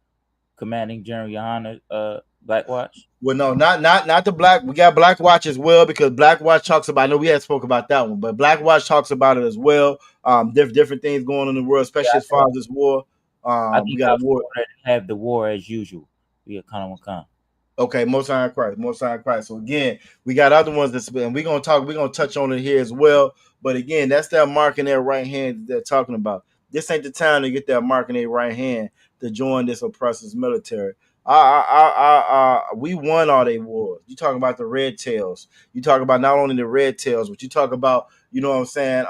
Commanding General Yohana Black Watch? Well, no, not the Black. We got Black Watch as well, because Black Watch talks about. I know we had spoke about that one, but Black Watch talks about it as well. Different things going on in the world, especially as far as this war. We got war. Have the War as Usual. We kind of Okay, Most High in Christ. So again, we got other ones that's, and we're gonna touch on it here as well. But again, that's that mark in their right hand that they're talking about. This ain't the time to get that mark in their right hand to join this oppressor's military. We won all their wars. You talk about the Red Tails. You talk about not only the Red Tails, but you talk about, you know what I'm saying,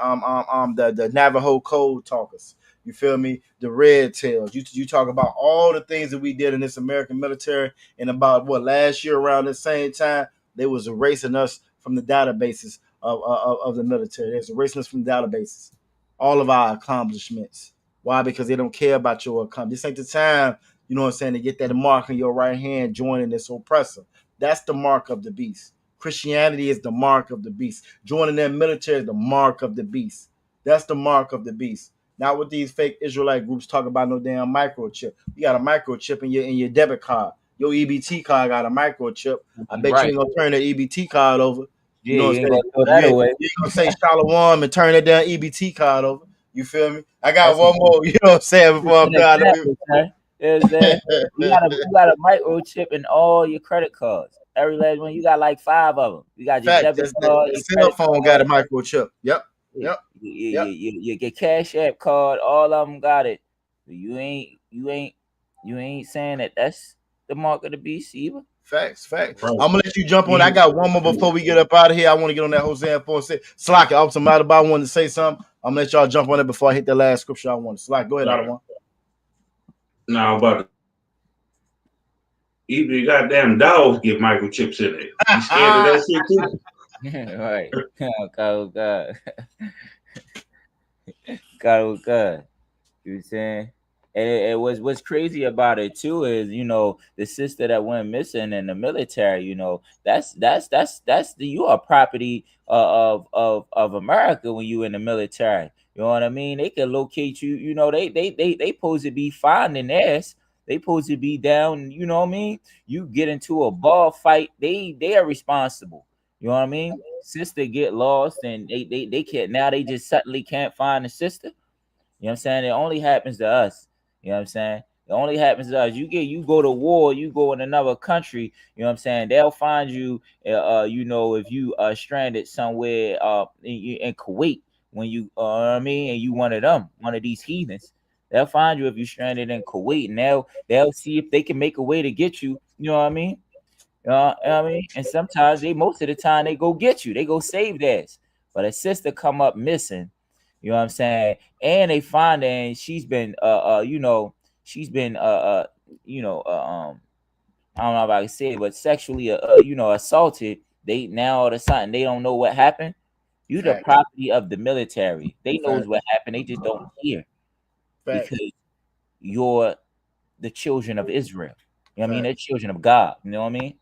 the Navajo Code Talkers. You feel me? The Red Tails. You talk about all the things that we did in this American military, and about last year around the same time, they was erasing us from the databases of the military. They're erasing us from databases. All of our accomplishments. Why? Because they don't care about your accomplishments. This ain't the time, you know what I'm saying, to get that mark on your right hand joining this oppressor. That's the mark of the beast. Christianity is the mark of the beast. Joining their military is the mark of the beast. That's the mark of the beast. Not what these fake Israelite groups talk about, no damn microchip. You got a microchip in your debit card. Your EBT card got a microchip. I bet you ain't gonna turn the EBT card over. You know what I'm saying? You're gonna say Shalom and turn that damn EBT card over. You feel me? I got one more, you know what I'm saying, before I'm done. You got a microchip in all your credit cards. Every last one, you got like 5 of them. You got your debit card. The cell phone got a microchip. Yep. Your Cash App card, all of them got it. You ain't saying that that's the mark of the beast either. Facts. I'm gonna let you jump on. I got one more before we get up out of here. I want to get on that Hosea 4:6. Slack, I some out about wanting to say something. I'm gonna let y'all jump on it before I hit the last scripture I want. Slack, go ahead, Adawan. Now, but even the goddamn dogs get microchips in it. You scared of that shit too? Right. God. You know what I'm saying? And what's crazy about it too is, you know, the sister that went missing in the military, you know, that's you are property of America when you in the military. You know what I mean? They can locate you. You know, they supposed to be finding theirs. They supposed to be down. You know what I mean? You get into a bar fight, they are responsible. You know what I mean? Sister get lost and they can't, now they just suddenly can't find the sister. You know what I'm saying? It only happens to us. You know what I'm saying? It only happens to us. You go to war, you go in another country, you know what I'm saying? They'll find you, you know, if you are stranded somewhere in Kuwait, when you, I mean, and you one of these heathens, they'll find you if you're stranded in Kuwait, and they'll see if they can make a way to get you. You know what I mean? You know what I mean? And sometimes most of the time they go get you, they go save theirs. But a sister come up missing. You know what I'm saying? And they find her, and she's been, you know, I don't know if I can say it, but sexually, you know, assaulted. They now all of a sudden they don't know what happened. You the property of the military. They knows what happened. They just don't care because you're the children of Israel. You know what I mean? They're children of God. You know what I mean?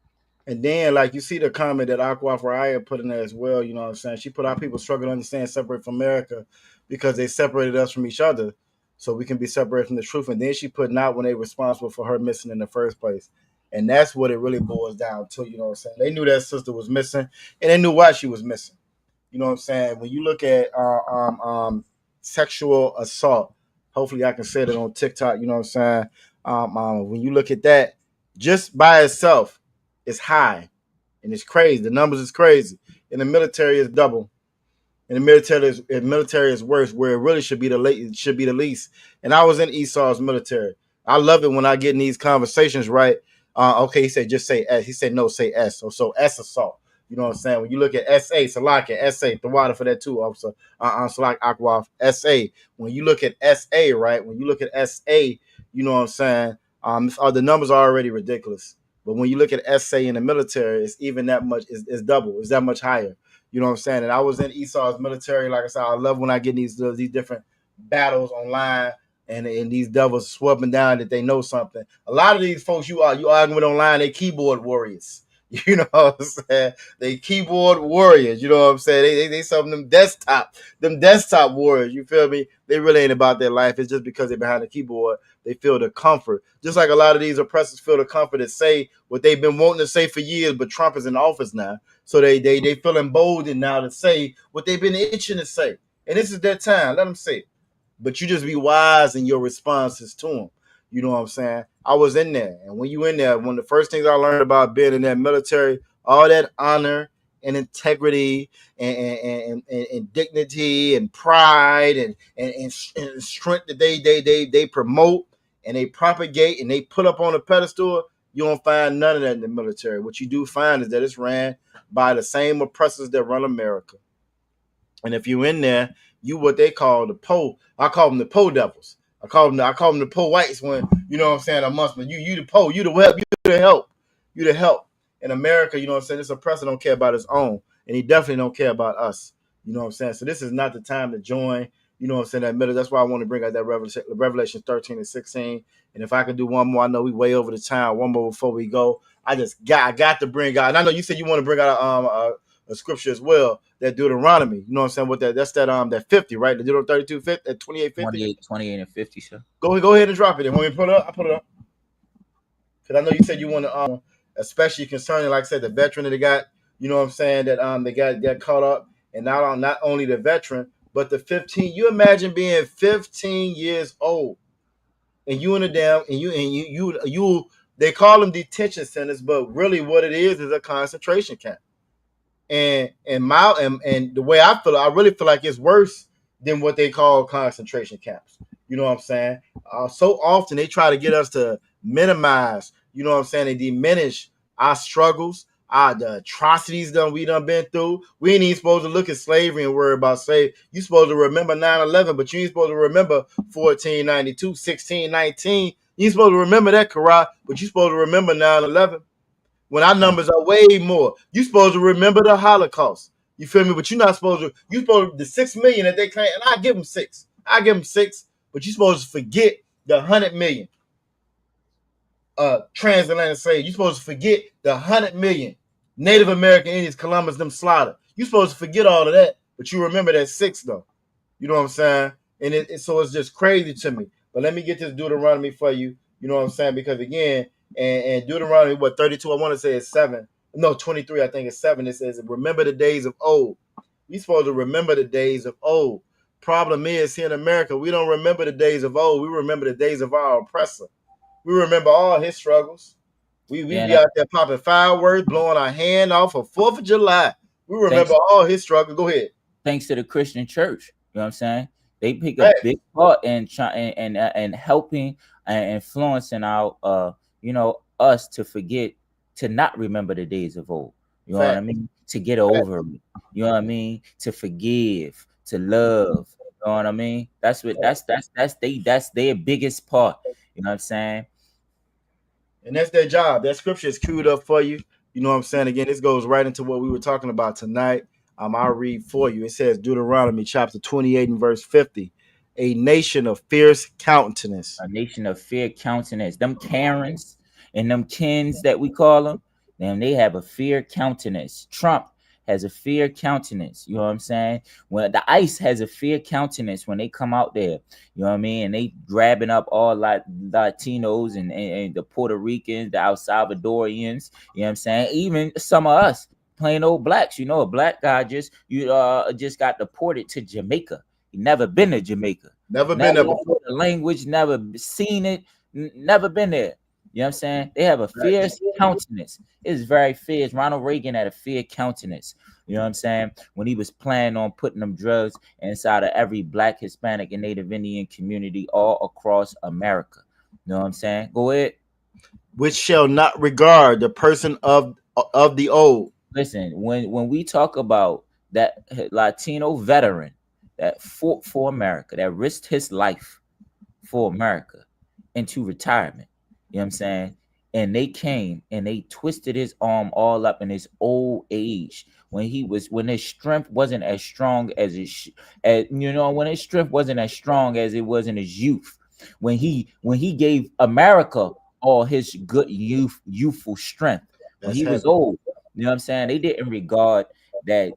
And then, like, you see the comment that Aqua Faraya put in there as well, you know what I'm saying? She put our people struggle to understand separate from America because they separated us from each other so we can be separated from the truth. And then she put not when they responsible for her missing in the first place. And that's what it really boils down to, you know what I'm saying? They knew that sister was missing, and they knew why she was missing. You know what I'm saying? When you look at sexual assault, hopefully I can say that on TikTok. You know what I'm saying? When you look at that, just by itself, it's high and it's crazy. The numbers is crazy. In the military, it's double. In the military is worse, where it really should be the least. And I was in Esau's military. I love it when I get in these conversations, right? Okay, he said just say S. He said no, say S. So S assault. You know what I'm saying? When you look at SA, Salaka, SA, the water for that too, officer. Salak Akwaf, SA. When you look at SA, right? When you look at SA, you know what I'm saying? The numbers are already ridiculous. But when you look at SA in the military, it's even that much, it's double, it's that much higher. You know what I'm saying? And I was in Esau's military. Like I said, I love when I get these different battles online and these devils swapping down that they know something. A lot of these folks you arguing with online, they keyboard warriors. You know what I'm saying? They keyboard warriors. You know what I'm saying? They some of them desktop warriors. You feel me? They really ain't about their life. It's just because they're behind the keyboard. They feel the comfort. Just like a lot of these oppressors feel the comfort to say what they've been wanting to say for years, but Trump is in office now. So they feel emboldened now to say what they've been itching to say. And this is their time. Let them say it. But you just be wise in your responses to them. You know what I'm saying? I was in there. And when you in there, one of the first things I learned about being in that military, all that honor and integrity and dignity and pride and strength that they promote and they propagate and they put up on a pedestal, you don't find none of that in the military. What you do find is that it's ran by the same oppressors that run America. And if you're in there, you what they call the Po. I call them the Po devils. I call them the Po whites when, you know what I'm saying, amongst them. You the Po, you the web, you the help. You the help. In America, you know what I'm saying, this oppressor don't care about his own. And he definitely don't care about us. You know what I'm saying? So this is not the time to join, you know what I'm saying, that middle. That's why I want to bring out that Revelation 13 and 16. And if I can do one more, I know we way over the time. One more before we go. I got to bring out, and I know you said you want to bring out a scripture as well, that Deuteronomy. You know what I'm saying? With that's that 50, right? The Deuteronomy 32, 50, 28, 50. 28 and 50, sir. Go ahead and drop it. And when we put it up, I put it up. Because I know you said you want to, especially concerning, like I said, the veteran that they got, you know what I'm saying, that they got caught up. And not only the veteran, but the 15. You imagine being 15 years old. And you in a damn, and you they call them detention centers, but really what it is a concentration camp. And the way I feel, I really feel like it's worse than what they call concentration camps. You know what I'm saying? So often they try to get us to minimize, you know what I'm saying, and diminish our struggles, the atrocities we done been through. We ain't even supposed to look at slavery and worry about slavery. You supposed to remember 9/11, but you ain't supposed to remember 1492, 1619. You ain't supposed to remember that, Kara, but you supposed to remember 9/11. When our numbers are way more. You supposed to remember the Holocaust. You feel me? But you're not supposed to. You supposed to, the 6 million that they claim, and I give them 6. I give them 6, but you supposed to forget the 100 million transatlantic slaves. You supposed to forget the 100 million Native American Indians, Columbus, them slaughtered. You supposed to forget all of that, but you remember that 6 though. You know what I'm saying? And so it's just crazy to me. But let me get this Deuteronomy for you. You know what I'm saying? Because again. And Deuteronomy, 32? I want to say it's 7. No, 23, I think it's 7. It says, remember the days of old. We're supposed to remember the days of old. Problem is, here in America, we don't remember the days of old. We remember the days of our oppressor. We remember all his struggles. We be out there popping fireworks, blowing our hand off for 4th of July. We remember all his struggles. Go ahead. Thanks to the Christian church. You know what I'm saying? They pick a big part in helping and influencing our you know, us to forget, to not remember the days of old. You know what I mean? To get over it. You know what I mean? To forgive, to love. You know what I mean? That's their biggest part. You know what I'm saying? And that's their job. That scripture is queued up for you. You know what I'm saying? Again, this goes right into what we were talking about tonight. I'll read for you. It says Deuteronomy chapter 28 and verse 50. A nation of fierce countenance. A nation of fierce countenance. Them Karens and them Kens that we call them, they have a fierce countenance. Trump has a fierce countenance. You know what I'm saying? When the ICE has a fierce countenance when they come out there, you know what I mean? And they grabbing up all Latinos and the Puerto Ricans, the El Salvadorians, you know what I'm saying? Even some of us. plain old blacks. You know, a black guy just got deported to Jamaica. He never been to Jamaica. Never been there know before. the language, never seen it, never been there. You know what I'm saying? They have a fierce countenance. It's very fierce. Ronald Reagan had a fierce countenance. You know what I'm saying? When he was planning on putting them drugs inside of every black, Hispanic, and Native Indian community all across America. You know what I'm saying? Go ahead. Which shall not regard the person of the old. Listen, when we talk about that Latino veteran that fought for America, that risked his life for America into retirement, you know what I'm saying? And they came and they twisted his arm all up in his old age when his strength wasn't as strong as when his strength wasn't as strong as it was in his youth. When he gave America all his good youthful strength. When he was old, you know what I'm saying? They didn't regard that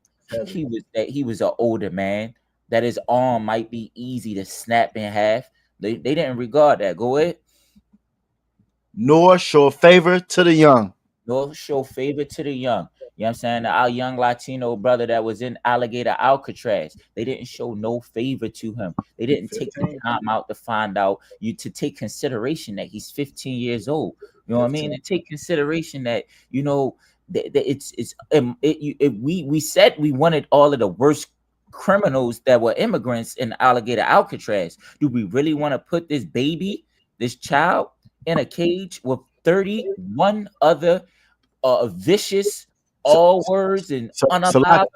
he was an older man, that his arm might be easy to snap in half. They didn't regard that. Go ahead. Nor show favor to the young. Nor show favor to the young. You know what I'm saying? Our young Latino brother that was in Alligator Alcatraz, they didn't show no favor to him. They didn't take the time out to find out, to take consideration that he's 15 years old. You know what I mean? And take consideration that, you know, we said we wanted all of the worst criminals that were immigrants in Alligator Alcatraz. Do we really want to put this child in a cage with 31 other vicious words and Salaki,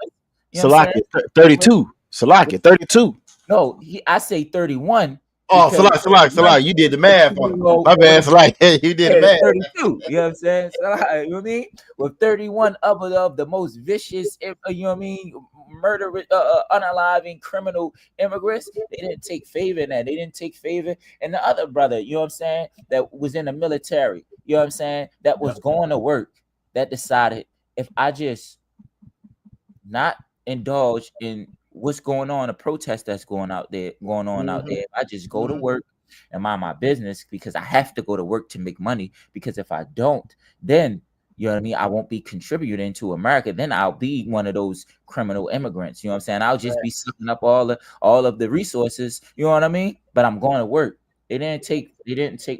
32. Salaki, 32. No, I say 31. Oh, Salaki, you did the math. My bad, Salaki, you did the math. 32. You know what I'm saying? Salaki, you know what I mean? With 31 of the most vicious, you know what I mean, murderous, unaliving criminal immigrants, they didn't take favor in that. They didn't take favor in the other brother, you know what I'm saying, that was in the military, you know what I'm saying, that was going to work, that decided, if I just not indulge in what's going on, a protest that's going on out there, if I just go to work and mind my business, because I have to go to work to make money, because if I don't, then you know what I mean, I won't be contributing to America. Then I'll be one of those criminal immigrants. You know what I'm saying? I'll just be sucking up all of the resources. You know what I mean? But I'm going to work. They didn't take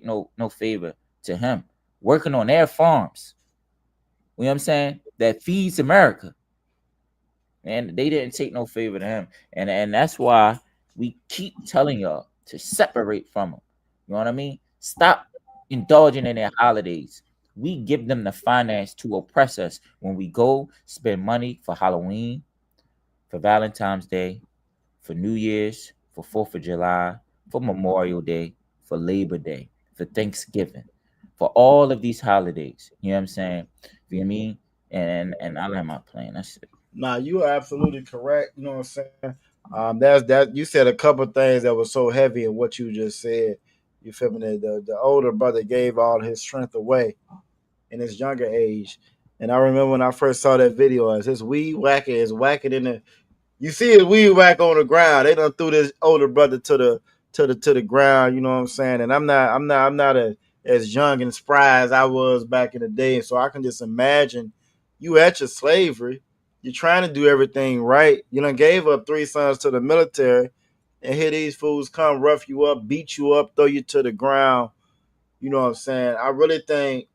no favor to him working on their farms. You know what I'm saying? That feeds America. And they didn't take no favor to him. And that's why we keep telling y'all to separate from them. You know what I mean? Stop indulging in their holidays. We give them the finance to oppress us when we go spend money for Halloween, for Valentine's Day, for New Year's, for 4th of July, for Memorial Day, for Labor Day, for Thanksgiving, for all of these holidays. You know what I'm saying? You know what I mean? And I like my plan. That's it. Nah, you are absolutely correct. You know what I'm saying? That's that. You said a couple things that were so heavy in what you just said. You feel me? The older brother gave all his strength away in his younger age. And I remember when I first saw that video, as his weed whacker is whacking in the, you see his weed whack on the ground. They done threw this older brother to the ground. You know what I'm saying? And I'm not as young and spry as I was back in the day. So I can just imagine you at your slavery. You're trying to do everything right. You done gave up 3 sons to the military, and here these fools come rough you up, beat you up, throw you to the ground. You know what I'm saying? I really think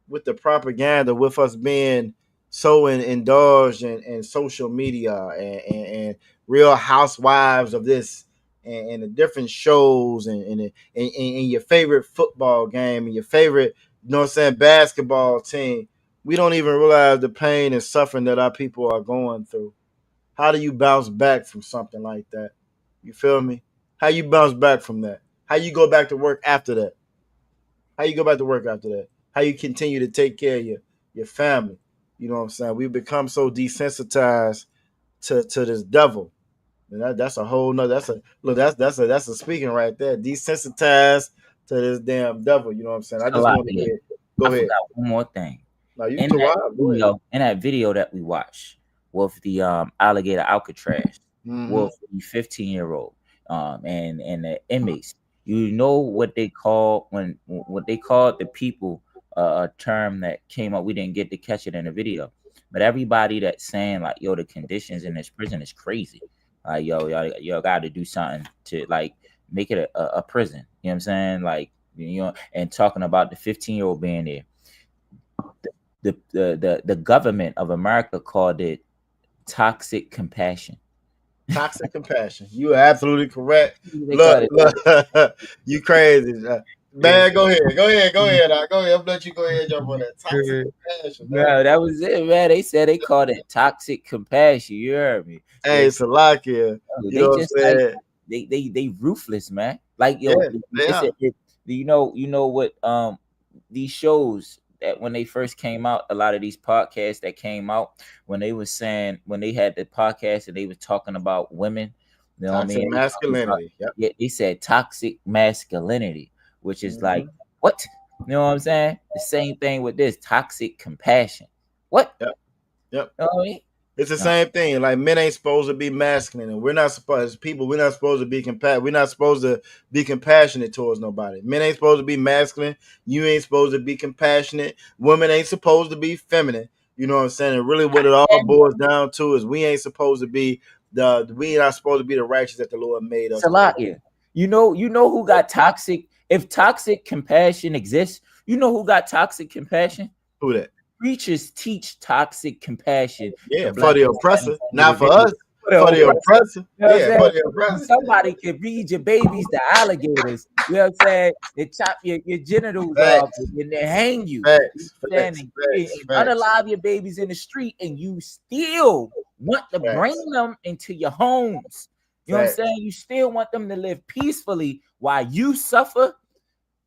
with the propaganda, with us being so indulged in social media and Real Housewives of this and the different shows and your favorite football game and your favorite, you know what I'm saying, basketball team, we don't even realize the pain and suffering that our people are going through. How do you bounce back from something like that? You feel me? How you bounce back from that? How you go back to work after that? How you go back to work after that? How you continue to take care of your family? You know what I'm saying? We've become so desensitized to this devil. And that's a whole nother. That's a speaking right there. Desensitized to this damn devil. You know what I'm saying? I just want to go ahead. Forgot one more thing. No, in that video that we watched with the Alligator Alcatraz, with the 15-year-old and the inmates, you know what they call the people, a term that came up. We didn't get to catch it in the video. But everybody that's saying like, yo, the conditions in this prison is crazy. Like, yo, y'all got to do something to like make it a prison. You know what I'm saying? Like, you know, and talking about the 15-year-old being there. The government of America called it toxic compassion. Toxic compassion. You are absolutely correct. Look, you crazy. Man, go ahead. Go ahead. I'll let you go ahead and jump on that. Toxic compassion. No, that was it, man. They said they called it toxic compassion. You heard me? Hey, Salakia. You know what I'm saying? Like, they ruthless, man. Like, yo, you know what? These shows that when they first came out, a lot of these podcasts that came out when they had the podcast and they were talking about women, you know toxic what I mean? Masculinity. Yeah, they said toxic masculinity, which is like, what? You know what I'm saying? The same thing with this toxic compassion. What? Yep. You know what I mean? It's the same thing. Like, men ain't supposed to be masculine, and we're not supposed to be compassionate. We're not supposed to be compassionate towards nobody. Men ain't supposed to be masculine. You ain't supposed to be compassionate. Women ain't supposed to be feminine. You know what I'm saying? And really, what it all boils down to is we ain't supposed to be we not supposed to be the righteous that the Lord made us. Salakia. You know who got toxic? If toxic compassion exists, you know who got toxic compassion? Who that? Preachers teach toxic compassion. Yeah, for the oppressor, not for us. For the oppressor. Yeah, for the oppressor. Somebody can feed your babies to alligators. You know what I'm saying? They chop your genitals off and they hang you. And unalive your babies in the street, and you still want to bring them into your homes. You know what I'm saying? You still want them to live peacefully while you suffer.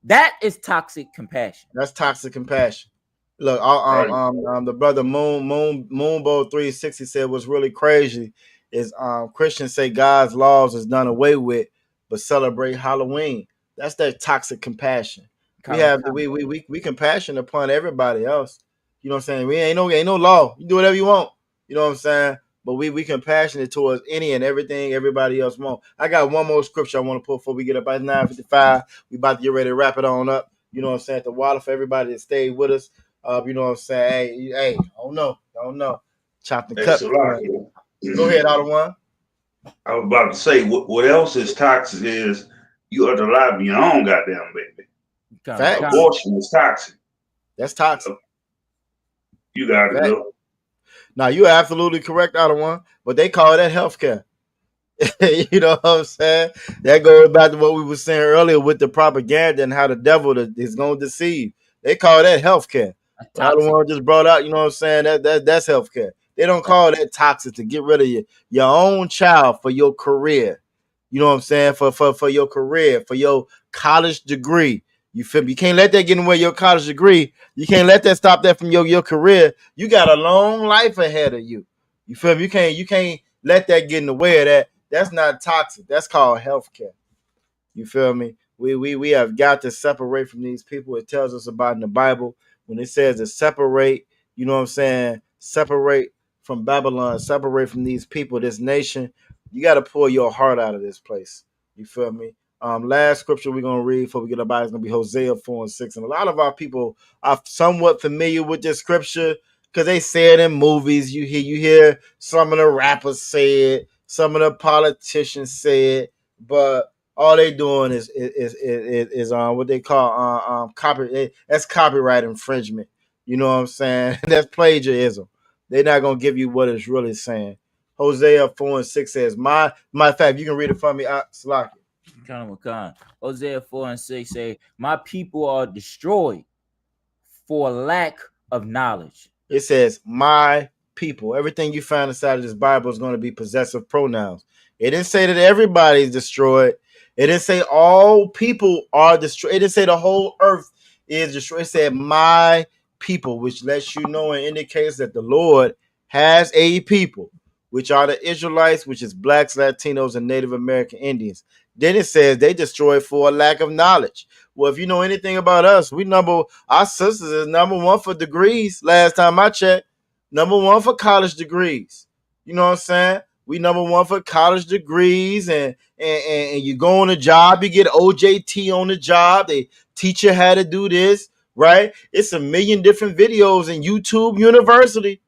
That is toxic compassion. That's toxic compassion. Look, the brother Moonbow 360 said what's really crazy is Christians say God's laws is done away with, but celebrate Halloween. That's that toxic compassion. We compassion upon everybody else. You know what I'm saying? We ain't no law. You do whatever you want. You know what I'm saying? But we compassionate towards any and everything everybody else want. I got one more scripture I want to put before we get up at 9:55. We about to get ready to wrap it on up. You know what I'm saying? The water for everybody that stayed with us. You know what I'm saying? Hey, don't know. Chop the cut. Go ahead, Ottawa. I was about to say, what else is toxic is you are to lie to your own goddamn baby. Abortion is toxic. That's toxic. You got to go. Now, you're absolutely correct, Ottawa, but they call that healthcare. You know what I'm saying? That goes back to what we were saying earlier with the propaganda and how the devil is going to deceive. They call that healthcare. Ottawa just brought out, you know what I'm saying? That's healthcare. They don't call that toxic to get rid of your own child for your career. You know what I'm saying? For your career, for your college degree. You feel me? You can't let that get in the way of your college degree. You can't let that stop that from your career. You got a long life ahead of you. You feel me? You can't let that get in the way of that. That's not toxic. That's called healthcare. You feel me? We have got to separate from these people. It tells us about in the Bible when it says to separate, you know what I'm saying? Separate from Babylon, separate from these people, this nation. You got to pull your heart out of this place. You feel me? Last scripture we're going to read before we get up out is going to be Hosea 4:6. And a lot of our people are somewhat familiar with this scripture because they say it in movies. You hear some of the rappers say it, some of the politicians say it, but all they doing is what they call copy. That's copyright infringement. You know what I'm saying? That's plagiarism. They're not gonna give you what it's really saying. Hosea 4:6 says, "My fact, you can read it for me, Salaki." Hosea 4:6 say, "My people are destroyed for lack of knowledge." It says, "My people." Everything you find inside of this Bible is going to be possessive pronouns. It didn't say that everybody's destroyed. It didn't say all people are destroyed. It didn't say the whole earth is destroyed. It said my people, which lets you know and indicates that the Lord has a people, which are the Israelites, which is blacks, Latinos, and Native American Indians. Then it says they destroyed for a lack of knowledge. Well, if you know anything about us, our sisters is number one for degrees. Last time I checked, number one for college degrees. You know what I'm saying? We number one for college degrees, and you go on a job, you get OJT on the job. They teach you how to do this, right? It's a million different videos in YouTube University.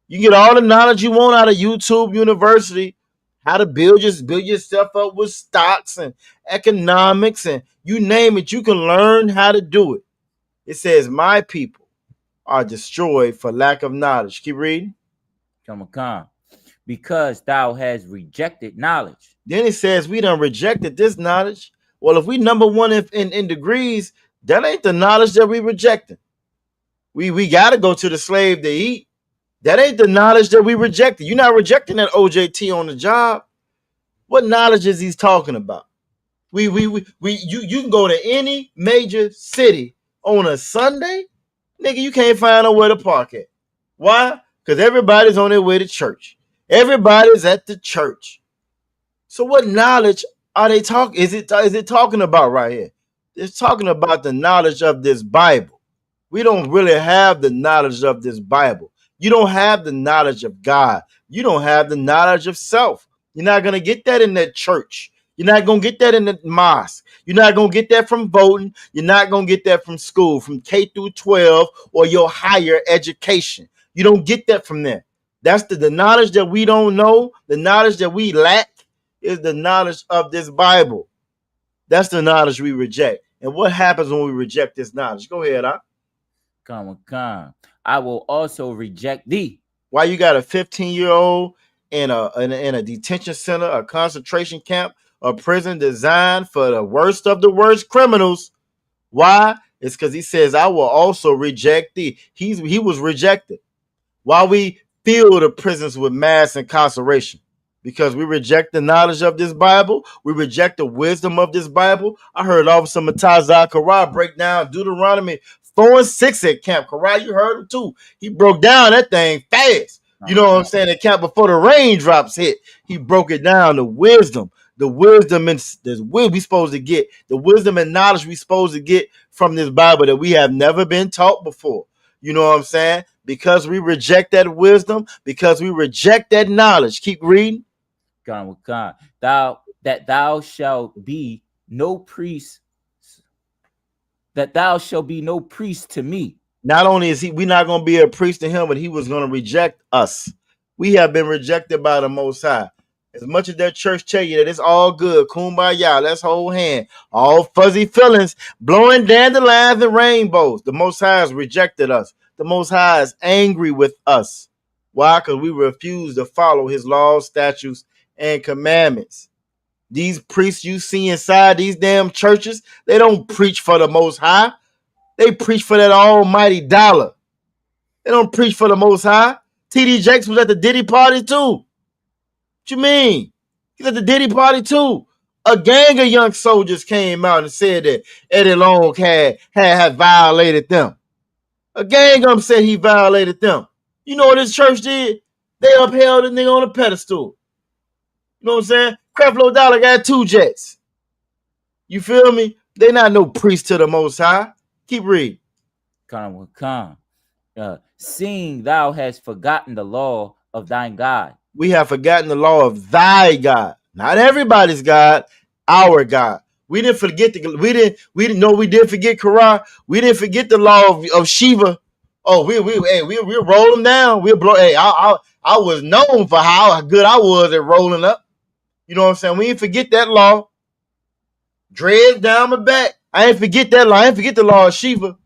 You get all the knowledge you want out of YouTube University, how to build yourself up with stocks and economics and you name it. You can learn how to do it. It says, my people are destroyed for lack of knowledge. Keep reading. Come on. Because thou has rejected knowledge. Then it says we done rejected this knowledge. Well, if we number one in degrees, that ain't the knowledge that we rejected. We got to go to the slave to eat. That ain't the knowledge that we rejected. You're not rejecting that OJT on the job. What knowledge is he talking about? You can go to any major city on a Sunday, nigga, you can't find nowhere to park at. Why? Because everybody's on their way to church. Everybody's at the church. So what knowledge are they talking? Is it talking about right here? It's talking about the knowledge of this Bible. We don't really have the knowledge of this Bible. You don't have the knowledge of God. You don't have the knowledge of self. You're not going to get that in that church. You're not going to get that in the mosque. You're not going to get that from voting. You're not going to get that from school, from K through 12 or your higher education. You don't get that from there. That's the knowledge that we don't know. The knowledge that we lack is the knowledge of this Bible. That's the knowledge we reject. And what happens when we reject this knowledge? Go ahead, Come. I will also reject thee. Why you got a 15-year-old in a detention center, a concentration camp, a prison designed for the worst of the worst criminals? Why? It's because he says, I will also reject thee. He was rejected. Why we fill the prisons with mass incarceration? Because we reject the knowledge of this Bible. We reject the wisdom of this Bible. I heard Officer Murtaza Karah break down Deuteronomy 4 and 6 at Camp Karah. You heard him too. He broke down that thing fast. You know what I'm saying? At camp before the raindrops hit, he broke it down. The wisdom and we supposed to get, the wisdom and knowledge we supposed to get from this Bible that we have never been taught before. You know what I'm saying? Because we reject that wisdom, because we reject that knowledge. Keep reading. God. Thou shalt be no priest. That thou shalt be no priest to me. Not only is we not going to be a priest to him, but he was going to reject us. We have been rejected by the Most High. As much as that church tell you that it's all good, kumbaya, let's hold hand, all fuzzy feelings, blowing dandelions and rainbows. The Most High has rejected us. The Most High is angry with us. Why? Because we refuse to follow his laws, statutes, and commandments. These priests you see inside these damn churches, they don't preach for the Most High. They preach for that almighty dollar. They don't preach for the Most High. T.D. Jakes was at the Diddy party too. What you mean? He's at the Diddy party too. A gang of young soldiers came out and said that Eddie Long had violated them. A gang of them said he violated them. You know what this church did? They upheld the nigga on a pedestal. You know what I'm saying? Creflo Dollar got 2 jets. You feel me? They not no priest to the Most High. Keep reading. Seeing thou hast forgotten the law of thine God. We have forgotten the law of thy God. Not everybody's God, our God. We didn't forget we did forget Korah. We didn't forget the law of Shiva. Oh, we'll roll them down. We'll blow. Hey, I was known for how good I was at rolling up. You know what I'm saying? We didn't forget that law. Dreads down my back. I ain't forget that law. I ain't forget the law of Shiva.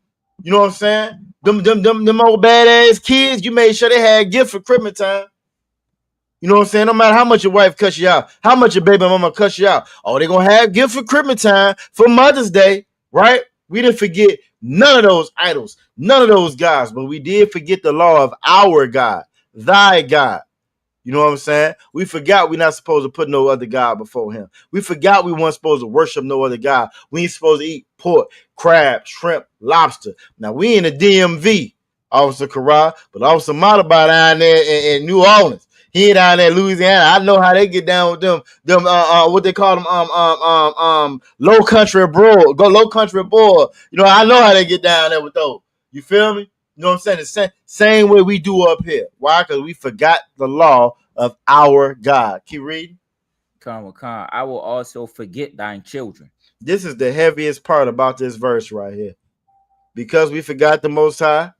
You know what I'm saying? Them old badass kids, you made sure they had a gift for Christmas time. You know what I'm saying? No matter how much your wife cuss you out, how much your baby mama cuss you out. Oh, they're going to have gift for Christmas time for Mother's Day, right? We didn't forget none of those idols, none of those gods, but we did forget the law of our God, thy God. You know what I'm saying? We forgot we're not supposed to put no other God before him. We forgot we weren't supposed to worship no other God. We ain't supposed to eat pork, crab, shrimp, lobster. Now, we in the DMV, Officer Karah, but Officer Malabar down there in New Orleans. He down there in Louisiana. I know how they get down with them what they call them, low country abroad. Go low country abroad. You know, I know how they get down there with those. You feel me? You know what I'm saying? The same way we do up here. Why? Because we forgot the law of our God. Keep reading. I will also forget thine children. This is the heaviest part about this verse right here. Because we forgot the Most High,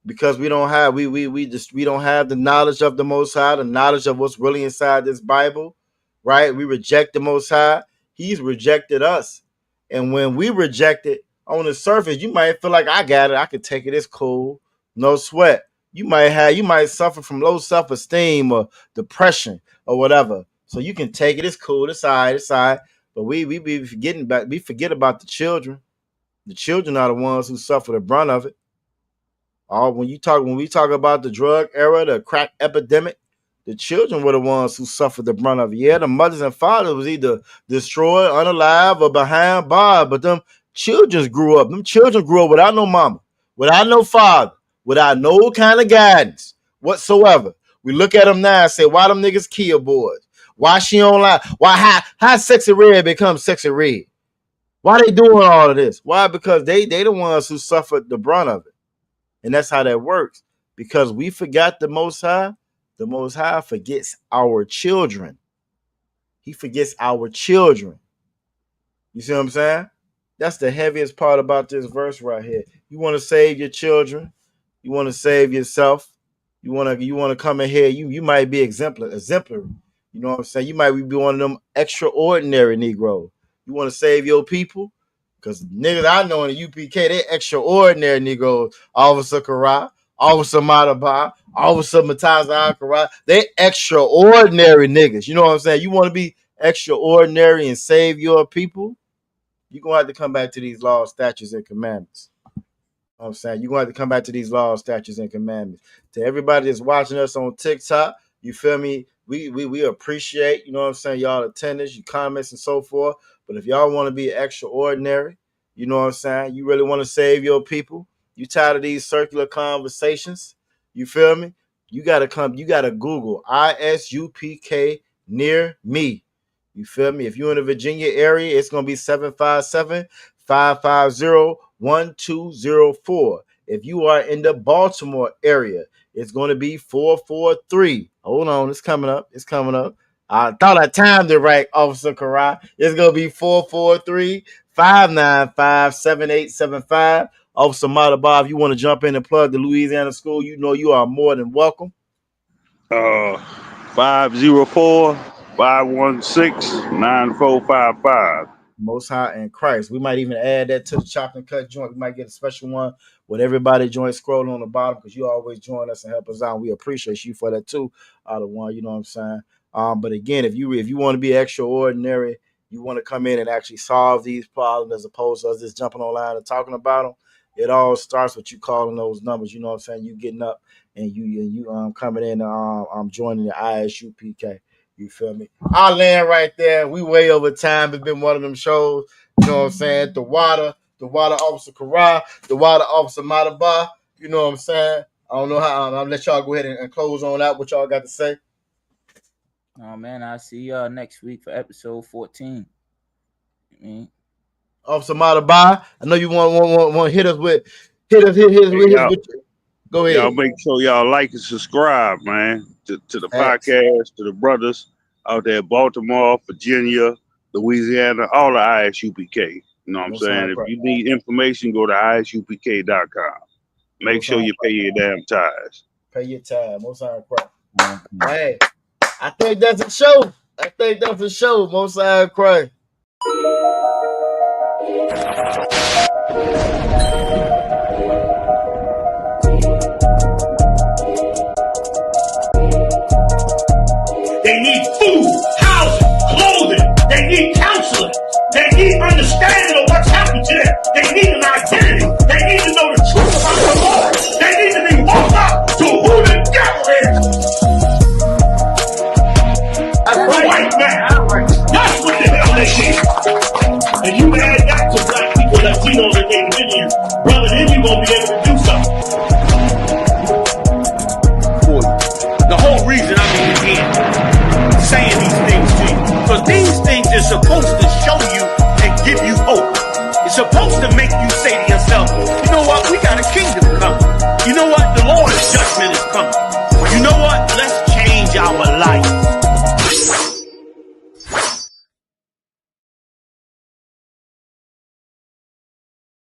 because we don't have we don't have the knowledge of the Most High, the knowledge of what's really inside this Bible, right? We reject the Most High. He's rejected us. And when we reject it on the surface, you might feel like I got it. I could take it. It's cool. No sweat. You might suffer from low self-esteem or depression or whatever. So you can take it. It's cool. It's all right. It's all right. But we be forgetting back. We forget about the children. The children are the ones who suffer the brunt of it. When we talk about the drug era, the crack epidemic, the children were the ones who suffered the brunt of it. Yeah, the mothers and fathers was either destroyed, unalive, or behind bars. But them children grew up. Them children grew up without no mama, without no father, without no kind of guidance whatsoever. We look at them now and say, why them niggas kill boys? Why she online? Why how Sexy Red become Sexy Red? Why they doing all of this? Why? Because they the ones who suffered the brunt of it. And that's how that works. Because we forgot the Most High. The Most High forgets our children. He forgets our children. You see what I'm saying? That's the heaviest part about this verse right here. You want to save your children. You want to save yourself. You want to come in here. You might be exemplary. You know what I'm saying? You might be one of them extraordinary Negroes. You want to save your people? Because niggas I know in the UPK, they extraordinary Negroes. Officer Kara, Officer Madaba, Officer Mataza Kara, they extraordinary niggas. You know what I'm saying? You want to be extraordinary and save your people? You're going to have to come back to these laws, statutes, and commandments. You know what I'm saying? You're going to have to come back to these laws, statutes, and commandments. To everybody that's watching us on TikTok, you feel me? We appreciate, you know what I'm saying, y'all attendance, your comments, and so forth. But if y'all want to be extraordinary, you know what I'm saying, you really want to save your people, you tired of these circular conversations, you feel me? You got to Google ISUPK near me. You feel me? If you're in the Virginia area, it's going to be 757-550-1204. If you are in the Baltimore area, it's going to be 443. Hold on, it's coming up. It's coming up. I thought I timed it right, Officer Kara. It's going to be 443-595-7875. Officer Madaba, if you want to jump in and plug the Louisiana School, you know you are more than welcome. 504-516-9455. Most High in Christ. We might even add that to the chop and cut joint. We might get a special one with everybody join scrolling on the bottom because you always join us and help us out. We appreciate you for that too, out of one. You know what I'm saying? But again, if you want to be extraordinary, you want to come in and actually solve these problems as opposed to us just jumping online and talking about them. It all starts with you calling those numbers. You know what I'm saying? You getting up and you coming in joining the ISUPK. You feel me? I'll land right there. We way over time. It's been one of them shows. You know what I'm saying? The water Officer Kara, the water Officer Madaba. You know what I'm saying? I don't know how. I'll let y'all go ahead and close on out. What y'all got to say? Oh man, I'll see y'all next week for episode 14. Officer Madaba, I know you want to hit us with. Go ahead. Y'all make sure y'all like and subscribe, man, to the podcast, to the brothers out there, Baltimore, Virginia, Louisiana, all the ISUPK. You know what I'm saying? If you need information, go to ISUPK.com. Make sure you pay your damn tithes. Pay your tithe. Most High Christ. Hey, I think that's a show. Most High Christ. They need food, housing, clothing. They need counseling. They need understanding of what's happened to them. They need an identity. They need to know the truth about the Lord. They need to be woke up to who the devil is. That's the white man. That's what the hell they need. And you add that to black people, Latinos, and Native Indians, brother, then you're going to be able to do something. The whole reason I'm in here saying these things to you, because these things are supposed to show you and give you hope. It's supposed to make you say to yourself, you know what, we got a kingdom